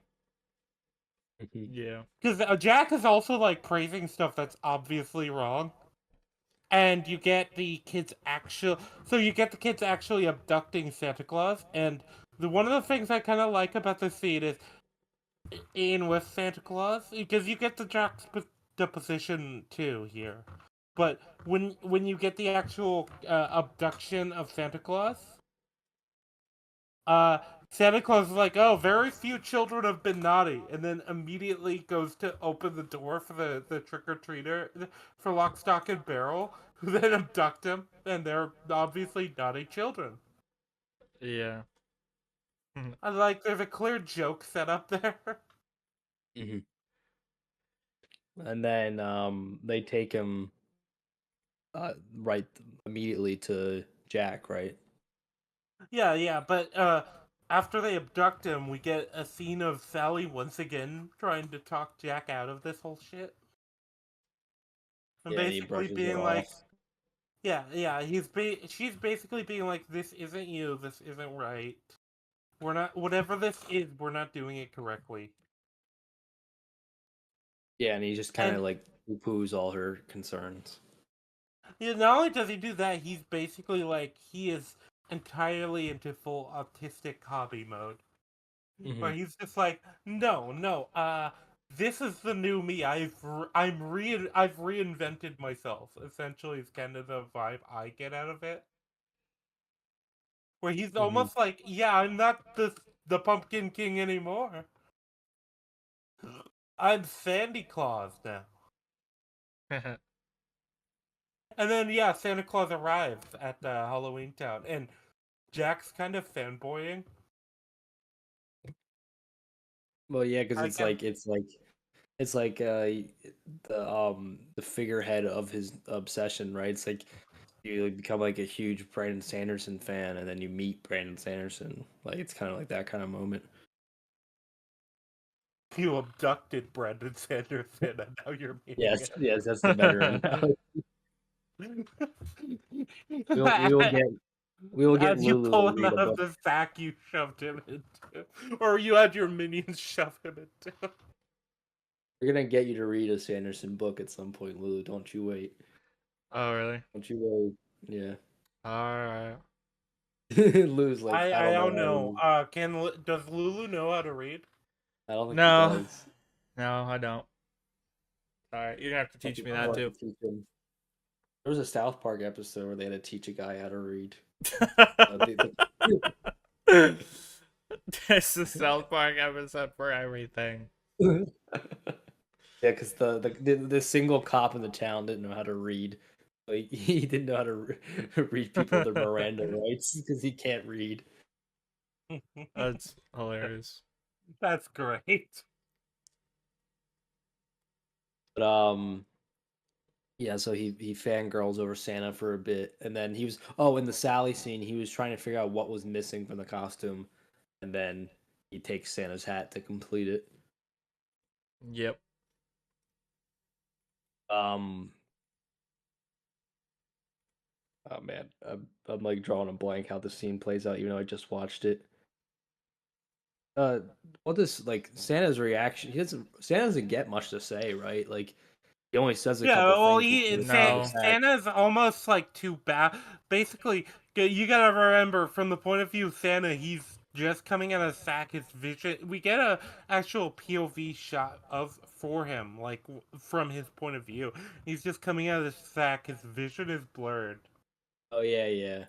[SPEAKER 2] Mhm.
[SPEAKER 3] Yeah.
[SPEAKER 1] Because Jack is also like praising stuff that's obviously wrong. And you get the kids actually abducting Santa Claus. And one of the things I kind of like about this scene is in with Santa Claus, because you get the juxtaposition too here. But when you get the actual abduction of Santa Claus, uh, Santa Claus is like, "Oh, very few children have been naughty," and then immediately goes to open the door for the trick or treater for Lock, Stock, and Barrel, who then abduct him, and they're obviously naughty children.
[SPEAKER 3] Yeah.
[SPEAKER 1] I like, there's a clear joke set up there.
[SPEAKER 2] Mhm. And then they take him right immediately to Jack, right?
[SPEAKER 1] Yeah, yeah, but after they abduct him, we get a scene of Sally once again trying to talk Jack out of this whole shit, and
[SPEAKER 2] Yeah, and he
[SPEAKER 1] basically
[SPEAKER 2] brushes it
[SPEAKER 1] being
[SPEAKER 2] off.
[SPEAKER 1] like, yeah, she's basically being like, "This isn't you. This isn't right. We're not whatever this is. We're not doing it correctly."
[SPEAKER 2] Yeah, and he just kind
[SPEAKER 1] And
[SPEAKER 2] of like poo-poos all her concerns.
[SPEAKER 1] yeah, not only does he do that, he's basically like he is entirely into full autistic hobby mode.
[SPEAKER 2] Hmm.
[SPEAKER 1] Where he's just like, no, no, this is the new me. I've reinvented myself. Essentially, is kind of the vibe I get out of it. Where he's
[SPEAKER 2] Hmm.
[SPEAKER 1] almost like, yeah, I'm not the Pumpkin King anymore. I'm Sandy Claus now. And then yeah, Santa Claus arrives at Halloween Town, and Jack's kind of fanboying.
[SPEAKER 2] Well, yeah, because
[SPEAKER 1] I
[SPEAKER 2] it's
[SPEAKER 1] guess
[SPEAKER 2] like the figurehead of his obsession, right? It's like you like, become like a huge Brandon Sanderson fan, and then you meet Brandon Sanderson. Like it's kind of like that kind of moment.
[SPEAKER 1] you abducted Brandon Sanderson, and now you're meeting
[SPEAKER 2] Yes, yes, that's the better. We will
[SPEAKER 1] it.
[SPEAKER 2] get we will get
[SPEAKER 1] As you
[SPEAKER 2] Lulu to
[SPEAKER 1] pull him
[SPEAKER 2] read
[SPEAKER 1] out
[SPEAKER 2] a
[SPEAKER 1] of
[SPEAKER 2] book.
[SPEAKER 1] the sack you shoved him into. Or you had your minions shove him into.
[SPEAKER 2] We're gonna get you to read a Sanderson book at some point, Lulu. Don't you wait.
[SPEAKER 3] Oh, really?
[SPEAKER 2] Don't you wait. Yeah.
[SPEAKER 3] All right.
[SPEAKER 2] Lulu's like, I
[SPEAKER 1] I
[SPEAKER 2] don't know
[SPEAKER 1] don't
[SPEAKER 2] how to
[SPEAKER 1] know.
[SPEAKER 2] read.
[SPEAKER 1] Does Lulu know how to read?
[SPEAKER 2] I don't think he
[SPEAKER 3] No,
[SPEAKER 2] does.
[SPEAKER 3] no, I don't. All right, you're gonna have to teach me that
[SPEAKER 2] I'll have to
[SPEAKER 3] too.
[SPEAKER 2] teach him. There was a South Park episode where they had to teach a guy how to read.
[SPEAKER 3] This is South Park episode for everything.
[SPEAKER 2] Yeah, because the single cop in the town didn't know how to read. Like he didn't know how to read people their Miranda rights because he can't read.
[SPEAKER 3] That's hilarious.
[SPEAKER 1] That's great.
[SPEAKER 2] But yeah, so he fangirls over Santa for a bit, and then he was in the Sally scene, he was trying to figure out what was missing from the costume, and then he takes Santa's hat to complete it.
[SPEAKER 3] Yep.
[SPEAKER 2] Um, Oh man, I'm like drawing a blank how the scene plays out, even though I just watched it. Uh, what does like Santa's reaction? Santa doesn't get much to say, right? Like he only says a
[SPEAKER 1] Yeah,
[SPEAKER 2] couple
[SPEAKER 1] well,
[SPEAKER 2] things before he
[SPEAKER 3] No.
[SPEAKER 2] goes back.
[SPEAKER 1] Santa's almost like too bad. Basically, you gotta remember from the point of view of Santa, he's just coming out of the sack. His vision, we get a actual POV shot of for him, like from his point of view. He's just coming out of the sack. His vision is blurred,
[SPEAKER 2] Oh yeah, yeah,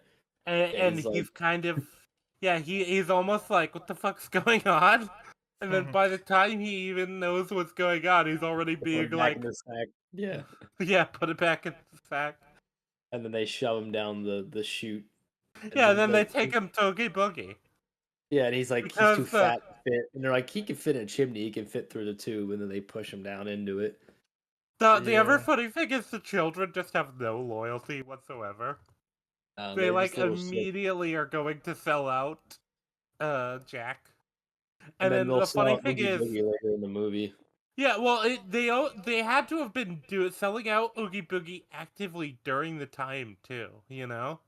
[SPEAKER 2] yeah.
[SPEAKER 1] and
[SPEAKER 2] He's like
[SPEAKER 1] he's kind of, yeah, he's almost like, what the fuck's going on? And then by the time he even knows what's going on, he's already
[SPEAKER 2] put
[SPEAKER 1] being
[SPEAKER 2] him back in
[SPEAKER 1] like,
[SPEAKER 2] the sack. Yeah,
[SPEAKER 1] yeah, put it back in the sack.
[SPEAKER 2] and then they shove him down the chute, and
[SPEAKER 1] Yeah, and
[SPEAKER 2] then
[SPEAKER 1] then they
[SPEAKER 2] like
[SPEAKER 1] take him to Oogie Boogie.
[SPEAKER 2] yeah, and he's like he's too
[SPEAKER 1] Because
[SPEAKER 2] fat to fit, and they're like he can fit in a chimney, he can fit through the tube, and then they push him down into it.
[SPEAKER 1] the other
[SPEAKER 3] Yeah.
[SPEAKER 1] funny thing is the children just have no loyalty whatsoever. They
[SPEAKER 2] They're
[SPEAKER 1] like
[SPEAKER 2] just little shit,
[SPEAKER 1] immediately are going to sell out Jack.
[SPEAKER 2] and
[SPEAKER 1] And
[SPEAKER 2] then
[SPEAKER 1] then
[SPEAKER 2] they'll
[SPEAKER 1] the funny
[SPEAKER 2] sell out
[SPEAKER 1] thing
[SPEAKER 2] Oogie
[SPEAKER 1] is,
[SPEAKER 2] Boogie later in the movie.
[SPEAKER 1] yeah, well, they had to have been selling out Oogie Boogie actively during the time too, you know?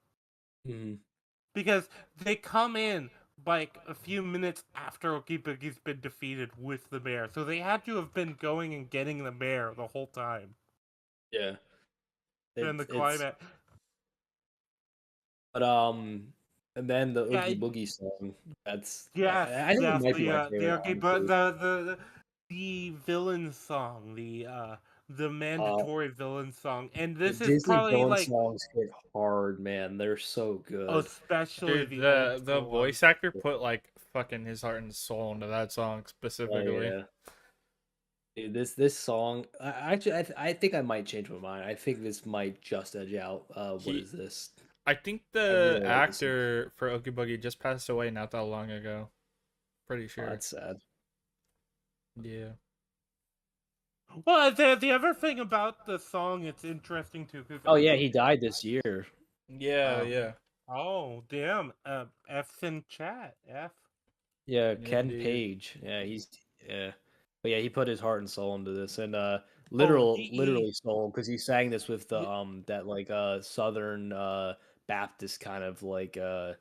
[SPEAKER 2] Mm-hmm.
[SPEAKER 1] Because they come in like a few minutes after Oogie Boogie's been defeated with the bear. So they had to have been going and getting the bear the whole time.
[SPEAKER 2] Yeah,
[SPEAKER 1] And the
[SPEAKER 2] it's
[SPEAKER 1] climate.
[SPEAKER 2] but and then the
[SPEAKER 1] Yeah,
[SPEAKER 2] Oogie Boogie song. That's
[SPEAKER 1] yes,
[SPEAKER 2] I think it
[SPEAKER 1] yes,
[SPEAKER 2] might be my favorite,
[SPEAKER 1] the Oogie but
[SPEAKER 2] honestly.
[SPEAKER 1] the villain song, the
[SPEAKER 2] Uh,
[SPEAKER 1] mandatory villain song. And
[SPEAKER 2] the
[SPEAKER 1] this is
[SPEAKER 2] Disney
[SPEAKER 1] probably
[SPEAKER 2] villain
[SPEAKER 1] like
[SPEAKER 2] songs hit hard, man. They're so good.
[SPEAKER 1] especially
[SPEAKER 3] Dude,
[SPEAKER 1] the old
[SPEAKER 3] the
[SPEAKER 1] school ones.
[SPEAKER 3] voice actor put like fucking his heart and soul into that song
[SPEAKER 2] Oh
[SPEAKER 3] specifically.
[SPEAKER 2] yeah. Dude, this song, actually, I think I might change my mind. I think this might just edge out. What
[SPEAKER 3] He
[SPEAKER 2] is this?
[SPEAKER 3] I think
[SPEAKER 2] I
[SPEAKER 3] the
[SPEAKER 2] really like this song.
[SPEAKER 3] actor for Oogie Boogie just passed away not that long ago. Pretty
[SPEAKER 2] Oh,
[SPEAKER 3] sure.
[SPEAKER 2] that's sad.
[SPEAKER 3] Yeah.
[SPEAKER 1] Well, the other thing about the song, it's interesting too, because
[SPEAKER 2] Oh yeah, he died this year.
[SPEAKER 3] Yeah,
[SPEAKER 1] oh,
[SPEAKER 3] yeah.
[SPEAKER 1] oh damn, F's in chat, F.
[SPEAKER 2] Yeah, Ken
[SPEAKER 3] Indeed.
[SPEAKER 2] Page. Yeah, he's yeah. But yeah, he put his heart and soul into this, and
[SPEAKER 1] Oh,
[SPEAKER 2] literally soul, because he sang this with the
[SPEAKER 1] he
[SPEAKER 2] that like southern Baptist kind of like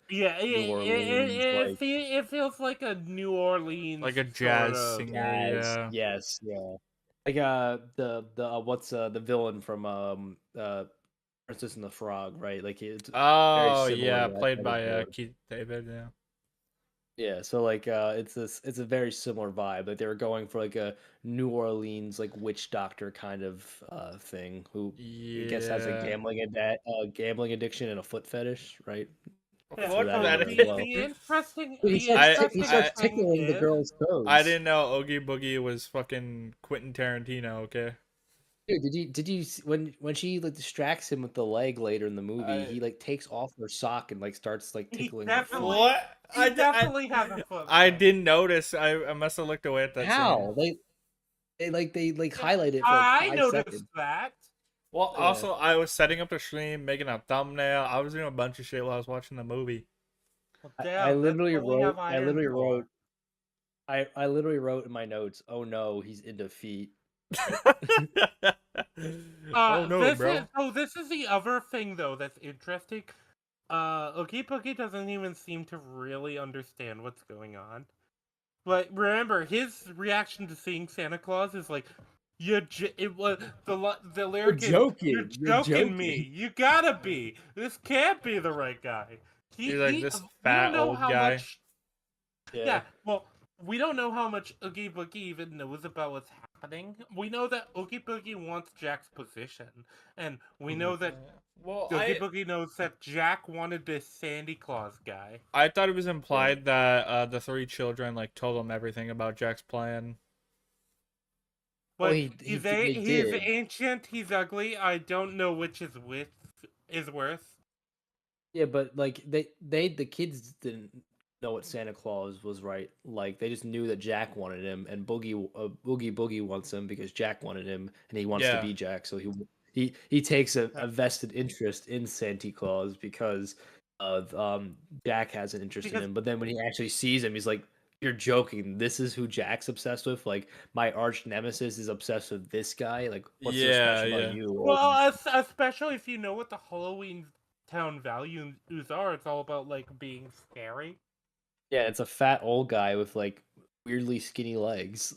[SPEAKER 1] yeah,
[SPEAKER 2] New Orleans like
[SPEAKER 1] it feels like a New Orleans
[SPEAKER 3] Like a
[SPEAKER 1] sort
[SPEAKER 3] jazz
[SPEAKER 1] of.
[SPEAKER 3] singer,
[SPEAKER 2] jazz.
[SPEAKER 3] yeah.
[SPEAKER 2] Yes, yeah. Like the what's the villain from Princess and the Frog, right? Like it's very
[SPEAKER 3] Oh
[SPEAKER 2] similar
[SPEAKER 3] yeah,
[SPEAKER 2] to that
[SPEAKER 3] played
[SPEAKER 2] kind of
[SPEAKER 3] by
[SPEAKER 2] villain.
[SPEAKER 3] Keith David, yeah.
[SPEAKER 2] Yeah, so like it's a very similar vibe. Like they were going for like a New Orleans like witch doctor kind of thing who I guess has a
[SPEAKER 3] Yeah.
[SPEAKER 2] gambling addiction and a foot fetish, right?
[SPEAKER 1] Yeah.
[SPEAKER 2] Threw
[SPEAKER 3] Fuck
[SPEAKER 2] that in
[SPEAKER 3] that.
[SPEAKER 2] there as well. Dude, he
[SPEAKER 1] The
[SPEAKER 2] starts
[SPEAKER 3] I
[SPEAKER 1] thing
[SPEAKER 2] tickling the
[SPEAKER 1] is,
[SPEAKER 2] girl's
[SPEAKER 3] I
[SPEAKER 2] toes.
[SPEAKER 3] didn't know Oogie Boogie was fucking Quentin Tarantino, okay?
[SPEAKER 2] Dude, when she like distracts him with the leg later in the movie,
[SPEAKER 3] I
[SPEAKER 2] he like takes off her sock and like starts like tickling her foot.
[SPEAKER 3] what?
[SPEAKER 1] he definitely has a foot
[SPEAKER 3] I
[SPEAKER 1] fetish.
[SPEAKER 3] didn't notice. I must have looked away at that scene.
[SPEAKER 2] How? They
[SPEAKER 1] Yeah,
[SPEAKER 2] highlight it for like
[SPEAKER 1] I
[SPEAKER 2] 5 seconds.
[SPEAKER 1] noticed that.
[SPEAKER 3] Well,
[SPEAKER 2] Yeah.
[SPEAKER 3] also I was setting up the stream, making a thumbnail. I was doing a bunch of shit while I was watching the movie.
[SPEAKER 1] Well, damn, that's what we have
[SPEAKER 2] I
[SPEAKER 1] iron
[SPEAKER 2] literally
[SPEAKER 1] for.
[SPEAKER 2] wrote I literally wrote in my notes, "Oh no, he's into feet." Like
[SPEAKER 3] Oh no, bro.
[SPEAKER 1] This is the other thing though that's interesting. Oogie Boogie doesn't even seem to really understand what's going on. But remember, his reaction to seeing Santa Claus is like, it was the
[SPEAKER 2] you're
[SPEAKER 1] lyric is, "You're
[SPEAKER 2] joking. You're
[SPEAKER 1] joking me.
[SPEAKER 2] joking.
[SPEAKER 1] You gotta be. This can't be the right guy."
[SPEAKER 3] He's like
[SPEAKER 1] He
[SPEAKER 3] this
[SPEAKER 1] we don't
[SPEAKER 3] fat
[SPEAKER 1] know
[SPEAKER 3] old
[SPEAKER 1] how
[SPEAKER 3] guy.
[SPEAKER 1] much.
[SPEAKER 2] Yeah.
[SPEAKER 1] Yeah, well, we don't know how much Oogie Boogie even knows about what's happening. We know that Oogie Boogie wants Jack's position, and we know that
[SPEAKER 3] Well,
[SPEAKER 1] Oogie Boogie knows that Jack wanted this Sandy Claus guy.
[SPEAKER 3] I thought it was
[SPEAKER 2] Yeah.
[SPEAKER 3] implied that the three children like told him everything about Jack's plan.
[SPEAKER 2] Well,
[SPEAKER 1] But
[SPEAKER 2] they
[SPEAKER 1] he's
[SPEAKER 2] did.
[SPEAKER 1] ancient, he's ugly. I don't know which is worse.
[SPEAKER 2] Yeah, but like the kids didn't know what Santa Claus was, right. Like they just knew that Jack wanted him, and Boogie Boogie wants him because Jack wanted him, and he wants to
[SPEAKER 3] Yeah.
[SPEAKER 2] be Jack. So he takes a vested interest in Santa Claus because of Jack has an interest in
[SPEAKER 1] Because
[SPEAKER 2] him. But then when he actually sees him, he's like, "You're joking. This is who Jack's obsessed with. Like my arch nemesis is obsessed with this guy. Like what's so
[SPEAKER 3] Yeah,
[SPEAKER 2] special about
[SPEAKER 3] yeah.
[SPEAKER 2] you?"
[SPEAKER 1] well, especially if you know what the Halloween town values are. It's all about like being scary.
[SPEAKER 2] Yeah, it's a fat old guy with like weirdly skinny legs.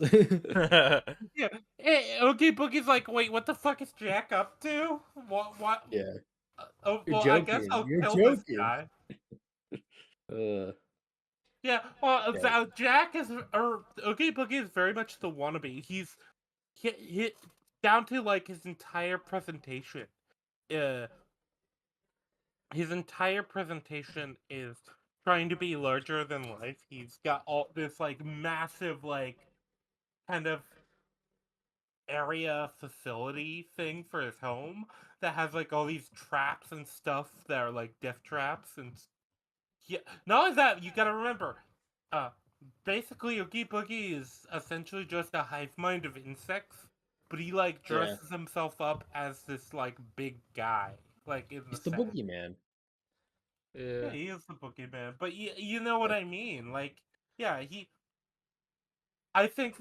[SPEAKER 1] Yeah. Hey, Oogie Boogie's like, wait, what the fuck is Jack up to? What? What?
[SPEAKER 2] Yeah,
[SPEAKER 1] Oh,
[SPEAKER 2] you're
[SPEAKER 1] well, I guess
[SPEAKER 2] joking.
[SPEAKER 1] I'll
[SPEAKER 2] You're
[SPEAKER 1] kill this
[SPEAKER 2] joking.
[SPEAKER 1] guy.
[SPEAKER 2] Uh,
[SPEAKER 1] Yeah. Well,
[SPEAKER 2] yeah,
[SPEAKER 1] Jack is, or Oogie Boogie is very much the wannabe. He's hit down to like his entire presentation. Uh, his entire presentation is trying to be larger than life. He's got all this like massive like kind of area facility thing for his home that has like all these traps and stuff that are like death traps and yeah. Not only that, you gotta remember, uh, basically Oogie Boogie is essentially just a hive mind of insects, but he like
[SPEAKER 2] yeah.
[SPEAKER 1] dresses himself up as this like big guy, like in the
[SPEAKER 2] He's the
[SPEAKER 1] set.
[SPEAKER 2] boogeyman.
[SPEAKER 1] Yeah,
[SPEAKER 3] Yeah.
[SPEAKER 1] he is the boogeyman, but you know what I mean. Like, yeah, I think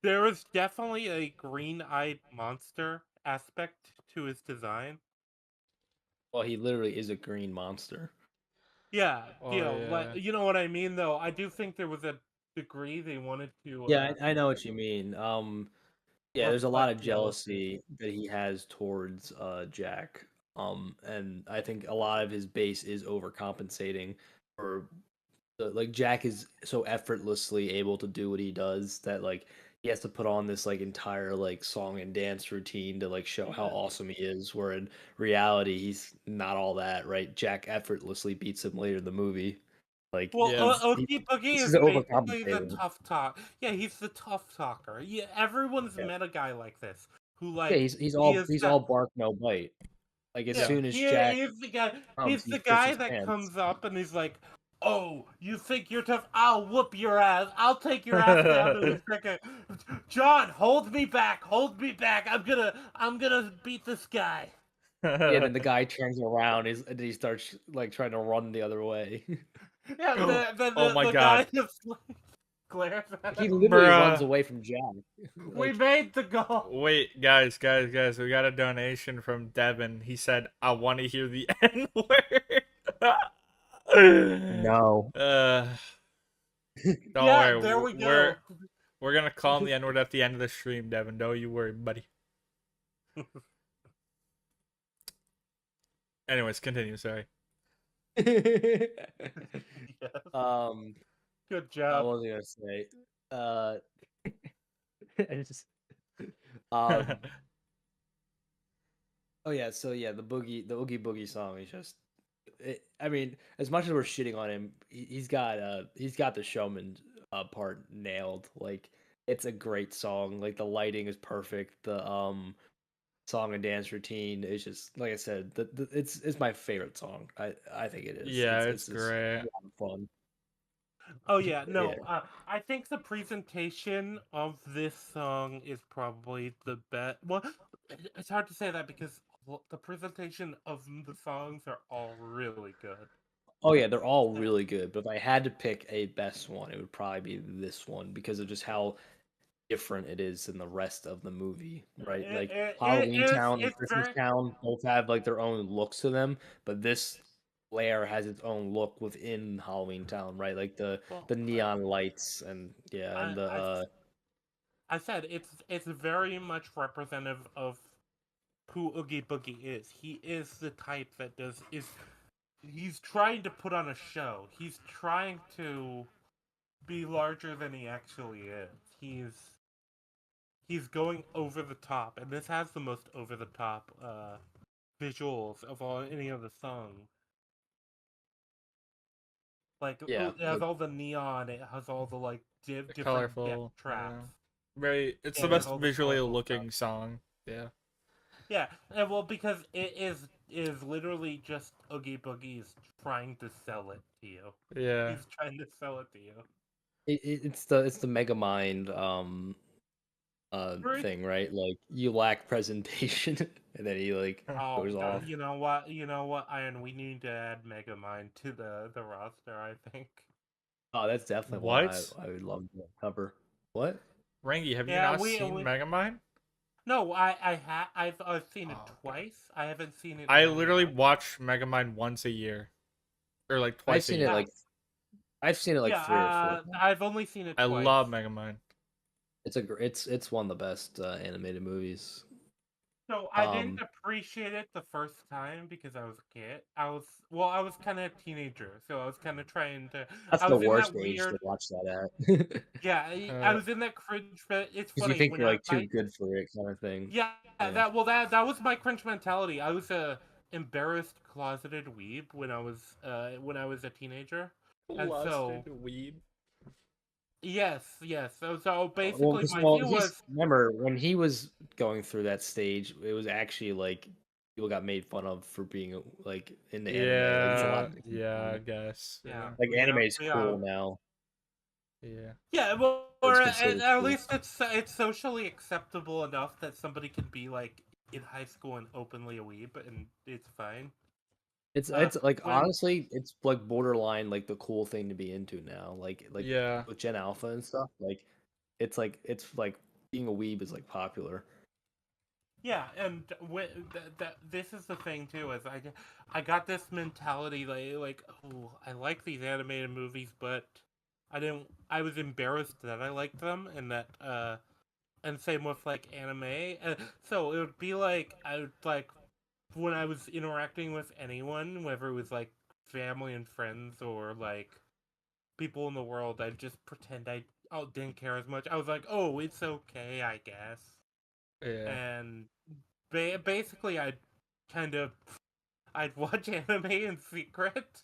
[SPEAKER 1] there is definitely a green-eyed monster aspect to his design.
[SPEAKER 2] Well, he literally is a green monster.
[SPEAKER 1] Yeah,
[SPEAKER 3] Oh yeah.
[SPEAKER 1] you know what I mean. Though I do think there was a degree they wanted to
[SPEAKER 2] Yeah, I know what you mean. Yeah, there's a lot
[SPEAKER 1] reflect
[SPEAKER 2] of
[SPEAKER 1] jealousy.
[SPEAKER 2] jealousy that he has towards Jack. And I think a lot of his base is overcompensating for like Jack is so effortlessly able to do what he does that like he has to put on this like entire like song and dance routine to like show how
[SPEAKER 1] Yeah.
[SPEAKER 2] awesome he is, where in reality he's not all that, right? Jack effortlessly beats him later in the movie. Like
[SPEAKER 1] Well,
[SPEAKER 3] Yeah.
[SPEAKER 1] Oogie Boogie
[SPEAKER 2] this
[SPEAKER 1] is
[SPEAKER 2] is
[SPEAKER 1] basically the
[SPEAKER 2] overcompensating.
[SPEAKER 1] tough talk. Yeah, he's the tough talker. Yeah, everyone's
[SPEAKER 2] Yeah.
[SPEAKER 1] met a guy like this who
[SPEAKER 2] Yeah,
[SPEAKER 1] like
[SPEAKER 2] he's
[SPEAKER 1] he is
[SPEAKER 2] he's
[SPEAKER 1] that.
[SPEAKER 2] all bark no bite. Like as
[SPEAKER 1] Yeah,
[SPEAKER 3] Yeah.
[SPEAKER 2] soon as Jack
[SPEAKER 1] he's the guy.
[SPEAKER 2] comes,
[SPEAKER 1] He's
[SPEAKER 2] he
[SPEAKER 1] the
[SPEAKER 2] shits
[SPEAKER 1] guy
[SPEAKER 2] his
[SPEAKER 1] that
[SPEAKER 2] pants.
[SPEAKER 1] comes up and he's like, "Oh, you think you're tough? I'll whoop your ass. I'll take your ass down to a second. John, hold me back. Hold me back. I'm gonna beat this guy."
[SPEAKER 2] Yeah, then the guy turns around and he starts like trying to run the other way.
[SPEAKER 1] Yeah,
[SPEAKER 3] Oh my
[SPEAKER 1] the guy
[SPEAKER 3] god.
[SPEAKER 1] just like, glares at
[SPEAKER 2] He
[SPEAKER 1] him.
[SPEAKER 2] literally runs
[SPEAKER 3] Bruh.
[SPEAKER 2] away from Jack.
[SPEAKER 1] We
[SPEAKER 2] Like,
[SPEAKER 1] made the goal.
[SPEAKER 3] Wait, guys, we got a donation from Devin. He said, I want to hear the N word.
[SPEAKER 2] no.
[SPEAKER 3] Don't
[SPEAKER 1] Yeah,
[SPEAKER 3] worry.
[SPEAKER 1] there we
[SPEAKER 3] We're
[SPEAKER 1] go.
[SPEAKER 3] we're gonna call him the N word at the end of the stream, Devin. Don't you worry, buddy. Anyways, continue, sorry.
[SPEAKER 1] Yes,
[SPEAKER 2] um,
[SPEAKER 1] good
[SPEAKER 2] what
[SPEAKER 1] job.
[SPEAKER 2] was I gonna say? Uh, I just um. Oh yeah, so yeah, the Oogie Boogie song is just. I mean, as much as we're shitting on him, he's got the showman part nailed. Like, it's a great song. Like the lighting is perfect. The song and dance routine is just like I said. It's my favorite song. I think it is.
[SPEAKER 3] Yeah,
[SPEAKER 2] It's
[SPEAKER 3] it's
[SPEAKER 2] just
[SPEAKER 3] great.
[SPEAKER 2] a lot of fun.
[SPEAKER 1] Oh yeah,
[SPEAKER 2] Yeah.
[SPEAKER 1] no. I think the presentation of this song is probably the best. Well, it's hard to say that because the presentation of the songs are all really good.
[SPEAKER 2] Oh yeah, they're all
[SPEAKER 1] Uh,
[SPEAKER 2] really good. But if I had to pick a best one, it would probably be this one because of just how different it is than the rest of the movie, right? Like Halloween Town and
[SPEAKER 1] it's
[SPEAKER 2] Christmas
[SPEAKER 1] very
[SPEAKER 2] Town both have like their own looks to them, but this layer has its own look within Halloween Town, right? Like
[SPEAKER 1] well.
[SPEAKER 2] the neon lights and yeah,
[SPEAKER 1] I
[SPEAKER 2] and the
[SPEAKER 1] I I said it's very much representative of who Oogie Boogie is. He is the type that does is he's trying to put on a show. He's trying to be larger than he actually is. He's going over the top, and this has the most over the top visuals of all any of the songs. Like
[SPEAKER 2] yeah,
[SPEAKER 1] it has all the neon. It has all the like different death
[SPEAKER 3] Colorful. Yeah.
[SPEAKER 1] traps.
[SPEAKER 3] Very it's
[SPEAKER 1] Yeah,
[SPEAKER 3] the
[SPEAKER 1] it has
[SPEAKER 3] best
[SPEAKER 1] all the
[SPEAKER 3] visually
[SPEAKER 1] colorful stuff.
[SPEAKER 3] looking song. Yeah.
[SPEAKER 1] Yeah, and well, because it is literally just Oogie Boogie's trying to sell it to you.
[SPEAKER 3] Yeah.
[SPEAKER 1] He's trying to sell it to you.
[SPEAKER 2] it's the Megamind
[SPEAKER 1] Right.
[SPEAKER 2] thing, right? Like you lack presentation, and then he like
[SPEAKER 1] Oh,
[SPEAKER 2] goes off.
[SPEAKER 1] you know what? You know what, Iron? We need to add Megamind to the roster. I think.
[SPEAKER 2] Oh, that's definitely one
[SPEAKER 3] What?
[SPEAKER 2] I would love to cover. What?
[SPEAKER 3] Rangi, have you
[SPEAKER 1] Yeah,
[SPEAKER 3] not seen Megamind?
[SPEAKER 1] No, I've seen it
[SPEAKER 3] Oh, okay.
[SPEAKER 1] twice. I haven't seen it
[SPEAKER 3] I
[SPEAKER 1] very
[SPEAKER 3] literally
[SPEAKER 1] much.
[SPEAKER 3] watch Megamind once a year, or like
[SPEAKER 2] I've
[SPEAKER 3] twice a
[SPEAKER 2] seen it
[SPEAKER 3] year.
[SPEAKER 1] Yeah,
[SPEAKER 2] like I've seen it like
[SPEAKER 1] yeah.
[SPEAKER 2] 3 or 4 times.
[SPEAKER 1] I've only seen it
[SPEAKER 3] I
[SPEAKER 1] twice.
[SPEAKER 3] love Megamind.
[SPEAKER 2] It's one of the best animated movies.
[SPEAKER 1] So I didn't
[SPEAKER 2] Um,
[SPEAKER 1] appreciate it the first time because I was a kid. I was kind of a teenager, so I was kind of trying to.
[SPEAKER 2] that's
[SPEAKER 1] I
[SPEAKER 2] the
[SPEAKER 1] was in
[SPEAKER 2] worst
[SPEAKER 1] that
[SPEAKER 2] age to
[SPEAKER 1] weird.
[SPEAKER 2] watch that at.
[SPEAKER 1] Yeah, I
[SPEAKER 3] Uh,
[SPEAKER 1] was in that cringe. But it's
[SPEAKER 2] Because you
[SPEAKER 1] funny
[SPEAKER 2] think
[SPEAKER 1] when
[SPEAKER 2] you're like too
[SPEAKER 1] I
[SPEAKER 2] good for it, kind of thing.
[SPEAKER 1] yeah,
[SPEAKER 2] Yeah.
[SPEAKER 1] that was my cringe mentality. I was a embarrassed closeted weeb when I was a teenager, and so
[SPEAKER 3] Lusted weeb.
[SPEAKER 1] yes. So
[SPEAKER 2] Well,
[SPEAKER 1] basically,
[SPEAKER 2] because
[SPEAKER 1] my
[SPEAKER 2] well,
[SPEAKER 1] view
[SPEAKER 2] he's
[SPEAKER 1] was
[SPEAKER 2] remember when he was going through that stage, it was actually like people got made fun of for being like in the anime. Like it's a lot
[SPEAKER 3] Yeah,
[SPEAKER 2] different
[SPEAKER 3] yeah, I
[SPEAKER 2] now.
[SPEAKER 3] guess.
[SPEAKER 1] yeah,
[SPEAKER 3] Yeah,
[SPEAKER 2] Like anime is
[SPEAKER 1] yeah.
[SPEAKER 2] cool now.
[SPEAKER 3] yeah.
[SPEAKER 1] Yeah, well,
[SPEAKER 2] Or
[SPEAKER 1] or
[SPEAKER 2] it's considered
[SPEAKER 1] at
[SPEAKER 2] cool.
[SPEAKER 1] least it's socially acceptable enough that somebody can be like in high school and openly a weeb, and it's fine. Uh,
[SPEAKER 2] It's like
[SPEAKER 1] when
[SPEAKER 2] honestly, it's like borderline like the cool thing to be into now. Like
[SPEAKER 3] Yeah.
[SPEAKER 2] with Gen Alpha and stuff. It's like being a weeb is like popular.
[SPEAKER 1] yeah, and this is the thing too is I got this mentality like oh I like these animated movies, but I didn't. I was embarrassed that I liked them, and that and same with like anime. So it would be like I would like when I was interacting with anyone, whether it was like family and friends or like people in the world, I'd just pretend I didn't care as much. I was like, oh, it's okay, I guess.
[SPEAKER 3] Yeah.
[SPEAKER 1] And basically, I'd watch anime in secret.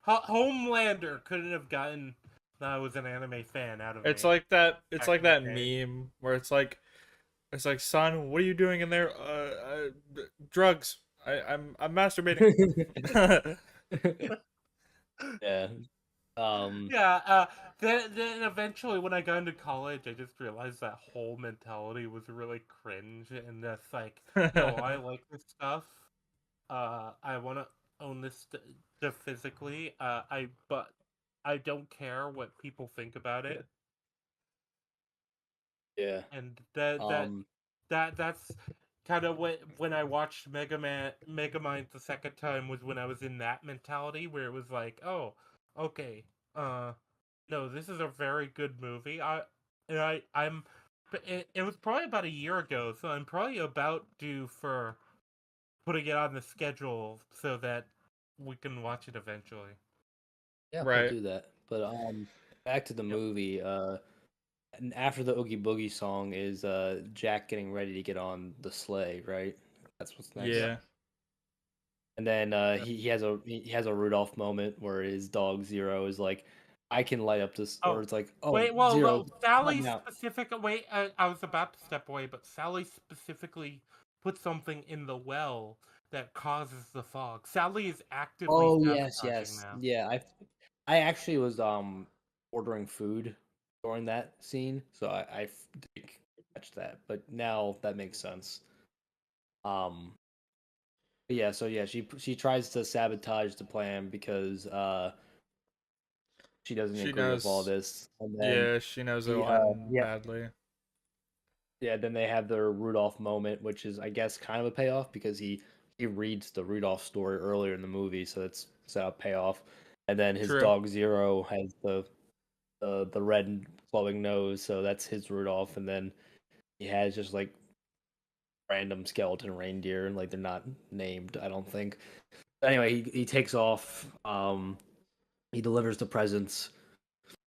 [SPEAKER 1] Homelander couldn't have gotten that I was an anime fan out of
[SPEAKER 3] It's
[SPEAKER 1] me
[SPEAKER 3] like that. It's
[SPEAKER 1] back
[SPEAKER 3] like
[SPEAKER 1] in the
[SPEAKER 3] that
[SPEAKER 1] day.
[SPEAKER 3] meme where it's like, son, what are you doing in there? Drugs. I'm masturbating.
[SPEAKER 2] Yeah. Um.
[SPEAKER 1] Yeah, then eventually when I got into college, I just realized that whole mentality was really cringe, and that's like, yo, I like this stuff. I want to own this stuff physically. But I don't care what people think about it,
[SPEAKER 2] Yeah.
[SPEAKER 1] and
[SPEAKER 2] Um.
[SPEAKER 1] that's kind of when I watched Megamind the second time was when I was in that mentality where it was like, oh, okay, uh, no, this is a very good movie. I'm, but it was probably about a year ago, so I'm probably about due for putting it on the schedule so that we can watch it eventually.
[SPEAKER 2] Yeah, we'll
[SPEAKER 3] Right.
[SPEAKER 2] do that. But back to the
[SPEAKER 1] Yep.
[SPEAKER 2] movie. And after the Oogie Boogie song is Jack getting ready to get on the sleigh, right? That's what's next.
[SPEAKER 1] Yep.
[SPEAKER 3] Yeah.
[SPEAKER 2] And then
[SPEAKER 1] Yep.
[SPEAKER 2] he has a Rudolph moment where his dog Zero is like, I can light up this, or
[SPEAKER 1] Oh,
[SPEAKER 2] it's like, oh
[SPEAKER 1] wait. Well,
[SPEAKER 2] Zero, not
[SPEAKER 1] Sally
[SPEAKER 2] now.
[SPEAKER 1] specific. Wait, I was about to step away, but Sally specifically put something in the well that causes the fog. Sally is actively
[SPEAKER 2] Oh yes,
[SPEAKER 1] sabotaging
[SPEAKER 2] yes,
[SPEAKER 1] now.
[SPEAKER 2] yeah. I actually was ordering food during that scene, so I didn't catch that, but now that makes sense. Um, but yeah, so yeah, she tries to sabotage the plan because she doesn't
[SPEAKER 3] She
[SPEAKER 2] agree with all
[SPEAKER 3] knows.
[SPEAKER 2] this, and then
[SPEAKER 3] Yeah, she knows
[SPEAKER 2] he
[SPEAKER 3] it'll end
[SPEAKER 2] yeah
[SPEAKER 3] badly.
[SPEAKER 2] yeah then they have their Rudolph moment, which is I guess kind of a payoff because he reads the Rudolph story earlier in the movie, so it's a payoff, and then his
[SPEAKER 3] True.
[SPEAKER 2] dog Zero has the red and glowing nose, so that's his Rudolph, and then he has just like random skeleton reindeer, and like they're not named, I don't think. Anyway, he takes off. He delivers the presents,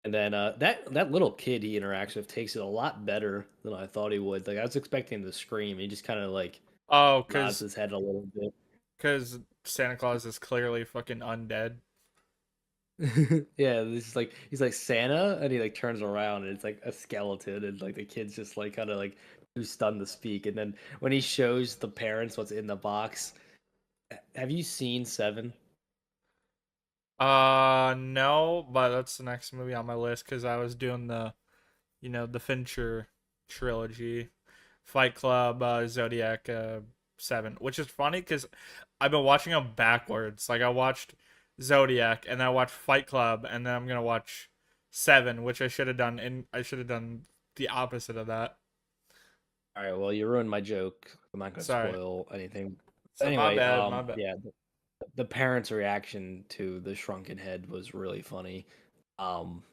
[SPEAKER 2] and then that little kid he interacts with takes it a lot better than I thought he would. Like I was expecting him to scream. He just kind of like
[SPEAKER 3] Oh,
[SPEAKER 2] nods his head a little bit.
[SPEAKER 3] cause Santa Claus is clearly fucking undead.
[SPEAKER 2] Yeah, this is like he's like Santa, and he like turns around, and it's like a skeleton, and like the kid's just like kind of like too stunned to speak. And then when he shows the parents what's in the box, have you seen Seven?
[SPEAKER 3] No, but that's the next movie on my list because I was doing the Fincher trilogy, Fight Club, Zodiac, Seven, which is funny because I've been watching them backwards. Like I watched Zodiac and then I watched Fight Club and then I'm gonna watch Seven, which I should have done the opposite of that.
[SPEAKER 2] All right, well, you ruined my joke. I'm not gonna
[SPEAKER 3] Sorry.
[SPEAKER 2] spoil anything.
[SPEAKER 3] So my
[SPEAKER 2] Anyway,
[SPEAKER 3] bad, my bad.
[SPEAKER 2] yeah, the parents' reaction to the shrunken head was really funny. Um,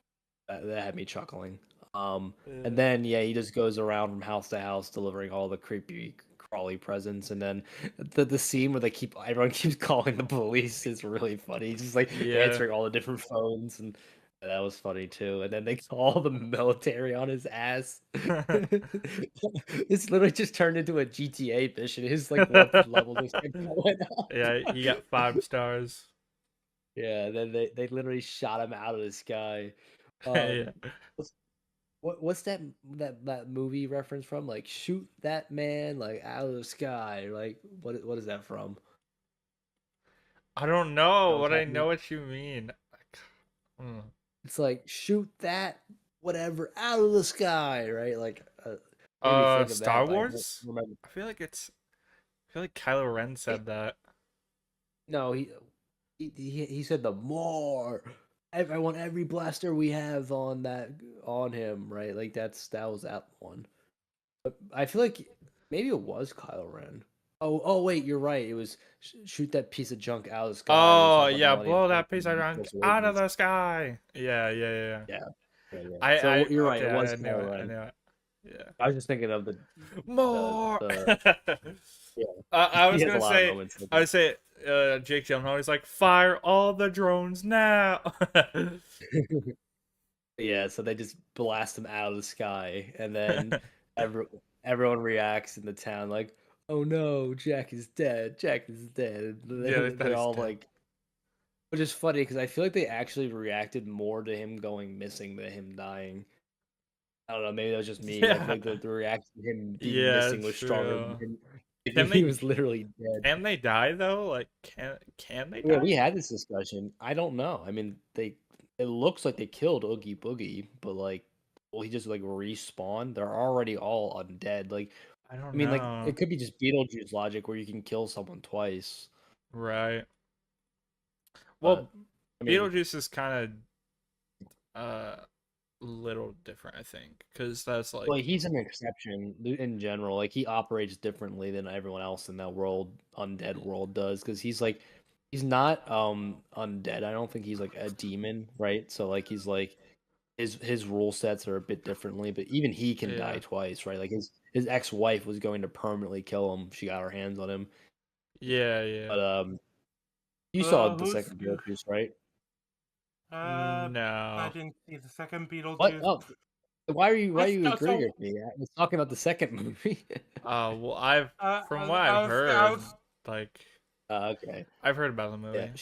[SPEAKER 2] that had me chuckling. And
[SPEAKER 3] Yeah.
[SPEAKER 2] then yeah, he just goes around from house to house delivering all the creepy crawly presents, and then the scene where everyone keeps calling the police is really funny. He's just like
[SPEAKER 3] Yeah.
[SPEAKER 2] answering all the different phones, and that was funny too. And then they call the military on his ass. It's literally just turned into a GTA mission. His like weapon level just kept going up.
[SPEAKER 3] Yeah, he got 5 stars.
[SPEAKER 2] Yeah, and then they literally shot him out of the sky.
[SPEAKER 3] Yeah.
[SPEAKER 2] What's what's that movie reference from? Like shoot that man like out of the sky. Like what is that from?
[SPEAKER 3] I don't
[SPEAKER 2] You know
[SPEAKER 3] know,
[SPEAKER 2] what I'm
[SPEAKER 3] but I
[SPEAKER 2] talking
[SPEAKER 3] know
[SPEAKER 2] about?
[SPEAKER 3] what you mean. Mm.
[SPEAKER 2] It's like shoot that whatever out of the sky, right? Like made me think of
[SPEAKER 3] Star
[SPEAKER 2] that, but I don't
[SPEAKER 3] Wars?
[SPEAKER 2] remember.
[SPEAKER 3] I feel like Kylo Ren
[SPEAKER 2] It,
[SPEAKER 3] said that.
[SPEAKER 2] no, he said the more. I want every blaster we have on him, right? Like that was that one. But I feel like maybe it was Kylo Ren. Oh wait, you're right. It was shoot that piece of junk out of the sky. He was
[SPEAKER 3] Oh
[SPEAKER 2] talking about the
[SPEAKER 3] yeah,
[SPEAKER 2] Millennium
[SPEAKER 3] blow that
[SPEAKER 2] Falcon
[SPEAKER 3] piece of
[SPEAKER 2] and
[SPEAKER 3] junk
[SPEAKER 2] Force
[SPEAKER 3] out of
[SPEAKER 2] Awakens.
[SPEAKER 3] the sky. Yeah.
[SPEAKER 2] Yeah, yeah.
[SPEAKER 3] I
[SPEAKER 2] So you're right.
[SPEAKER 3] okay,
[SPEAKER 2] It was
[SPEAKER 3] I knew
[SPEAKER 2] Kylo
[SPEAKER 3] it. I
[SPEAKER 2] Ren.
[SPEAKER 3] knew it. Yeah.
[SPEAKER 2] I was just thinking of
[SPEAKER 3] More.
[SPEAKER 2] the yeah.
[SPEAKER 3] I
[SPEAKER 2] He
[SPEAKER 3] was
[SPEAKER 2] has a
[SPEAKER 3] gonna
[SPEAKER 2] lot of
[SPEAKER 3] say,
[SPEAKER 2] moments like
[SPEAKER 3] I would say, Jake Gyllenhaal. He's like, fire all the drones now.
[SPEAKER 2] that. Yeah, so they just blast him out of the sky, and then every, everyone reacts in the town like, "Oh no, Jack is dead! Jack is dead!"
[SPEAKER 3] Yeah, they thought
[SPEAKER 2] They're
[SPEAKER 3] he's
[SPEAKER 2] all
[SPEAKER 3] dead.
[SPEAKER 2] like, which is funny because I feel like they actually reacted more to him going missing than him dying. I don't know, maybe that was just me, but I feel
[SPEAKER 3] Yeah,
[SPEAKER 2] like the reaction to him being
[SPEAKER 3] yeah,
[SPEAKER 2] missing was stronger than
[SPEAKER 3] true.
[SPEAKER 2] him thinking
[SPEAKER 3] Can
[SPEAKER 2] he
[SPEAKER 3] they
[SPEAKER 2] was literally dead.
[SPEAKER 3] can they die though? Like, can they
[SPEAKER 2] Yeah, we
[SPEAKER 3] die?
[SPEAKER 2] had this discussion. I don't know. I mean, it looks like they killed Oogie Boogie, but like, will he just like respawn? They're already all undead. Like,
[SPEAKER 3] I
[SPEAKER 2] I
[SPEAKER 3] don't
[SPEAKER 2] mean, like
[SPEAKER 3] know.
[SPEAKER 2] it could be just Beetlejuice logic where you can kill someone twice.
[SPEAKER 3] Right.
[SPEAKER 2] But
[SPEAKER 3] Well,
[SPEAKER 2] I mean,
[SPEAKER 3] Beetlejuice is kind of little different, I think, because that's
[SPEAKER 2] like
[SPEAKER 3] like,
[SPEAKER 2] he's an exception in general. Like he operates differently than everyone else in that world, undead world does, because he's not undead. I don't think he's like a demon, right? So like he's like his rule sets are a bit differently, but even he can die
[SPEAKER 3] yeah,
[SPEAKER 2] twice, right? Like his ex-wife was going to permanently kill him. She got her hands on him.
[SPEAKER 3] yeah.
[SPEAKER 2] But you saw the
[SPEAKER 1] Who's
[SPEAKER 2] second Beetlejuice, right?
[SPEAKER 1] I
[SPEAKER 3] No.
[SPEAKER 1] didn't see the second
[SPEAKER 2] What?
[SPEAKER 1] Beetlejuice.
[SPEAKER 2] Oh, why
[SPEAKER 1] I
[SPEAKER 2] are you
[SPEAKER 1] still
[SPEAKER 2] agreeing
[SPEAKER 1] so
[SPEAKER 2] with me? I was talking about the second movie.
[SPEAKER 3] Well, I've from what
[SPEAKER 1] I
[SPEAKER 3] I've
[SPEAKER 1] was I
[SPEAKER 3] heard,
[SPEAKER 1] was
[SPEAKER 3] like,
[SPEAKER 2] Okay.
[SPEAKER 3] I've heard about the
[SPEAKER 2] Yeah.
[SPEAKER 3] movie.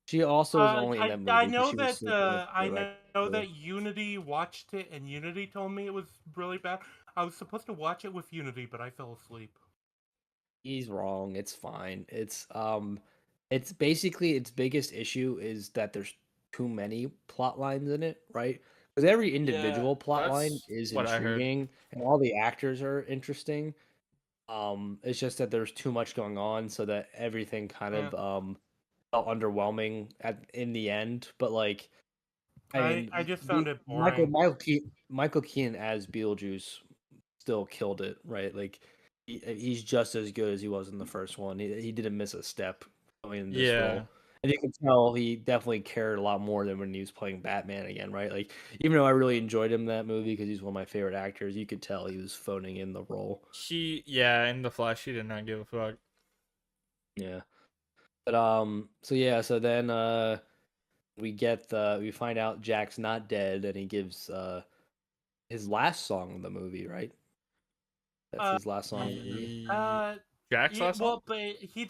[SPEAKER 2] She also was only in that
[SPEAKER 1] I
[SPEAKER 2] movie because
[SPEAKER 1] know
[SPEAKER 2] she was
[SPEAKER 1] that
[SPEAKER 2] sleeping with the director.
[SPEAKER 1] Unity watched it and Unity told me it was really bad. I was supposed to watch it with Unity, but I fell asleep.
[SPEAKER 2] He's wrong. It's fine. It's basically its biggest issue is that there's too many plot lines in it, right? Because every
[SPEAKER 3] Yeah,
[SPEAKER 2] individual plot line
[SPEAKER 3] that's
[SPEAKER 2] is
[SPEAKER 3] what I heard.
[SPEAKER 2] intriguing and all the actors are interesting. It's just that there's too much going on, so that everything kind
[SPEAKER 1] Yeah,
[SPEAKER 2] of felt underwhelming in the end. But like, I mean,
[SPEAKER 1] I just found it
[SPEAKER 2] Michael
[SPEAKER 1] boring.
[SPEAKER 2] Michael Keaton as Beetlejuice still killed it, right? Like he's just as good as he was in the first one. He didn't miss a step going in this
[SPEAKER 3] Yeah,
[SPEAKER 2] role. And you can tell he definitely cared a lot more than when he was playing Batman again, right? Like even though I really enjoyed him in that movie because he's one of my favorite actors, you could tell he was phoning in the role.
[SPEAKER 3] in the Flash, he did not give a fuck.
[SPEAKER 2] Yeah. But so yeah, so then we find out Jack's not dead and he gives his last song in the movie, right? That's
[SPEAKER 1] Uh,
[SPEAKER 2] his last song in the movie.
[SPEAKER 1] uh,
[SPEAKER 3] Jack's
[SPEAKER 1] yeah,
[SPEAKER 3] last song?
[SPEAKER 1] well, but he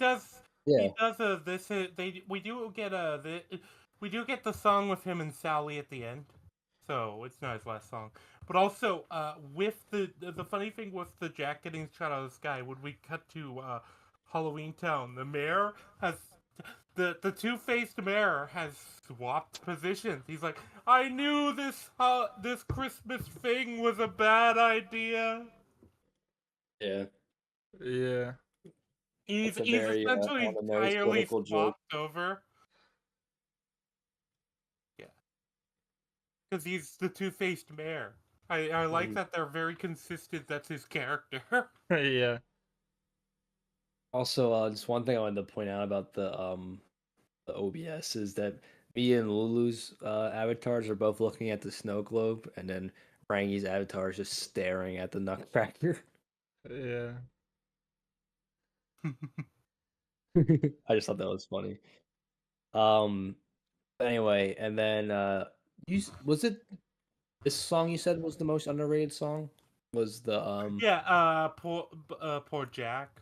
[SPEAKER 2] Yeah.
[SPEAKER 1] does a this they we do get the song with him and Sally at the end, so it's not his last song. But also, with the funny thing with the Jack getting shot out of the sky, when we cut to Halloween Town, the mayor has the two-faced mayor has swapped positions. He's like, I knew this Christmas thing was a bad idea.
[SPEAKER 2] Yeah.
[SPEAKER 3] Yeah.
[SPEAKER 2] That's a
[SPEAKER 1] He's
[SPEAKER 2] very
[SPEAKER 1] essentially
[SPEAKER 2] on the nose
[SPEAKER 1] entirely
[SPEAKER 2] political joke.
[SPEAKER 1] swapped over. Yeah, because he's the two-faced mayor. I like
[SPEAKER 2] Mhm.
[SPEAKER 1] that they're very consistent. That's his character.
[SPEAKER 3] Yeah.
[SPEAKER 2] Also, just one thing I wanted to point out about the OBS is that me and Lulu's avatars are both looking at the snow globe, and then Rangi's avatar is just staring at the nutcracker.
[SPEAKER 3] Yeah.
[SPEAKER 2] I just thought that was funny. Um, anyway, and then was it this song you said was the most underrated song? Was the
[SPEAKER 1] Yeah, poor Jack.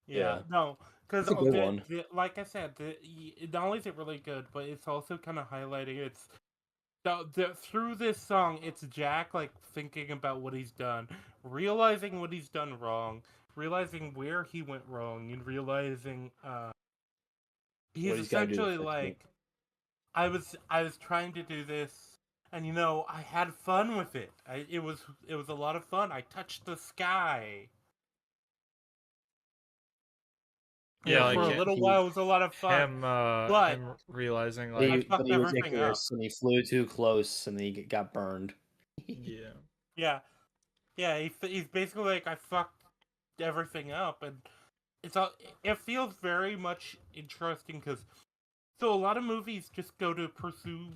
[SPEAKER 1] Yeah,
[SPEAKER 2] yeah,
[SPEAKER 1] no, because
[SPEAKER 2] it's a good one.
[SPEAKER 1] like I said, not only is it really good, but it's also kind of highlighting through this song. It's Jack like thinking about what he's done, realizing what he's done wrong, realizing where he went wrong, and realizing
[SPEAKER 2] What
[SPEAKER 1] he's
[SPEAKER 2] he's got to do to
[SPEAKER 1] essentially
[SPEAKER 2] fix it.
[SPEAKER 1] like I was trying to do this, and I had fun with it. It was a lot of fun. I touched the sky.
[SPEAKER 3] Yeah,
[SPEAKER 1] For
[SPEAKER 3] like
[SPEAKER 1] a little while, it was a lot of fun. But
[SPEAKER 3] him realizing
[SPEAKER 2] But
[SPEAKER 1] I
[SPEAKER 3] like
[SPEAKER 1] fucked
[SPEAKER 2] he was
[SPEAKER 1] everything up.
[SPEAKER 2] Icarus and he flew too close and he got burned.
[SPEAKER 3] yeah.
[SPEAKER 1] Yeah, yeah. He's basically like I fucked everything up, and it's all. It feels very much interesting because so a lot of movies just go to pursue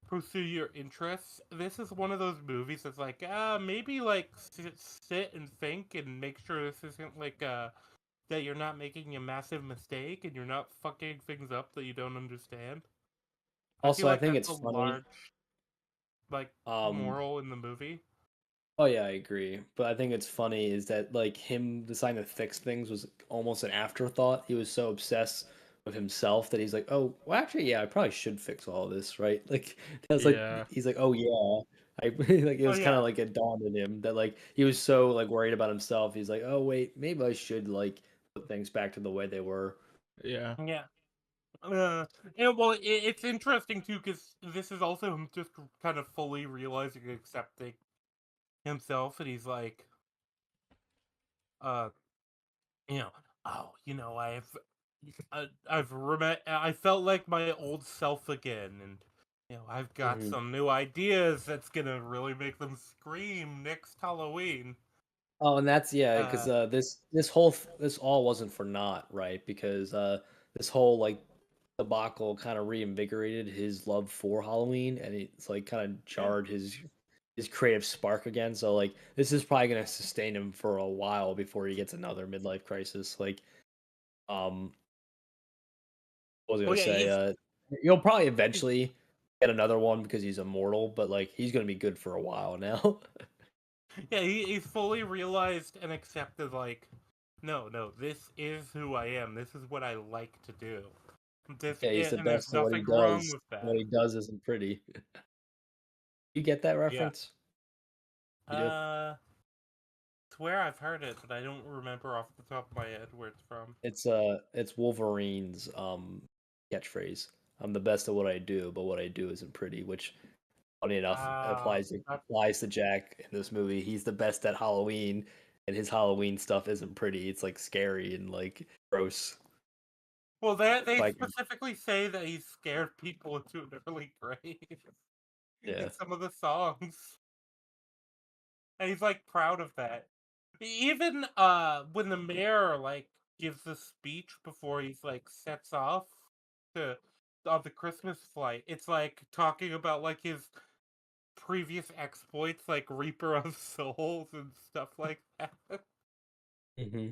[SPEAKER 1] pursue your interests. This is one of those movies that's like maybe like sit and think and make sure this isn't like that you're not making a massive mistake and you're not fucking things up that you don't understand. I feel
[SPEAKER 2] Also, I
[SPEAKER 1] like
[SPEAKER 2] think
[SPEAKER 1] that's
[SPEAKER 2] it's
[SPEAKER 1] a
[SPEAKER 2] funny.
[SPEAKER 1] large like
[SPEAKER 2] Um,
[SPEAKER 1] moral in the movie.
[SPEAKER 2] oh yeah, I agree. But I think it's funny is that like him deciding to fix things was almost an afterthought. He was so obsessed with himself that he's like, oh, well, actually, yeah, I probably should fix all this, right? Like that's like
[SPEAKER 3] Yeah.
[SPEAKER 2] he's like, oh yeah. I like it
[SPEAKER 1] Oh
[SPEAKER 2] was kind
[SPEAKER 1] yeah,
[SPEAKER 2] of like it dawned on him that like he was so like worried about himself. He's like, oh wait, maybe I should like put things back to the way they were.
[SPEAKER 3] Yeah.
[SPEAKER 1] yeah. Uh, and well, it's interesting too because this is also him just kind of fully realizing and accepting himself, and he's like, uh, you know, oh, I felt like my old self again, and I've got
[SPEAKER 2] Mhm.
[SPEAKER 1] some new ideas that's gonna really make them scream next Halloween.
[SPEAKER 2] Oh, and that's yeah, because
[SPEAKER 1] Uh,
[SPEAKER 2] this all wasn't for naught, right? Because this whole like debacle kind of reinvigorated his love for Halloween, and it's like kind of
[SPEAKER 1] yeah,
[SPEAKER 2] jarred his creative spark again. So like this is probably gonna sustain him for a while before he gets another midlife crisis. Like um, what was I
[SPEAKER 1] oh
[SPEAKER 2] gonna
[SPEAKER 1] yeah,
[SPEAKER 2] say? He'll probably eventually get another one because he's immortal, but like he's gonna be good for a while now.
[SPEAKER 1] he's fully realized and accepted like, no, this is who I am. This is what I like to do.
[SPEAKER 2] Yeah, he's the
[SPEAKER 1] And there's
[SPEAKER 2] best at what he
[SPEAKER 1] nothing wrong
[SPEAKER 2] does.
[SPEAKER 1] with
[SPEAKER 2] What
[SPEAKER 1] that.
[SPEAKER 2] he does isn't pretty. You get that
[SPEAKER 1] Yeah.
[SPEAKER 2] reference? You do?
[SPEAKER 1] Uh, swear I've heard it, but I don't remember off the top of my head where it's from.
[SPEAKER 2] It's Wolverine's catchphrase. I'm the best at what I do, but what I do isn't pretty, which funny enough
[SPEAKER 1] That,
[SPEAKER 2] applies to Jack in this movie. He's the best at Halloween, and his Halloween stuff isn't pretty. It's like scary and like gross.
[SPEAKER 1] well, they
[SPEAKER 2] Like
[SPEAKER 1] specifically say that he scared people into an early grave
[SPEAKER 2] yeah.
[SPEAKER 1] in some of the songs, and he's like proud of that. Even when the mayor like gives the speech before he's like sets off to on the Christmas flight, it's like talking about like his previous exploits, like Reaper of Souls and stuff like that.
[SPEAKER 2] Hmm.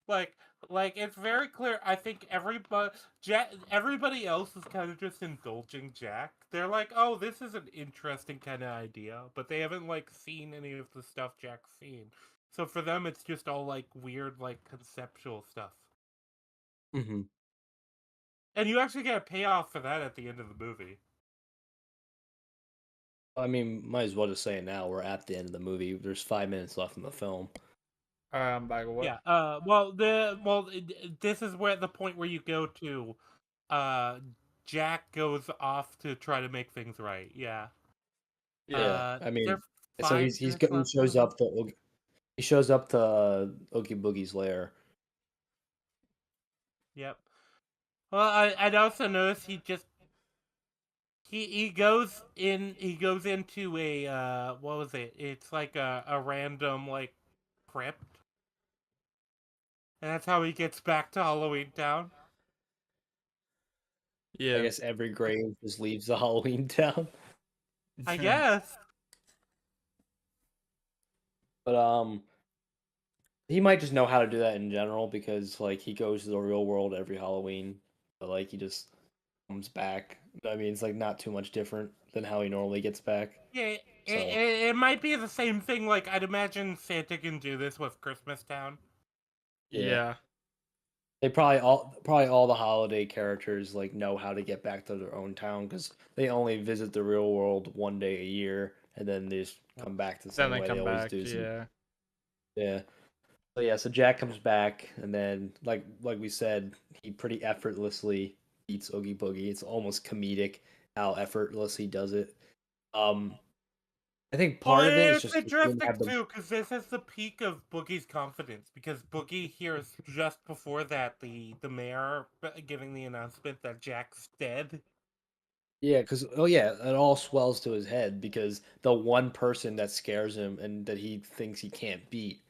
[SPEAKER 1] like like it's very clear. I think everybody else is kind of just indulging Jack. They're like, oh, this is an interesting kind of idea, but they haven't like seen any of the stuff Jack's seen. So for them, it's just all like weird, like conceptual stuff.
[SPEAKER 2] Hmm.
[SPEAKER 1] And you actually get a payoff for that at the end of the movie.
[SPEAKER 2] I mean, might as well just say it now. We're at the end of the movie. There's 5 minutes left in the film.
[SPEAKER 3] Back what?
[SPEAKER 1] Yeah. This is where the point where you go to. Uh, Jack goes off to try to make things right. Yeah.
[SPEAKER 2] Yeah, I
[SPEAKER 1] Is there
[SPEAKER 2] mean, so
[SPEAKER 1] 5 minutes
[SPEAKER 2] he
[SPEAKER 1] left in the
[SPEAKER 2] shows
[SPEAKER 1] movie?
[SPEAKER 2] up to he shows up to Oogie Boogie's lair.
[SPEAKER 1] Yep. Well, I'd also notice he just he goes into a what was it? It's like a random like crypt, and that's how he gets back to Halloween Town.
[SPEAKER 2] I
[SPEAKER 3] Yeah.
[SPEAKER 2] guess every grave just leaves the Halloween town.
[SPEAKER 1] I guess.
[SPEAKER 2] But he might just know how to do that in general because like he goes to the real world every Halloween, but like he just comes back. I mean, it's like not too much different than how he normally gets back.
[SPEAKER 1] Yeah,
[SPEAKER 2] So
[SPEAKER 1] it might be the same thing. Like I'd imagine Santa can do this with Christmas Town.
[SPEAKER 2] yeah,
[SPEAKER 3] Yeah.
[SPEAKER 2] they probably all the holiday characters like know how to get back to their own town because they only visit the real world one day a year and then they just come back the
[SPEAKER 3] Then
[SPEAKER 2] same
[SPEAKER 3] they
[SPEAKER 2] way they
[SPEAKER 3] come
[SPEAKER 2] always
[SPEAKER 3] back.
[SPEAKER 2] do. So,
[SPEAKER 3] Yeah.
[SPEAKER 2] yeah. So yeah, so Jack comes back, and then like we said, he pretty effortlessly beats Oogie Boogie. It's almost comedic how effortless he does it. Um, I think
[SPEAKER 1] Well,
[SPEAKER 2] part of it is
[SPEAKER 1] it's
[SPEAKER 2] just he didn't
[SPEAKER 1] interesting
[SPEAKER 2] have the
[SPEAKER 1] too because this is the peak of Boogie's confidence. Because Boogie hears just before that the mayor giving the announcement that Jack's dead.
[SPEAKER 2] yeah, because oh yeah, it all swells to his head because the one person that scares him and that he thinks he can't beat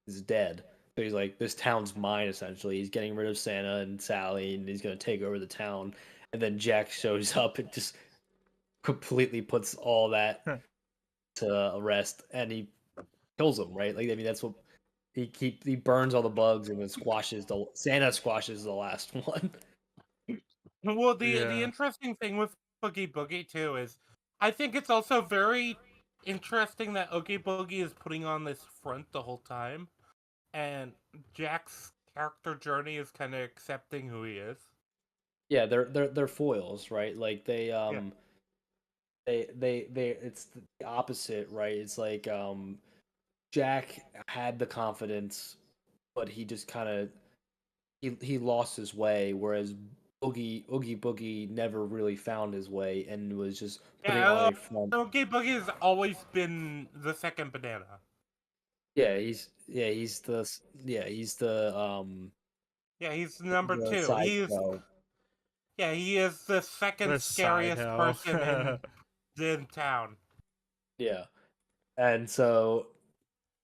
[SPEAKER 2] is dead. So he's like, this town's mine essentially. He's getting rid of Santa and Sally, and he's gonna take over the town. And then Jack shows up and just completely puts all that to rest, and he kills him. Right? Like I mean, that's what he burns all the bugs and then squashes the Santa squashes the last one.
[SPEAKER 1] Well, the
[SPEAKER 3] Yeah.
[SPEAKER 1] interesting thing with Boogie Boogie too is, I think it's also very interesting that Oogie Boogie is putting on this front the whole time, and Jack's character journey is kind of accepting who he is.
[SPEAKER 2] Yeah, they're foils, right? Like
[SPEAKER 1] Yeah.
[SPEAKER 2] they it's the opposite, right? It's like Jack had the confidence, but he just kind of he lost his way, whereas Oogie Boogie never really found his way and was just putting on
[SPEAKER 1] Yeah,
[SPEAKER 2] a front.
[SPEAKER 1] Oogie Boogie has always been the second banana.
[SPEAKER 2] He's
[SPEAKER 1] Yeah, he's number
[SPEAKER 2] the
[SPEAKER 1] two.
[SPEAKER 2] sideshow.
[SPEAKER 1] He is the second
[SPEAKER 3] The side
[SPEAKER 1] scariest
[SPEAKER 3] hill.
[SPEAKER 1] person in town.
[SPEAKER 2] Yeah, and so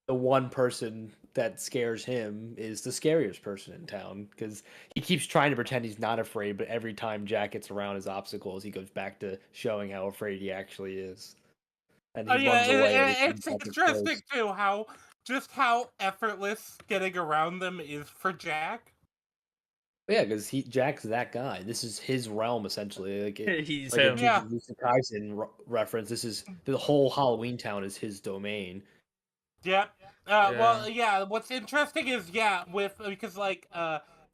[SPEAKER 2] the one person that scares him is the scariest person in town because he keeps trying to pretend he's not afraid, but every time Jack gets around his obstacles, he goes back to showing how afraid he actually is, and
[SPEAKER 1] Oh
[SPEAKER 2] he
[SPEAKER 1] yeah,
[SPEAKER 2] runs away every time
[SPEAKER 1] it's
[SPEAKER 2] Jack gets
[SPEAKER 1] interesting
[SPEAKER 2] close.
[SPEAKER 1] too how effortless getting around them is for Jack.
[SPEAKER 2] But yeah, because Jack's that guy. This is his realm essentially,
[SPEAKER 3] He's
[SPEAKER 2] like a
[SPEAKER 3] him.
[SPEAKER 1] Yeah,
[SPEAKER 2] Jujutsu Kaisen reference. This is the whole Halloween town is his domain.
[SPEAKER 1] yeah.
[SPEAKER 3] Yeah.
[SPEAKER 1] Well, yeah. What's interesting is with because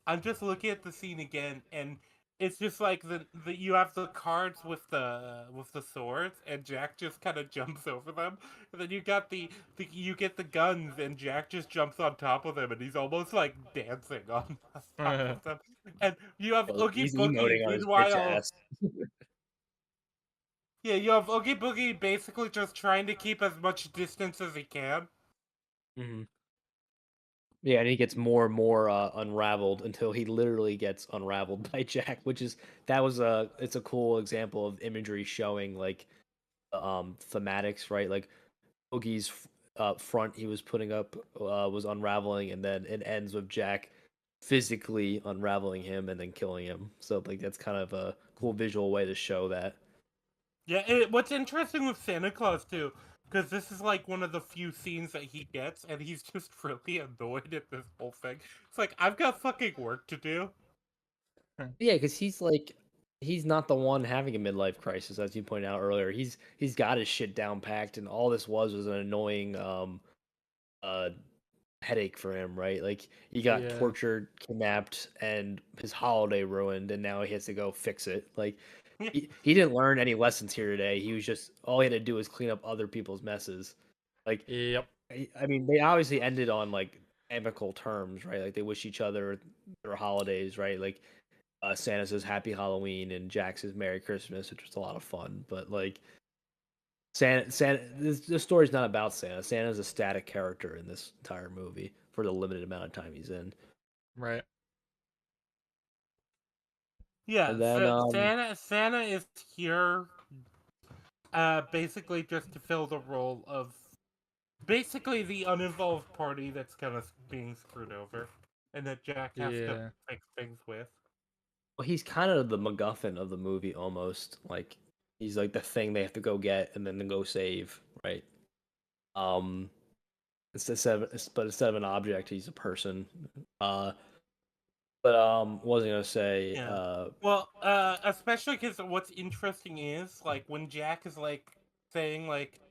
[SPEAKER 1] I'm just looking at the scene again, and it's just like the you have the cards with the swords, and Jack just kind of jumps over them, and then you got the you get the guns, and Jack just jumps on top of them, and he's almost like dancing on top of them, and you have
[SPEAKER 2] So
[SPEAKER 1] Oogie
[SPEAKER 2] he's
[SPEAKER 1] Boogie.
[SPEAKER 2] emoting on his bitch
[SPEAKER 1] Meanwhile,
[SPEAKER 2] ass.
[SPEAKER 1] yeah, you have Oogie Boogie basically just trying to keep as much distance as he can.
[SPEAKER 2] hmm Yeah, and he gets more and more unraveled until he literally gets unraveled by Jack, which is that was a it's a cool example of imagery showing like thematics, right? Like Boogie's front he was putting up was unraveling, and then it ends with Jack physically unraveling him and then killing him. So like that's kind of a cool visual way to show that.
[SPEAKER 1] Yeah, what's interesting with Santa Claus too, because this is like one of the few scenes that he gets, and he's just really annoyed at this whole thing. It's like I've got fucking work to do.
[SPEAKER 2] Yeah, because he's like he's not the one having a midlife crisis, as you pointed out earlier. He's got his shit down packed, and all this was an annoying uh headache for him, right? Like he got
[SPEAKER 3] Yeah.
[SPEAKER 2] tortured, kidnapped, and his holiday ruined, and now he has to go fix it. Like he didn't learn any lessons here today. He was just all he had to do was clean up other people's messes. Like
[SPEAKER 3] Yep.
[SPEAKER 2] I mean, they obviously ended on like amicable terms, right? Like they wish each other their holidays, right? Like Santa says Happy Halloween and Jack says Merry Christmas, which was a lot of fun. But like Santa, this story's not about Santa. Santa's a static character in this entire movie for the limited amount of time he's in.
[SPEAKER 3] Right.
[SPEAKER 2] And
[SPEAKER 1] Yeah,
[SPEAKER 2] then
[SPEAKER 1] Santa is here basically just to fill the role of basically the uninvolved party that's kind of being screwed over, and that Jack has to
[SPEAKER 3] Yeah.
[SPEAKER 1] fix things with.
[SPEAKER 2] Well, he's kind of the MacGuffin of the movie almost. Like he's like the thing they have to go get and then go save, right? Um, but instead of an object, he's a person. Uh, but what was I gonna say?
[SPEAKER 1] Yeah. Well, especially because what's interesting is like when Jack is like saying like,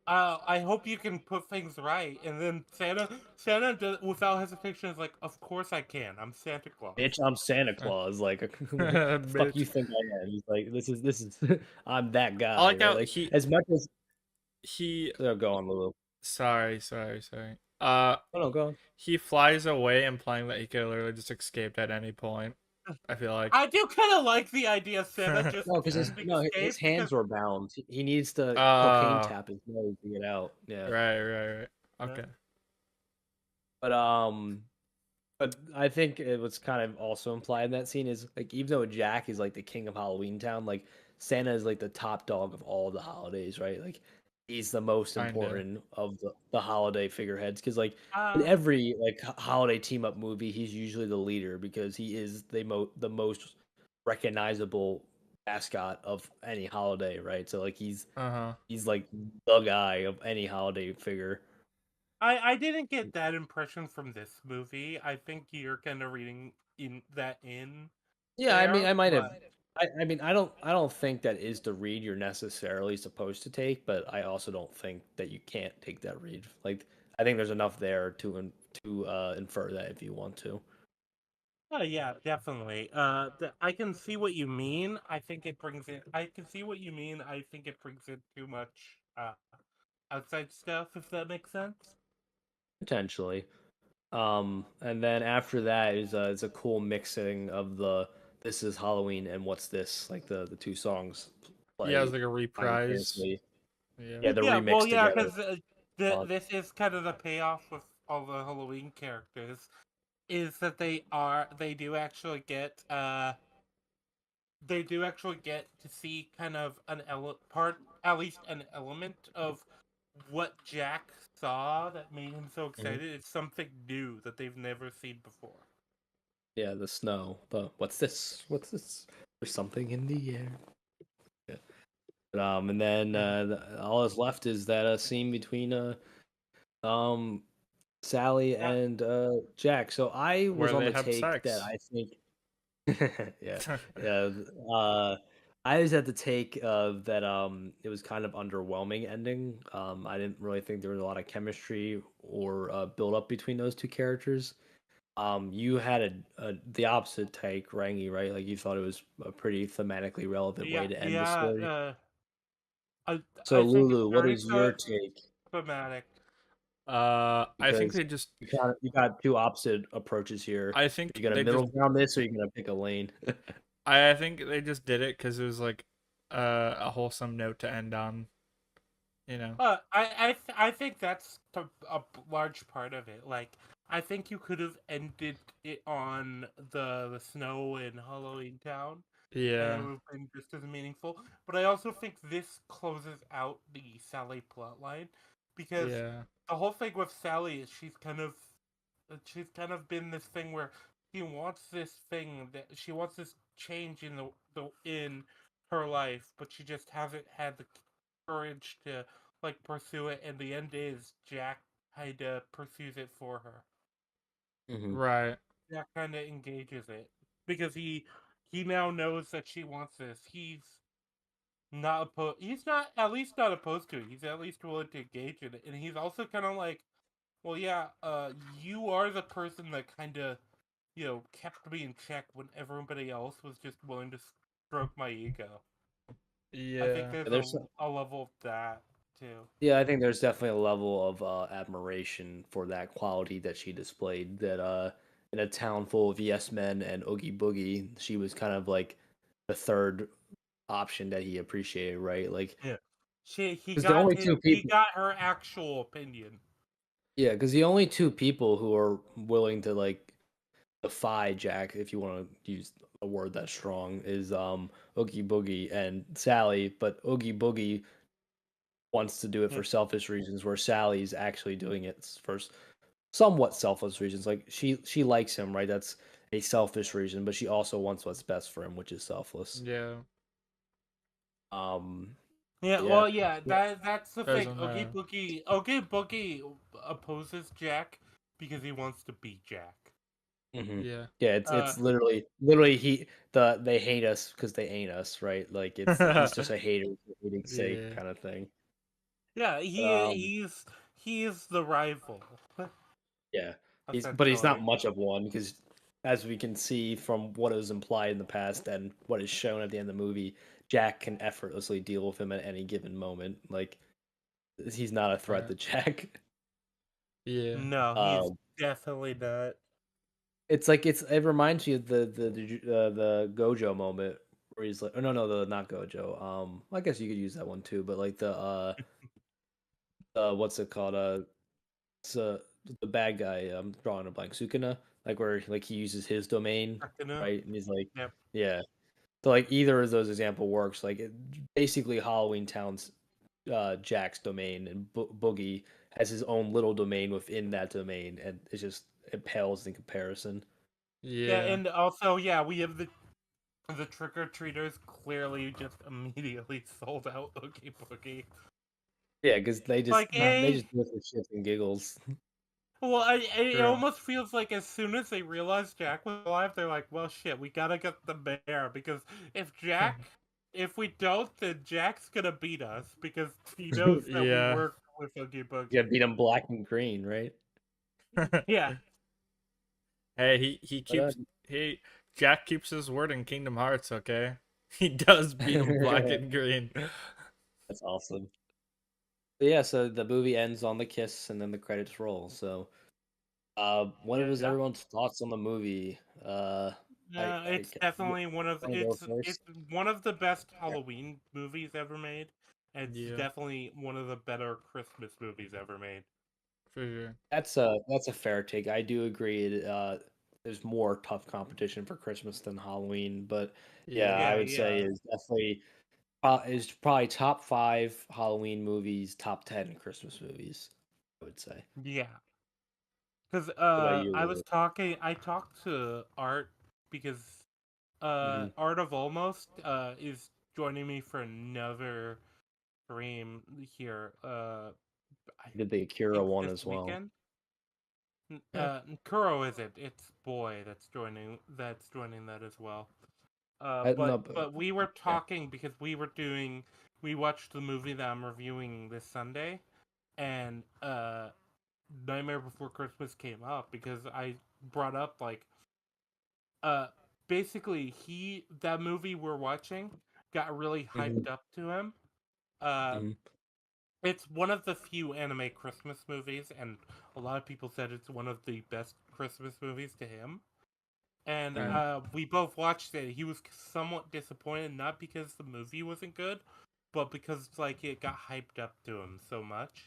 [SPEAKER 1] I hope you can put things right," and then Santa does, without hesitation is like, "Of course I can. I'm Santa Claus."
[SPEAKER 2] Bitch, I'm Santa Claus. Like, what the fuck you
[SPEAKER 3] Bitch.
[SPEAKER 2] think I am? He's like, this is, I'm that
[SPEAKER 3] I
[SPEAKER 2] guy,
[SPEAKER 3] like
[SPEAKER 2] right?
[SPEAKER 3] how
[SPEAKER 2] Like, as much as
[SPEAKER 3] he
[SPEAKER 2] go on, Lulu.
[SPEAKER 3] sorry.
[SPEAKER 2] Oh no, go on.
[SPEAKER 3] He flies away implying that he could literally just escaped at any point. I feel like.
[SPEAKER 1] I do kind of like the idea of Santa just
[SPEAKER 2] No, because
[SPEAKER 1] couldn't
[SPEAKER 2] his
[SPEAKER 1] escape
[SPEAKER 2] hands
[SPEAKER 1] because
[SPEAKER 2] were bound. He needs to cocaine
[SPEAKER 3] Oh,
[SPEAKER 2] tap his nose to get out. Yeah,
[SPEAKER 3] right.
[SPEAKER 1] uh,
[SPEAKER 3] Okay.
[SPEAKER 2] but but I think it was kind of also implied in that scene is like even though Jack is like the king of Halloween Town, like Santa is like the top dog of all the holidays, right? Like he's the most
[SPEAKER 3] Kinda.
[SPEAKER 2] important of the holiday figureheads because like in
[SPEAKER 1] uh,
[SPEAKER 2] every like holiday team up movie, he's usually the leader because he is the most recognizable mascot of any holiday, right? So like
[SPEAKER 3] Uh-huh.
[SPEAKER 2] he's like the guy of any holiday figure.
[SPEAKER 1] I didn't get that impression from this movie. I think you're kind of reading in
[SPEAKER 2] Yeah, I mean,
[SPEAKER 1] there,
[SPEAKER 2] I might have.
[SPEAKER 1] but
[SPEAKER 2] I mean, I don't think that is the read you're necessarily supposed to take, but I also don't think that you can't take that read. Like, I think there's enough there to infer that if you want to.
[SPEAKER 1] oh yeah, definitely. I can see what you mean. I think it brings in. I can see what you mean. I think it brings in too much outside stuff, if that makes sense.
[SPEAKER 2] Potentially. And then after that is a cool mixing of the "This Is Halloween" and "What's This," like the two songs
[SPEAKER 3] Yeah, it was
[SPEAKER 2] play
[SPEAKER 3] like a reprise.
[SPEAKER 2] simultaneously.
[SPEAKER 3] Yeah.
[SPEAKER 2] Yeah, the
[SPEAKER 1] Yeah, well,
[SPEAKER 2] remix
[SPEAKER 1] yeah,
[SPEAKER 2] together.
[SPEAKER 1] because
[SPEAKER 2] Uh,
[SPEAKER 1] this is kind of the payoff with all the Halloween characters is that they do actually get to see kind of at least an element of what Jack saw that made him so
[SPEAKER 2] mhm.
[SPEAKER 1] excited. It's something new that they've never seen before.
[SPEAKER 2] Yeah, the snow. The "What's this? What's this? There's something in the air." Yeah. And then all that's left is that scene between um Sally
[SPEAKER 1] Yeah,
[SPEAKER 2] and Jack. So I was
[SPEAKER 3] Where
[SPEAKER 2] on
[SPEAKER 3] they
[SPEAKER 2] the
[SPEAKER 3] have
[SPEAKER 2] take that
[SPEAKER 3] sex.
[SPEAKER 2] I think yeah, yeah. I was at the take that it was kind of underwhelming ending. I didn't really think there was a lot of chemistry or build up between those two characters. You had the opposite take, Rangi, right? Like you thought it was a pretty thematically relevant way
[SPEAKER 1] yeah,
[SPEAKER 2] to end the
[SPEAKER 1] yeah.
[SPEAKER 2] story.
[SPEAKER 1] I
[SPEAKER 2] So
[SPEAKER 1] think it's
[SPEAKER 2] Lulu, what
[SPEAKER 1] very
[SPEAKER 2] is your take?
[SPEAKER 1] thematic.
[SPEAKER 3] I think
[SPEAKER 2] Because
[SPEAKER 3] they just
[SPEAKER 2] you got two opposite approaches here.
[SPEAKER 3] I
[SPEAKER 2] Are
[SPEAKER 3] think
[SPEAKER 2] you gonna
[SPEAKER 3] they just
[SPEAKER 2] middle ground this, or are you gonna pick a lane?
[SPEAKER 3] I think they just did it because it was like a wholesome note to end on, you know.
[SPEAKER 1] I think that's a large part of it. Like, I think you could have ended it on the snow in Halloween Town, and it
[SPEAKER 3] Yeah.
[SPEAKER 1] would have been just as meaningful. But I also think this closes out the Sally plotline because
[SPEAKER 3] Yeah.
[SPEAKER 1] the whole thing with Sally is she's kind of been this thing where she wants this change in the in her life, but she just hasn't had the courage to like pursue it. And the end is Jack kind of pursues it for her.
[SPEAKER 2] Hmm.
[SPEAKER 3] Right.
[SPEAKER 1] Jack kind of engages it because he now knows that she wants this. He's not at least not opposed to it. He's at least willing to engage in it, and he's also kind of like, well, yeah, you are the person that kind of kept me in check when everybody else was just willing to stroke my ego. I think
[SPEAKER 3] Yeah.
[SPEAKER 1] there's
[SPEAKER 2] There's
[SPEAKER 1] a level of that too.
[SPEAKER 2] Yeah, I think there's definitely a level of admiration for that quality that she displayed. That in a town full of yes men and Oogie Boogie, she was kind of like the third option that he appreciated, right? Like,
[SPEAKER 1] Yeah.
[SPEAKER 2] because the only two
[SPEAKER 1] He
[SPEAKER 2] people,
[SPEAKER 1] got her actual opinion.
[SPEAKER 2] yeah, because the only two people who are willing to like defy Jack, if you want to use a word that's strong, is Oogie Boogie and Sally. But Oogie Boogie wants to do it
[SPEAKER 1] Yeah.
[SPEAKER 2] for selfish reasons, where Sally's actually doing it for somewhat selfish reasons. Like she likes him, right? That's a selfish reason, but she also wants what's best for him, which is selfless.
[SPEAKER 3] Yeah.
[SPEAKER 2] Um,
[SPEAKER 1] Yeah,
[SPEAKER 2] yeah,
[SPEAKER 1] well, yeah,
[SPEAKER 2] yeah,
[SPEAKER 1] that's the thing.
[SPEAKER 3] Doesn't
[SPEAKER 1] Okay Boogie opposes Jack because he wants to be Jack.
[SPEAKER 2] hmm
[SPEAKER 3] yeah.
[SPEAKER 2] yeah.
[SPEAKER 1] Uh,
[SPEAKER 2] It's literally they hate us because they ain't us, right? Like he's just a hater for hating's sake
[SPEAKER 3] Yeah.
[SPEAKER 2] kind of thing.
[SPEAKER 1] yeah,
[SPEAKER 2] But,
[SPEAKER 1] he's the rival,
[SPEAKER 2] yeah, he's not
[SPEAKER 1] essentially.
[SPEAKER 2] much of one because, as we can see from what was implied in the past and what is shown at the end of the movie, Jack can effortlessly deal with him at any given moment. Like he's not a threat
[SPEAKER 3] Right.
[SPEAKER 2] to Jack.
[SPEAKER 3] Yeah.
[SPEAKER 1] No, he's
[SPEAKER 2] Um,
[SPEAKER 1] definitely not.
[SPEAKER 2] it's like it reminds me of the Gojo moment where he's like, oh no, the not Gojo. I guess you could use that one too, but like what's it called? It's, the bad guy. I'm drawing a blank. Sukuna, like where like he uses his domain,
[SPEAKER 1] Akinu.
[SPEAKER 2] right? And he's like,
[SPEAKER 1] Yep.
[SPEAKER 2] yeah. So like either of those example works. Like basically Halloween Town's Jack's domain, and Boogie has his own little domain within that domain, and it pales in comparison.
[SPEAKER 1] Yeah,
[SPEAKER 3] Yeah.
[SPEAKER 1] and also, yeah, we have the trick or treaters clearly just immediately sold out Oogie Boogie.
[SPEAKER 2] Yeah, because
[SPEAKER 1] Like,
[SPEAKER 2] they just do it for shits and giggles.
[SPEAKER 1] well, it
[SPEAKER 3] True.
[SPEAKER 1] almost feels like as soon as they realize Jack was alive, they're like, well, shit, we gotta get the bear, because if we don't, then Jack's gonna beat us, because he knows that we
[SPEAKER 3] Yeah.
[SPEAKER 1] work with Oogie
[SPEAKER 2] You
[SPEAKER 1] Boogie.
[SPEAKER 2] gotta beat them black and green, right?
[SPEAKER 1] Yeah,
[SPEAKER 3] Hey, he
[SPEAKER 2] But,
[SPEAKER 3] keeps he Jack keeps his word in Kingdom Hearts, okay? He does beat him black and green.
[SPEAKER 2] that's awesome. But yeah, so the movie ends on the kiss, and then the credits roll. So, what was
[SPEAKER 1] yeah.
[SPEAKER 2] everyone's thoughts on the movie? I
[SPEAKER 1] It's
[SPEAKER 2] guess you
[SPEAKER 1] definitely
[SPEAKER 2] wanna go
[SPEAKER 1] it's
[SPEAKER 2] first?
[SPEAKER 1] one of the best Halloween movies ever made. And it's
[SPEAKER 3] Yeah,
[SPEAKER 1] definitely one of the better Christmas movies ever made.
[SPEAKER 3] for sure.
[SPEAKER 2] That's a fair take. I do agree. There's more tough competition for Christmas than Halloween, but yeah,
[SPEAKER 3] Yeah.
[SPEAKER 2] I
[SPEAKER 1] Yeah,
[SPEAKER 2] would say
[SPEAKER 1] yeah,
[SPEAKER 2] is probably top 5 Halloween movies, top 10 Christmas movies. I would say.
[SPEAKER 1] yeah. Because
[SPEAKER 2] What about you, Lulu?
[SPEAKER 1] I talked to Art because
[SPEAKER 2] Hmm
[SPEAKER 1] Art of Almost is joining me for another stream here. I
[SPEAKER 2] Did the Akira
[SPEAKER 1] think
[SPEAKER 2] one
[SPEAKER 1] this
[SPEAKER 2] as well?
[SPEAKER 1] weekend. Kuro isn't. It's Boy that's joining that as well.
[SPEAKER 2] No,
[SPEAKER 1] But we were
[SPEAKER 2] yeah.
[SPEAKER 1] talking because we watched the movie that I'm reviewing this Sunday, and Nightmare Before Christmas came up because I brought up like uh basically he that movie we're watching got really
[SPEAKER 2] hmm
[SPEAKER 1] hyped up to him. Uh
[SPEAKER 2] hmm
[SPEAKER 1] it's one of the few anime Christmas movies, and a lot of people said it's one of the best Christmas movies to him. And
[SPEAKER 2] hmm
[SPEAKER 1] we both watched it. He was somewhat disappointed, not because the movie wasn't good, but because like it got hyped up to him so much.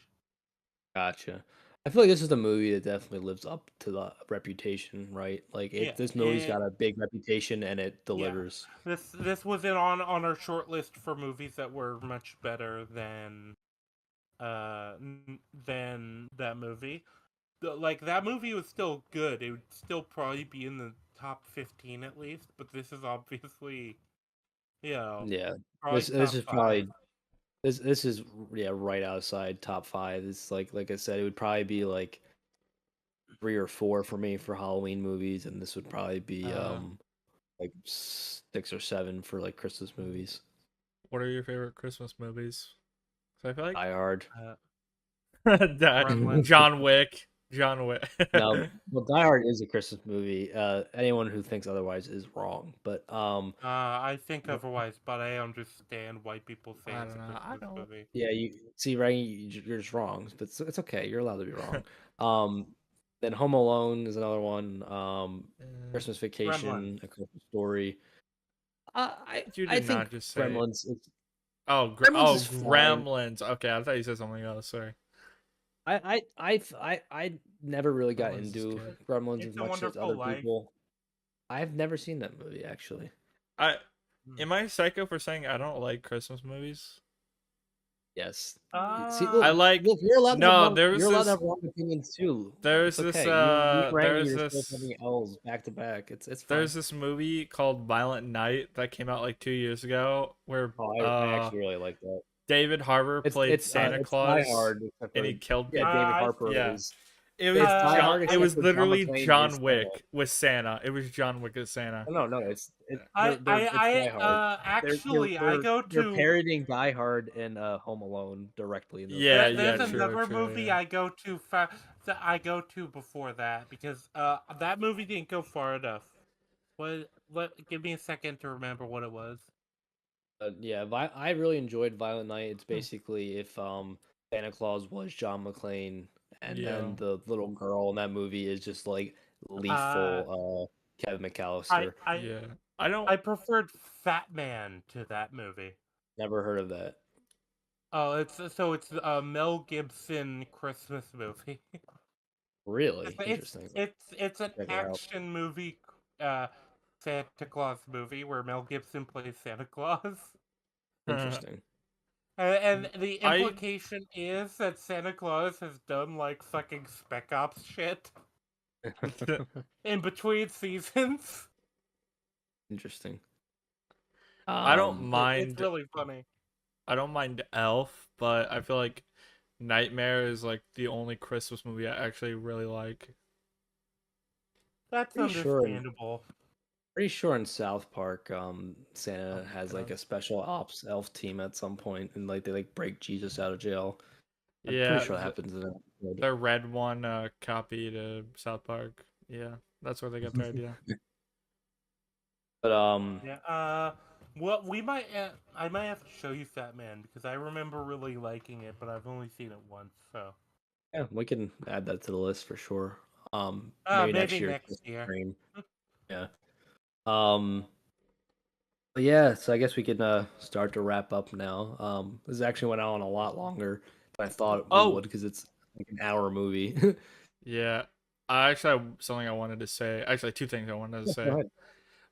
[SPEAKER 2] Gotcha. I feel like this is a movie that definitely lives up to the reputation, right? Like
[SPEAKER 1] Yeah,
[SPEAKER 2] this movie's
[SPEAKER 1] it
[SPEAKER 2] got a big reputation and it
[SPEAKER 1] yeah.
[SPEAKER 2] delivers.
[SPEAKER 1] This was in on our short list for movies that were much better than that movie. Like that movie was still good. It would still probably be in the top 15 at least, but this is obviously,
[SPEAKER 2] Yeah.
[SPEAKER 1] probably
[SPEAKER 2] This
[SPEAKER 1] top
[SPEAKER 2] is
[SPEAKER 1] 5.
[SPEAKER 2] probably this is yeah, right outside top 5. It's like I said, it would probably be like 3 or 4 for me for Halloween movies, and this would probably be
[SPEAKER 3] Uh,
[SPEAKER 2] like 6 or 7 for like Christmas movies.
[SPEAKER 3] what are your favorite Christmas movies? So I feel like
[SPEAKER 2] Die Hard.
[SPEAKER 1] Uh, Gremlins.
[SPEAKER 3] John Wick. John Wick.
[SPEAKER 2] Now, well, Die Hard is a Christmas movie. Anyone who thinks otherwise is wrong. But
[SPEAKER 1] I think otherwise, but I understand why people say
[SPEAKER 3] I
[SPEAKER 1] it's
[SPEAKER 3] don't
[SPEAKER 1] a
[SPEAKER 3] know. I
[SPEAKER 1] Christmas
[SPEAKER 3] don't.
[SPEAKER 1] movie.
[SPEAKER 2] yeah, you see, right? You're just wrong, but it's okay. You're allowed to be wrong. Um, then Home Alone is another one.
[SPEAKER 3] Uh,
[SPEAKER 2] Christmas
[SPEAKER 1] Gremlins.
[SPEAKER 2] Vacation, A Christmas Story.
[SPEAKER 3] you
[SPEAKER 2] I
[SPEAKER 3] did not
[SPEAKER 2] think
[SPEAKER 3] just say.
[SPEAKER 2] Gremlins.
[SPEAKER 3] Oh,
[SPEAKER 2] Gremlins is fine.
[SPEAKER 3] Gremlins. Okay, I thought you said something else. Sorry.
[SPEAKER 2] I never really got
[SPEAKER 3] Gremlins is
[SPEAKER 2] into
[SPEAKER 3] good.
[SPEAKER 2] Gremlins as
[SPEAKER 1] It's a
[SPEAKER 2] much as
[SPEAKER 1] Wonderful
[SPEAKER 2] other
[SPEAKER 1] Life.
[SPEAKER 2] people. I've never seen that movie actually.
[SPEAKER 3] I
[SPEAKER 1] Hmm.
[SPEAKER 3] am I psycho for saying I don't like Christmas movies?
[SPEAKER 2] Yes. See,
[SPEAKER 1] Uh,
[SPEAKER 3] I
[SPEAKER 2] look,
[SPEAKER 3] like
[SPEAKER 2] look, you're allowed to have
[SPEAKER 3] no.
[SPEAKER 2] wrong. You're allowed to have wrong opinions too.
[SPEAKER 3] There's
[SPEAKER 2] It's
[SPEAKER 3] this
[SPEAKER 2] okay. You Rangi,
[SPEAKER 3] there's
[SPEAKER 2] you're still
[SPEAKER 3] this
[SPEAKER 2] having L's back to back. It's fine.
[SPEAKER 3] there's this movie called Violent Night that came out like 2 years ago where
[SPEAKER 2] Oh, I actually really like that.
[SPEAKER 3] David Harbour played Santa
[SPEAKER 2] It's Die
[SPEAKER 3] Claus
[SPEAKER 2] Hard, except
[SPEAKER 3] and
[SPEAKER 2] for
[SPEAKER 3] he killed
[SPEAKER 2] yeah,
[SPEAKER 3] people.
[SPEAKER 2] David
[SPEAKER 1] I
[SPEAKER 2] Harper
[SPEAKER 3] Yeah.
[SPEAKER 2] is.
[SPEAKER 3] It was
[SPEAKER 2] It's Die
[SPEAKER 3] John.
[SPEAKER 2] Hard,
[SPEAKER 3] It
[SPEAKER 2] except
[SPEAKER 3] was
[SPEAKER 2] for John
[SPEAKER 3] literally
[SPEAKER 2] McClane is
[SPEAKER 3] John
[SPEAKER 2] Santa.
[SPEAKER 3] Wick with Santa. It was John Wick as Santa.
[SPEAKER 2] No, no, it's
[SPEAKER 1] I,
[SPEAKER 2] it's Die Hard.
[SPEAKER 1] actually, I go
[SPEAKER 2] They're
[SPEAKER 1] to.
[SPEAKER 2] parodying Die Hard and Home Alone directly in those
[SPEAKER 3] Yeah,
[SPEAKER 2] movies.
[SPEAKER 3] yeah,
[SPEAKER 1] There's
[SPEAKER 3] true,
[SPEAKER 1] another
[SPEAKER 3] true.
[SPEAKER 1] movie
[SPEAKER 3] Yeah.
[SPEAKER 1] I go to. That I go to before that because that movie didn't go far enough. Give me a second to remember what it was.
[SPEAKER 2] Yeah, I really enjoyed Violent Night. It's
[SPEAKER 1] Hmm.
[SPEAKER 2] basically if Santa Claus was John McClane, and
[SPEAKER 3] Yeah.
[SPEAKER 2] then the little girl in that movie is just like
[SPEAKER 1] Uh,
[SPEAKER 2] lethal Kevin
[SPEAKER 1] I
[SPEAKER 2] McAllister.
[SPEAKER 1] I
[SPEAKER 3] Yeah. I don't.
[SPEAKER 1] I preferred Fat Man to that movie.
[SPEAKER 2] Never heard of that.
[SPEAKER 1] Oh, it's a Mel Gibson Christmas movie.
[SPEAKER 2] Really
[SPEAKER 1] It's
[SPEAKER 2] interesting.
[SPEAKER 1] it's an
[SPEAKER 2] Check it out.
[SPEAKER 1] action movie, uh, Santa Claus movie where Mel Gibson plays Santa Claus.
[SPEAKER 2] Interesting.
[SPEAKER 1] And the
[SPEAKER 3] I
[SPEAKER 1] implication is that Santa Claus has done like fucking Spec Ops shit in between seasons.
[SPEAKER 2] Interesting.
[SPEAKER 3] I don't
[SPEAKER 1] It's
[SPEAKER 3] mind.
[SPEAKER 1] really funny.
[SPEAKER 3] I don't mind Elf, but I feel like Nightmare is like the only Christmas movie I actually really like.
[SPEAKER 1] That's
[SPEAKER 2] Pretty sure.
[SPEAKER 1] understandable.
[SPEAKER 2] Pretty sure in South Park, Santa
[SPEAKER 3] Oh my
[SPEAKER 2] has like
[SPEAKER 3] God.
[SPEAKER 2] a special ops elf team at some point, and like they like break Jesus out of jail. I'm
[SPEAKER 3] Yeah,
[SPEAKER 2] pretty sure that happens in that episode.
[SPEAKER 3] the red one copied South Park. Yeah, that's where they got their idea.
[SPEAKER 2] But
[SPEAKER 1] Yeah. Well, I might have to show you Fat Man because I remember really liking it, but I've only seen it once. So.
[SPEAKER 2] yeah, we can add that to the list for sure. Maybe next
[SPEAKER 1] Maybe
[SPEAKER 2] year.
[SPEAKER 1] next year.
[SPEAKER 2] Stream. Yeah. But yeah, so I guess we can start to wrap up now. This actually went on a lot longer than I thought it
[SPEAKER 3] Oh,
[SPEAKER 2] would because it's like an hour movie.
[SPEAKER 3] yeah. I actually have something I wanted to say. Actually, two things I wanted to
[SPEAKER 2] Go
[SPEAKER 3] say.
[SPEAKER 2] ahead.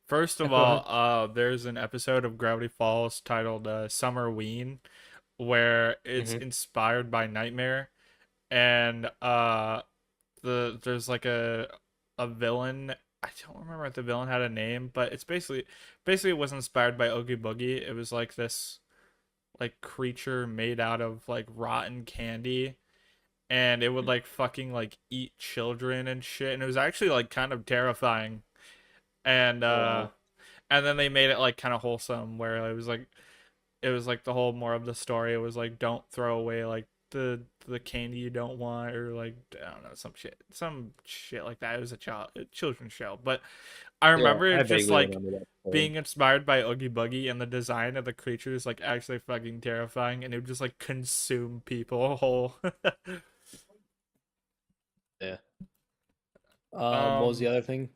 [SPEAKER 3] First of
[SPEAKER 2] Go ahead.
[SPEAKER 3] all, there's an episode of Gravity Falls titled Summer Ween where it's
[SPEAKER 2] Mhm.
[SPEAKER 3] inspired by Nightmare, and there's like a villain. I don't remember if the villain had a name, but it's basically it was inspired by Oogie Boogie. It was like this like creature made out of like rotten candy, and it would like fucking like eat children and shit, and it was actually like kind of terrifying. And
[SPEAKER 2] Oh wow.
[SPEAKER 3] and then they made it like kind of wholesome where it was like the whole more of the story. It was like don't throw away like the candy you don't want, or like I don't know, some shit like that. It was a children's show, but I
[SPEAKER 2] Yeah,
[SPEAKER 3] remember
[SPEAKER 2] I
[SPEAKER 3] it just
[SPEAKER 2] vaguely
[SPEAKER 3] like
[SPEAKER 2] remember that story.
[SPEAKER 3] being inspired by Oogie Boogie, and the design of the creature is like actually fucking terrifying, and it would just like consume people whole.
[SPEAKER 2] Yeah. What was the
[SPEAKER 3] um
[SPEAKER 2] other thing?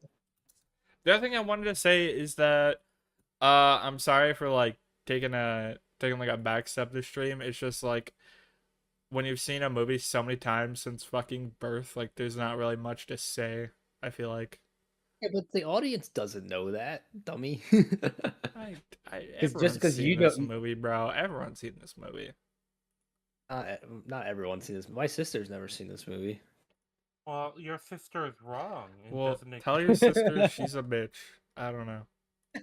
[SPEAKER 3] the other thing I wanted to say is that I'm sorry for like taking like a back step this stream. It's just like when you've seen a movie so many times since fucking birth, like there's not really much to say. I feel like
[SPEAKER 2] Yeah, but the audience doesn't know that, dummy.
[SPEAKER 3] I
[SPEAKER 2] Because just
[SPEAKER 3] everyone's
[SPEAKER 2] because
[SPEAKER 3] seen
[SPEAKER 2] you know,
[SPEAKER 3] this movie, bro. Everyone's seen this movie.
[SPEAKER 2] not everyone's seen this. My sister's never seen this movie.
[SPEAKER 1] Well, your sister is wrong. It
[SPEAKER 3] Well,
[SPEAKER 1] doesn't
[SPEAKER 3] tell
[SPEAKER 1] exist.
[SPEAKER 3] your sister she's a bitch. I don't know.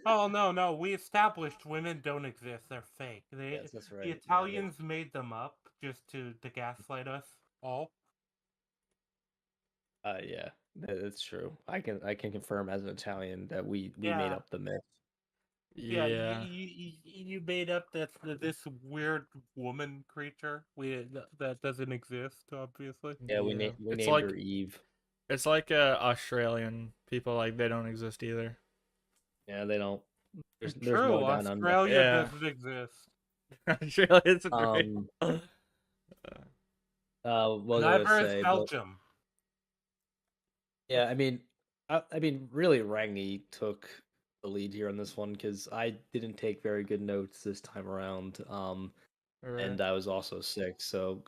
[SPEAKER 1] Oh no! We established women don't exist. They're fake.
[SPEAKER 2] Yes, that's right.
[SPEAKER 1] The
[SPEAKER 2] Yeah,
[SPEAKER 1] Italians made them up just to gaslight us all.
[SPEAKER 2] yeah, that's true. I can confirm as an Italian that we made
[SPEAKER 1] Yeah,
[SPEAKER 2] up the myth.
[SPEAKER 1] yeah.
[SPEAKER 3] Yeah.
[SPEAKER 1] You made up this weird woman creature. That doesn't exist, obviously.
[SPEAKER 2] Yeah,
[SPEAKER 3] Yeah.
[SPEAKER 2] we named her Eve.
[SPEAKER 3] It's like Australian people like they don't exist either.
[SPEAKER 2] Yeah, they don't. There's
[SPEAKER 1] True,
[SPEAKER 2] more down under.
[SPEAKER 1] Australia
[SPEAKER 3] Yeah.
[SPEAKER 1] doesn't exist.
[SPEAKER 3] Australians are real.
[SPEAKER 2] What was I
[SPEAKER 1] Neither
[SPEAKER 2] gonna
[SPEAKER 1] is
[SPEAKER 2] say? But
[SPEAKER 1] Belgium.
[SPEAKER 2] yeah, I mean, really, Rangi took the lead here on this one because I didn't take very good notes this time around.
[SPEAKER 3] Right.
[SPEAKER 2] And I was also sick, so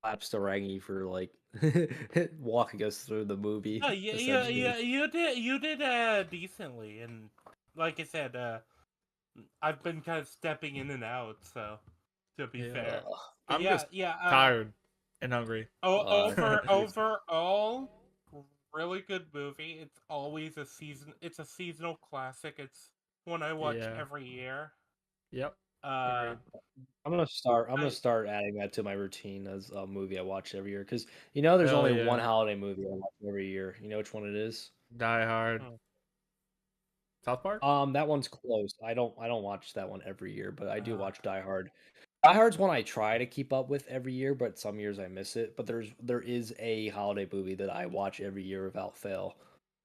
[SPEAKER 2] claps to Rangi for like walking us through the movie.
[SPEAKER 1] No, yeah,
[SPEAKER 2] Essentially,
[SPEAKER 1] you did decently, and like I said, I've been kind of stepping in and out, so to be fair.
[SPEAKER 2] Ugh.
[SPEAKER 1] But
[SPEAKER 3] I'm
[SPEAKER 1] yeah,
[SPEAKER 3] just
[SPEAKER 1] yeah.
[SPEAKER 3] tired and hungry.
[SPEAKER 1] Overall, really good movie. It's always a season. It's a seasonal classic. It's one I watch
[SPEAKER 3] Yeah.
[SPEAKER 1] every year.
[SPEAKER 3] Yep.
[SPEAKER 1] Uh,
[SPEAKER 3] Agreed.
[SPEAKER 2] I'm gonna start. I'm gonna
[SPEAKER 1] I
[SPEAKER 2] start adding that to my routine as a movie I watch every year. Because there's
[SPEAKER 3] Hell
[SPEAKER 2] only one
[SPEAKER 3] yeah.
[SPEAKER 2] holiday movie I watch every year. You know which one it is?
[SPEAKER 3] Die Hard.
[SPEAKER 1] hmm,
[SPEAKER 3] South Park?
[SPEAKER 2] That one's close. I don't watch that one every year, but I do
[SPEAKER 3] Uh,
[SPEAKER 2] watch Die Hard. Die Hard's one I try to keep up with every year, but some years I miss it. But there is a holiday movie that I watch every year without fail.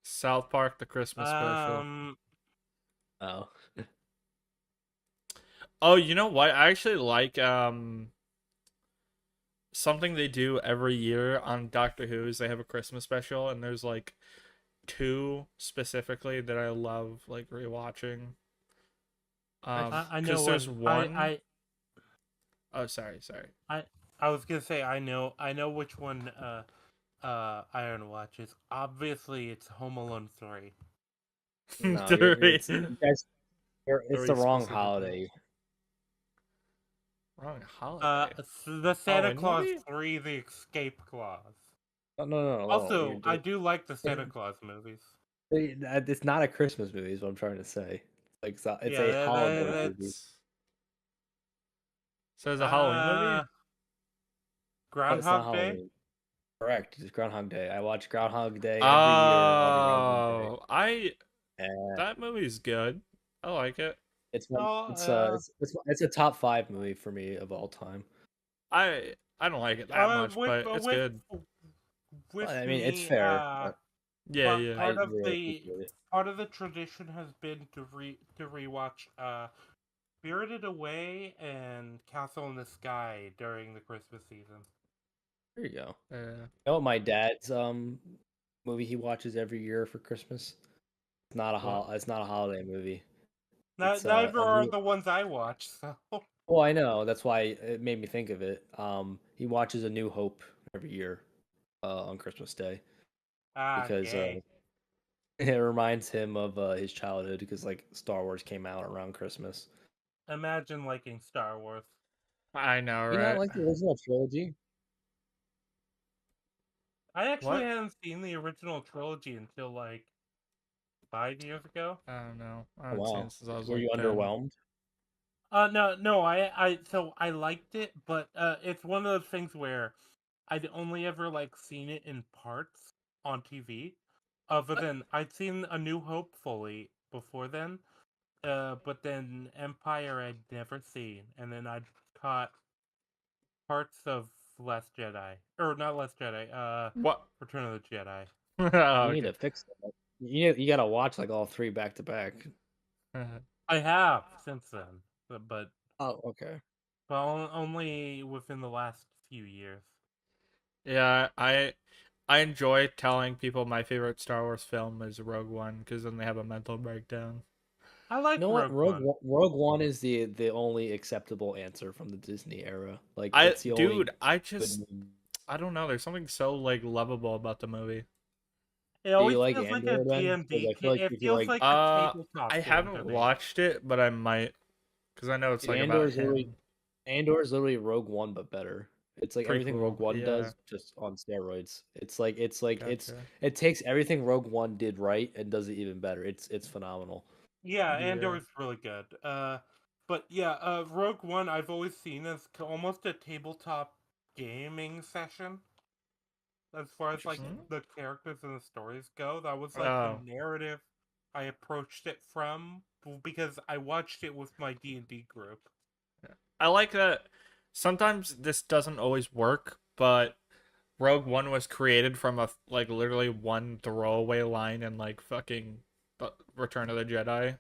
[SPEAKER 3] South Park, the Christmas special.
[SPEAKER 1] um,
[SPEAKER 2] Oh,
[SPEAKER 3] Oh, you know what? I actually like something they do every year on Doctor Who is they have a Christmas special, and there's like two specifically that I love like rewatching.
[SPEAKER 1] I know
[SPEAKER 3] Because there's
[SPEAKER 1] one.
[SPEAKER 3] one. Oh, sorry.
[SPEAKER 1] I I was gonna say I know which one. Iron watches. Obviously, it's Home Alone 3.
[SPEAKER 2] no,
[SPEAKER 3] Three,
[SPEAKER 2] it's you guys. It's the
[SPEAKER 3] three
[SPEAKER 2] wrong
[SPEAKER 3] specifically.
[SPEAKER 2] holiday.
[SPEAKER 3] Wrong holiday.
[SPEAKER 1] The Santa
[SPEAKER 3] Halloween
[SPEAKER 1] Claus
[SPEAKER 3] movie?
[SPEAKER 1] 3, The Escape Clause.
[SPEAKER 2] No.
[SPEAKER 1] Also, I do like the Santa Claus movies.
[SPEAKER 2] It's not a Christmas movie. Is what I'm trying to say. It's
[SPEAKER 1] Yeah,
[SPEAKER 2] a holiday movie.
[SPEAKER 3] So it's a Halloween movie?
[SPEAKER 1] uh,
[SPEAKER 2] No, it's not
[SPEAKER 1] Groundhog Day.
[SPEAKER 2] Halloween. Correct. It's Groundhog Day. I watch Groundhog Day every year on Groundhog Day.
[SPEAKER 3] Oh, I
[SPEAKER 2] And
[SPEAKER 3] that movie's good. I like it.
[SPEAKER 2] it's
[SPEAKER 1] No,
[SPEAKER 2] one. It's a top 5 movie for me of all time.
[SPEAKER 3] I don't like it that much,
[SPEAKER 1] with
[SPEAKER 3] but it's good.
[SPEAKER 2] Well,
[SPEAKER 1] with
[SPEAKER 2] I mean, it's
[SPEAKER 1] me,
[SPEAKER 2] fair, but
[SPEAKER 3] Yeah, yeah.
[SPEAKER 2] I really appreciate it.
[SPEAKER 1] part of the tradition has been to rewatch Spirited Away and Castle in the Sky during the Christmas season.
[SPEAKER 2] There you go.
[SPEAKER 3] Yeah.
[SPEAKER 2] You know what my dad's movie he watches every year for Christmas?
[SPEAKER 1] What?
[SPEAKER 2] It's not a holiday movie. It's
[SPEAKER 1] Neither
[SPEAKER 2] a
[SPEAKER 1] are
[SPEAKER 2] new.
[SPEAKER 1] the ones I watch. So
[SPEAKER 2] Well, I know that's why it made me think of it. He watches A New Hope every year on Christmas Day because
[SPEAKER 1] gay.
[SPEAKER 2] it reminds him of his childhood because like Star Wars came out around Christmas.
[SPEAKER 1] Imagine liking Star Wars.
[SPEAKER 3] I know,
[SPEAKER 2] You not
[SPEAKER 3] right?
[SPEAKER 2] like the original trilogy?
[SPEAKER 1] I actually
[SPEAKER 3] What?
[SPEAKER 1] hadn't seen the original trilogy until like 5 years ago.
[SPEAKER 3] I don't know. I
[SPEAKER 2] Oh,
[SPEAKER 3] haven't seen it
[SPEAKER 2] wow.
[SPEAKER 3] since I was
[SPEAKER 2] Were
[SPEAKER 3] like
[SPEAKER 2] you
[SPEAKER 3] 10.
[SPEAKER 2] underwhelmed?
[SPEAKER 1] No, so I liked it, but it's one of those things where I'd only ever like seen it in parts on TV. Other than I'd seen A New Hope fully before then, but then Empire I'd never seen, and then I'd caught parts of Last Jedi, or not Last Jedi,
[SPEAKER 3] What?
[SPEAKER 1] Return of the Jedi.
[SPEAKER 3] Oh,
[SPEAKER 2] You need
[SPEAKER 3] okay.
[SPEAKER 2] to fix that. You gotta watch like all 3 back to back.
[SPEAKER 1] I have since then, but
[SPEAKER 2] Oh, okay.
[SPEAKER 1] only within the last few years.
[SPEAKER 3] Yeah, I enjoy telling people my favorite Star Wars film is Rogue One because then they have a mental breakdown.
[SPEAKER 1] I
[SPEAKER 2] You
[SPEAKER 1] like
[SPEAKER 2] know what?
[SPEAKER 1] Rogue One.
[SPEAKER 2] Rogue One is the only acceptable answer from the Disney era. Like
[SPEAKER 3] I
[SPEAKER 2] it's the only
[SPEAKER 3] dude, I
[SPEAKER 2] good
[SPEAKER 3] just
[SPEAKER 2] movie.
[SPEAKER 3] I don't know. There's something so like lovable about the movie.
[SPEAKER 1] It
[SPEAKER 2] Do you
[SPEAKER 1] always
[SPEAKER 2] like
[SPEAKER 1] feels like a
[SPEAKER 2] Andor then? Because
[SPEAKER 1] D&D.
[SPEAKER 2] I feel like
[SPEAKER 1] It
[SPEAKER 2] if you
[SPEAKER 1] feels
[SPEAKER 2] like,
[SPEAKER 1] like a tabletop
[SPEAKER 3] I
[SPEAKER 1] game to
[SPEAKER 3] haven't
[SPEAKER 1] me.
[SPEAKER 3] watched it, but I might because I know it's
[SPEAKER 2] dude,
[SPEAKER 3] like about him.
[SPEAKER 2] Andor is literally Rogue One but better. It's like everything
[SPEAKER 3] Prequel,
[SPEAKER 2] Rogue One
[SPEAKER 3] yeah,
[SPEAKER 2] does, just on steroids. It's
[SPEAKER 3] gotcha.
[SPEAKER 2] it takes everything Rogue One did right and does it even better. It's phenomenal.
[SPEAKER 1] Yeah,
[SPEAKER 3] Yeah,
[SPEAKER 1] Andor is really good. But yeah, Rogue One I've always seen as almost a tabletop gaming session. As far as like
[SPEAKER 2] Interesting.
[SPEAKER 1] the characters and the stories go, that was like the
[SPEAKER 3] oh,
[SPEAKER 1] narrative I approached it from because I watched it with my D&D group.
[SPEAKER 3] I like that. Sometimes this doesn't always work, but Rogue One was created from a like literally one throwaway line in like fucking Return of the Jedi.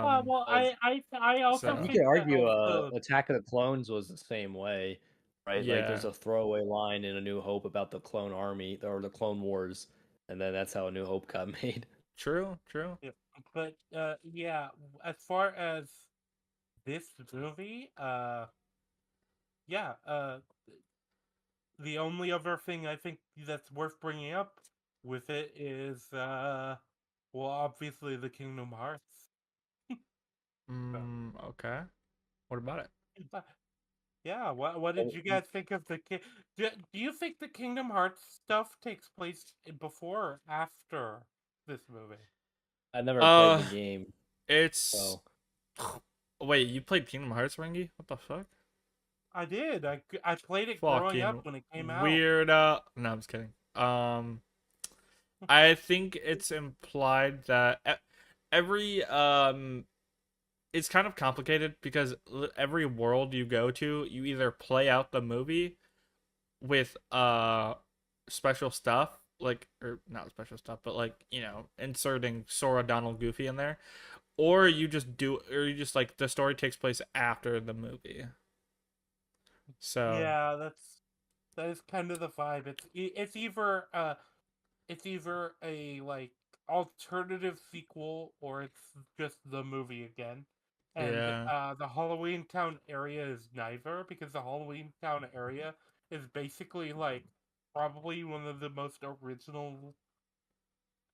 [SPEAKER 1] Well,
[SPEAKER 2] Well,
[SPEAKER 1] I also
[SPEAKER 2] you
[SPEAKER 3] So
[SPEAKER 2] could
[SPEAKER 1] think that
[SPEAKER 2] argue
[SPEAKER 1] also
[SPEAKER 2] Attack of the Clones was the same way, right? Like there's
[SPEAKER 3] yeah,
[SPEAKER 2] a throwaway line in A New Hope about the clone army or the Clone Wars, and then that's how A New Hope got made.
[SPEAKER 3] true.
[SPEAKER 1] yeah, but yeah, as far as this movie, yeah, the only other thing I think that's worth bringing up with it is well, obviously the Kingdom Hearts. So,
[SPEAKER 3] Okay. What about it?
[SPEAKER 1] Yeah, what did you guys think of the do you think the Kingdom Hearts stuff takes place before or after this movie?
[SPEAKER 2] I never played
[SPEAKER 3] Uh,
[SPEAKER 2] the game,
[SPEAKER 3] it's
[SPEAKER 2] so
[SPEAKER 3] wait, you played Kingdom Hearts, Rangi? What the fuck?
[SPEAKER 1] I did. I played it growing up
[SPEAKER 3] Fucking
[SPEAKER 1] when it came out.
[SPEAKER 3] weird. No, I'm just kidding. I think it's implied that every it's kind of complicated because every world you go to, you either play out the movie with special stuff like or not special stuff, but like inserting Sora, Donald, Goofy in there, or you just like the story takes place after the movie. So
[SPEAKER 1] Yeah, that is kind of the vibe. It's either a like alternative sequel or it's just the movie again. And
[SPEAKER 3] yeah,
[SPEAKER 1] the Halloween Town area is neither because the Halloween Town area is basically like probably one of the most original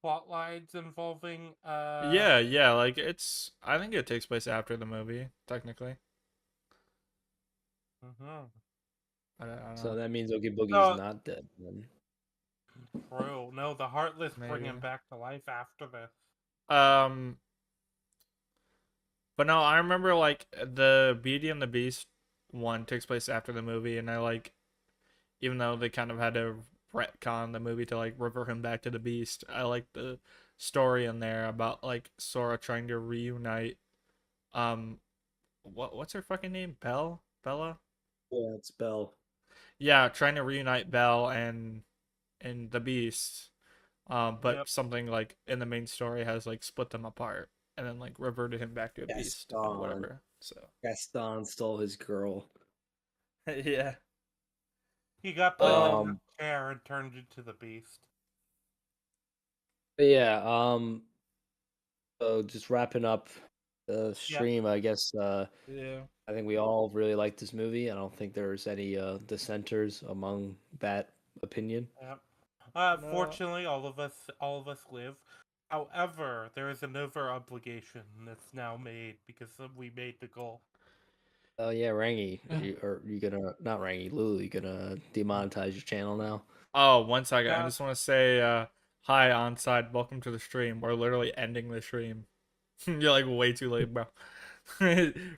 [SPEAKER 1] plot lines involving
[SPEAKER 3] yeah. Like I think it takes place after the movie technically.
[SPEAKER 1] mhm.
[SPEAKER 3] I don't
[SPEAKER 2] so
[SPEAKER 3] know.
[SPEAKER 2] that means Oogie Boogie's
[SPEAKER 1] No,
[SPEAKER 2] not dead then.
[SPEAKER 1] true. No, the Heartless bring
[SPEAKER 3] Maybe.
[SPEAKER 1] him back to life after this.
[SPEAKER 3] Um, but no, I remember like the Beauty and the Beast one takes place after the movie, and I like even though they kind of had to retcon the movie to like revert him back to the Beast, I like the story in there about like Sora trying to reunite. Um, what's her fucking name? Bella?
[SPEAKER 2] Yeah, it's Belle.
[SPEAKER 3] Yeah, trying to reunite Belle and the Beast. But
[SPEAKER 1] Yep.
[SPEAKER 3] something like in the main story has like split them apart and then like reverted him back to a beast and
[SPEAKER 2] Gaston.
[SPEAKER 3] whatever. So
[SPEAKER 2] Gaston stole his girl.
[SPEAKER 3] yeah.
[SPEAKER 1] He got put
[SPEAKER 3] Uh
[SPEAKER 1] into
[SPEAKER 2] Um,
[SPEAKER 1] a chair and turned into the beast.
[SPEAKER 2] but yeah. So just wrapping up the
[SPEAKER 1] Yep.
[SPEAKER 2] stream, I guess.
[SPEAKER 3] yeah.
[SPEAKER 2] I think we all really liked this movie. I don't think there's any dissenters among that opinion.
[SPEAKER 1] Yep.
[SPEAKER 3] No.
[SPEAKER 1] Fortunately, all of us live. However, there is another obligation that's now made because we made the goal.
[SPEAKER 2] Oh yeah, Rangi, are you gonna not Rangi, Lulu? You gonna demonetize your channel now?
[SPEAKER 3] Oh, 1 second. I
[SPEAKER 1] Yeah,
[SPEAKER 3] just want to say hi onside. Welcome to the stream. We're literally ending the stream. You're like way too late, bro.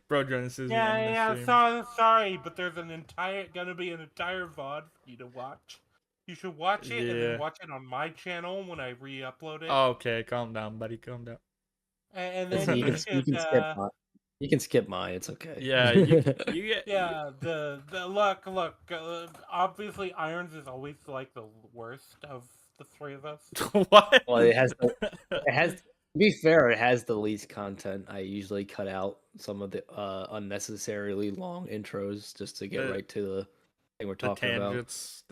[SPEAKER 3] Bro Genesis is ending the
[SPEAKER 1] yeah.
[SPEAKER 3] stream.
[SPEAKER 1] Sorry, but there's gonna be an entire VOD for you to watch. You should watch it and then
[SPEAKER 3] Yeah.
[SPEAKER 1] watch it on my channel when I re-upload it,
[SPEAKER 3] Okay, calm down, buddy. Calm down.
[SPEAKER 1] and
[SPEAKER 2] Let's
[SPEAKER 1] then
[SPEAKER 2] see,
[SPEAKER 1] you
[SPEAKER 2] you
[SPEAKER 1] should
[SPEAKER 2] can skip mine. You can skip mine. It's okay.
[SPEAKER 3] Yeah, you get
[SPEAKER 1] yeah, the look. Obviously, Irons is always like the worst of the three of us.
[SPEAKER 3] what?
[SPEAKER 2] Well, it has. To be fair, it has the least content. I usually cut out some of the unnecessarily long intros just to get
[SPEAKER 3] the
[SPEAKER 2] right to the thing we're
[SPEAKER 3] the
[SPEAKER 2] talking about.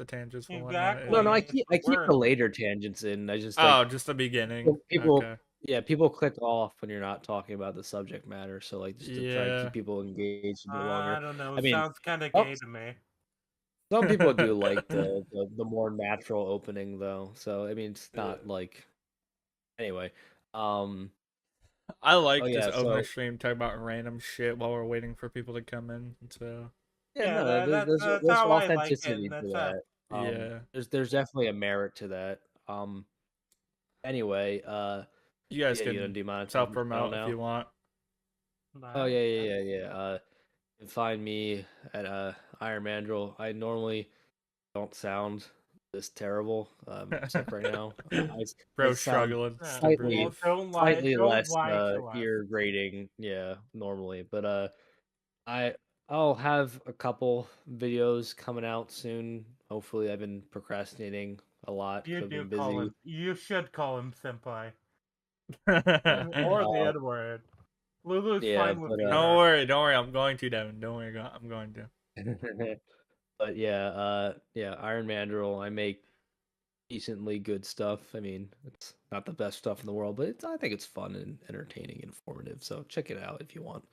[SPEAKER 3] tangents and whatnot.
[SPEAKER 2] No, no,
[SPEAKER 1] Exactly, it's
[SPEAKER 2] I
[SPEAKER 1] the
[SPEAKER 2] keep the
[SPEAKER 1] worst.
[SPEAKER 2] later tangents in. I just
[SPEAKER 3] Oh,
[SPEAKER 2] like
[SPEAKER 3] just the beginning.
[SPEAKER 2] people.
[SPEAKER 3] Okay.
[SPEAKER 2] Yeah, people click off when you're not talking about the subject matter. So like, just to try to
[SPEAKER 3] Yeah.
[SPEAKER 2] keep people engaged a bit
[SPEAKER 1] I
[SPEAKER 2] longer.
[SPEAKER 1] don't know.
[SPEAKER 2] I
[SPEAKER 1] It
[SPEAKER 2] mean,
[SPEAKER 1] sounds kind of
[SPEAKER 2] oh,
[SPEAKER 1] gay to me.
[SPEAKER 2] some people do like the more natural opening though. So I mean, it's
[SPEAKER 3] Yeah.
[SPEAKER 2] not like anyway. Um.
[SPEAKER 3] I
[SPEAKER 2] Oh
[SPEAKER 3] like just
[SPEAKER 2] yeah.
[SPEAKER 3] open a
[SPEAKER 2] So
[SPEAKER 3] stream, talk about random shit while we're waiting for people to come in. So
[SPEAKER 2] yeah,
[SPEAKER 1] Yeah,
[SPEAKER 2] no,
[SPEAKER 1] that's
[SPEAKER 2] there's
[SPEAKER 1] how I like it,
[SPEAKER 2] authenticity
[SPEAKER 1] and
[SPEAKER 2] to
[SPEAKER 1] that's
[SPEAKER 2] that.
[SPEAKER 3] yeah,
[SPEAKER 2] There's definitely a merit to that. Anyway,
[SPEAKER 3] you guys
[SPEAKER 2] yeah, you gonna
[SPEAKER 3] can
[SPEAKER 2] demonetize
[SPEAKER 3] self
[SPEAKER 2] your channel
[SPEAKER 3] promote if
[SPEAKER 2] now?
[SPEAKER 3] you want.
[SPEAKER 2] Oh
[SPEAKER 1] nice.
[SPEAKER 2] yeah. You can find me at Iron Mandrill. I normally don't sound this terrible, except right now. I
[SPEAKER 3] Bro,
[SPEAKER 2] sound
[SPEAKER 3] struggling
[SPEAKER 1] Yeah.
[SPEAKER 3] to breathe.
[SPEAKER 1] Well,
[SPEAKER 2] slightly
[SPEAKER 1] don't
[SPEAKER 2] less
[SPEAKER 1] lie to us.
[SPEAKER 2] ear grating, yeah, normally. But I I'll have a couple videos coming out soon. Hopefully, I've been procrastinating a lot because
[SPEAKER 1] You
[SPEAKER 2] I've
[SPEAKER 1] do
[SPEAKER 2] been
[SPEAKER 1] call
[SPEAKER 2] busy.
[SPEAKER 1] him. You should call him senpai,
[SPEAKER 2] Yeah,
[SPEAKER 1] or the N word. Lulu's
[SPEAKER 2] yeah,
[SPEAKER 1] fine with
[SPEAKER 2] but
[SPEAKER 3] Don't
[SPEAKER 1] either.
[SPEAKER 3] worry, don't worry. I'm going to Devin. Don't worry, I'm going to.
[SPEAKER 2] but yeah, yeah, Iron Mandrill. I make decently good stuff. I mean, it's not the best stuff in the world, but I think it's fun and entertaining, informative. So check it out if you want.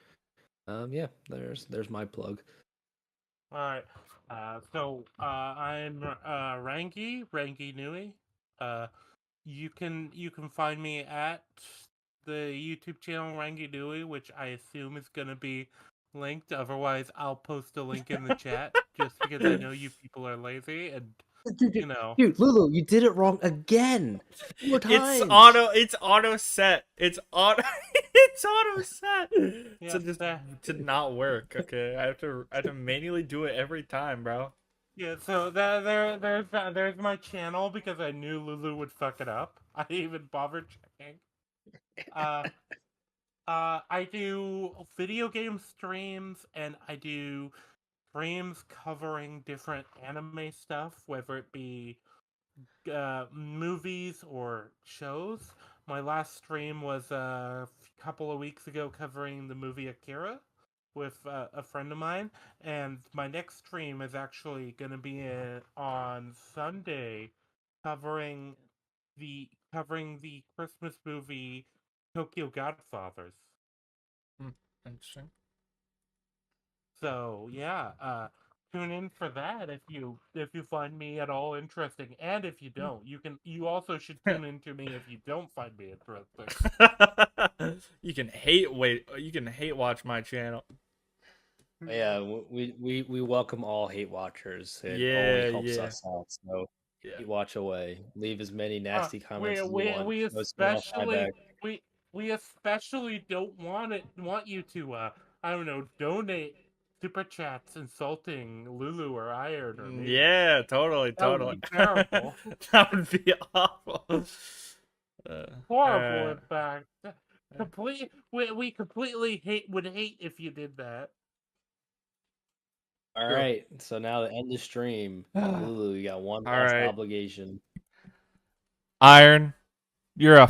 [SPEAKER 2] Yeah, there's my plug.
[SPEAKER 1] All right. I'm Rangi Nui. Uh, you can find me at the YouTube channel Rangi Nui, which I assume is gonna be linked. Otherwise, I'll post a link in the chat just because I know you people are lazy and you know.
[SPEAKER 2] Dude, Lulu, you did it wrong again. 4
[SPEAKER 3] It's
[SPEAKER 2] times.
[SPEAKER 3] auto set. It's auto it's auto set.
[SPEAKER 1] Yeah,
[SPEAKER 3] To just to not work. Okay. I have to manually do it every time, bro.
[SPEAKER 1] yeah. So there's my channel because I knew Lulu would fuck it up. I even bothered checking. Uh, I do video game streams and I do streams covering different anime stuff, whether it be movies or shows. My last stream was a couple of weeks ago covering the movie Akira with a friend of mine, and my next stream is actually going to be on Sunday, covering the Christmas movie Tokyo Godfathers.
[SPEAKER 3] Interesting.
[SPEAKER 1] So yeah, tune in for that if you find me at all interesting, and if you don't, you also should tune in to me if you don't find me interesting.
[SPEAKER 3] You can hate watch my channel.
[SPEAKER 2] Yeah, we welcome all hate watchers. It
[SPEAKER 3] Yeah,
[SPEAKER 2] only helps
[SPEAKER 3] yeah.
[SPEAKER 2] us out. So
[SPEAKER 3] Yeah.
[SPEAKER 2] hate watch away. Leave as many nasty comments
[SPEAKER 1] we
[SPEAKER 2] as you
[SPEAKER 1] we
[SPEAKER 2] want.
[SPEAKER 1] we
[SPEAKER 2] No spam
[SPEAKER 1] especially we especially don't want you to I don't know, donate super chats insulting Lulu or Iron or me.
[SPEAKER 3] Yeah, totally.
[SPEAKER 1] That would be terrible.
[SPEAKER 3] That would be awful.
[SPEAKER 1] Horrible, in fact. We completely would hate if you did that.
[SPEAKER 2] All right, so now to end the stream, Lulu, you got one
[SPEAKER 3] All
[SPEAKER 2] last
[SPEAKER 3] right.
[SPEAKER 2] obligation.
[SPEAKER 3] Iron, you're a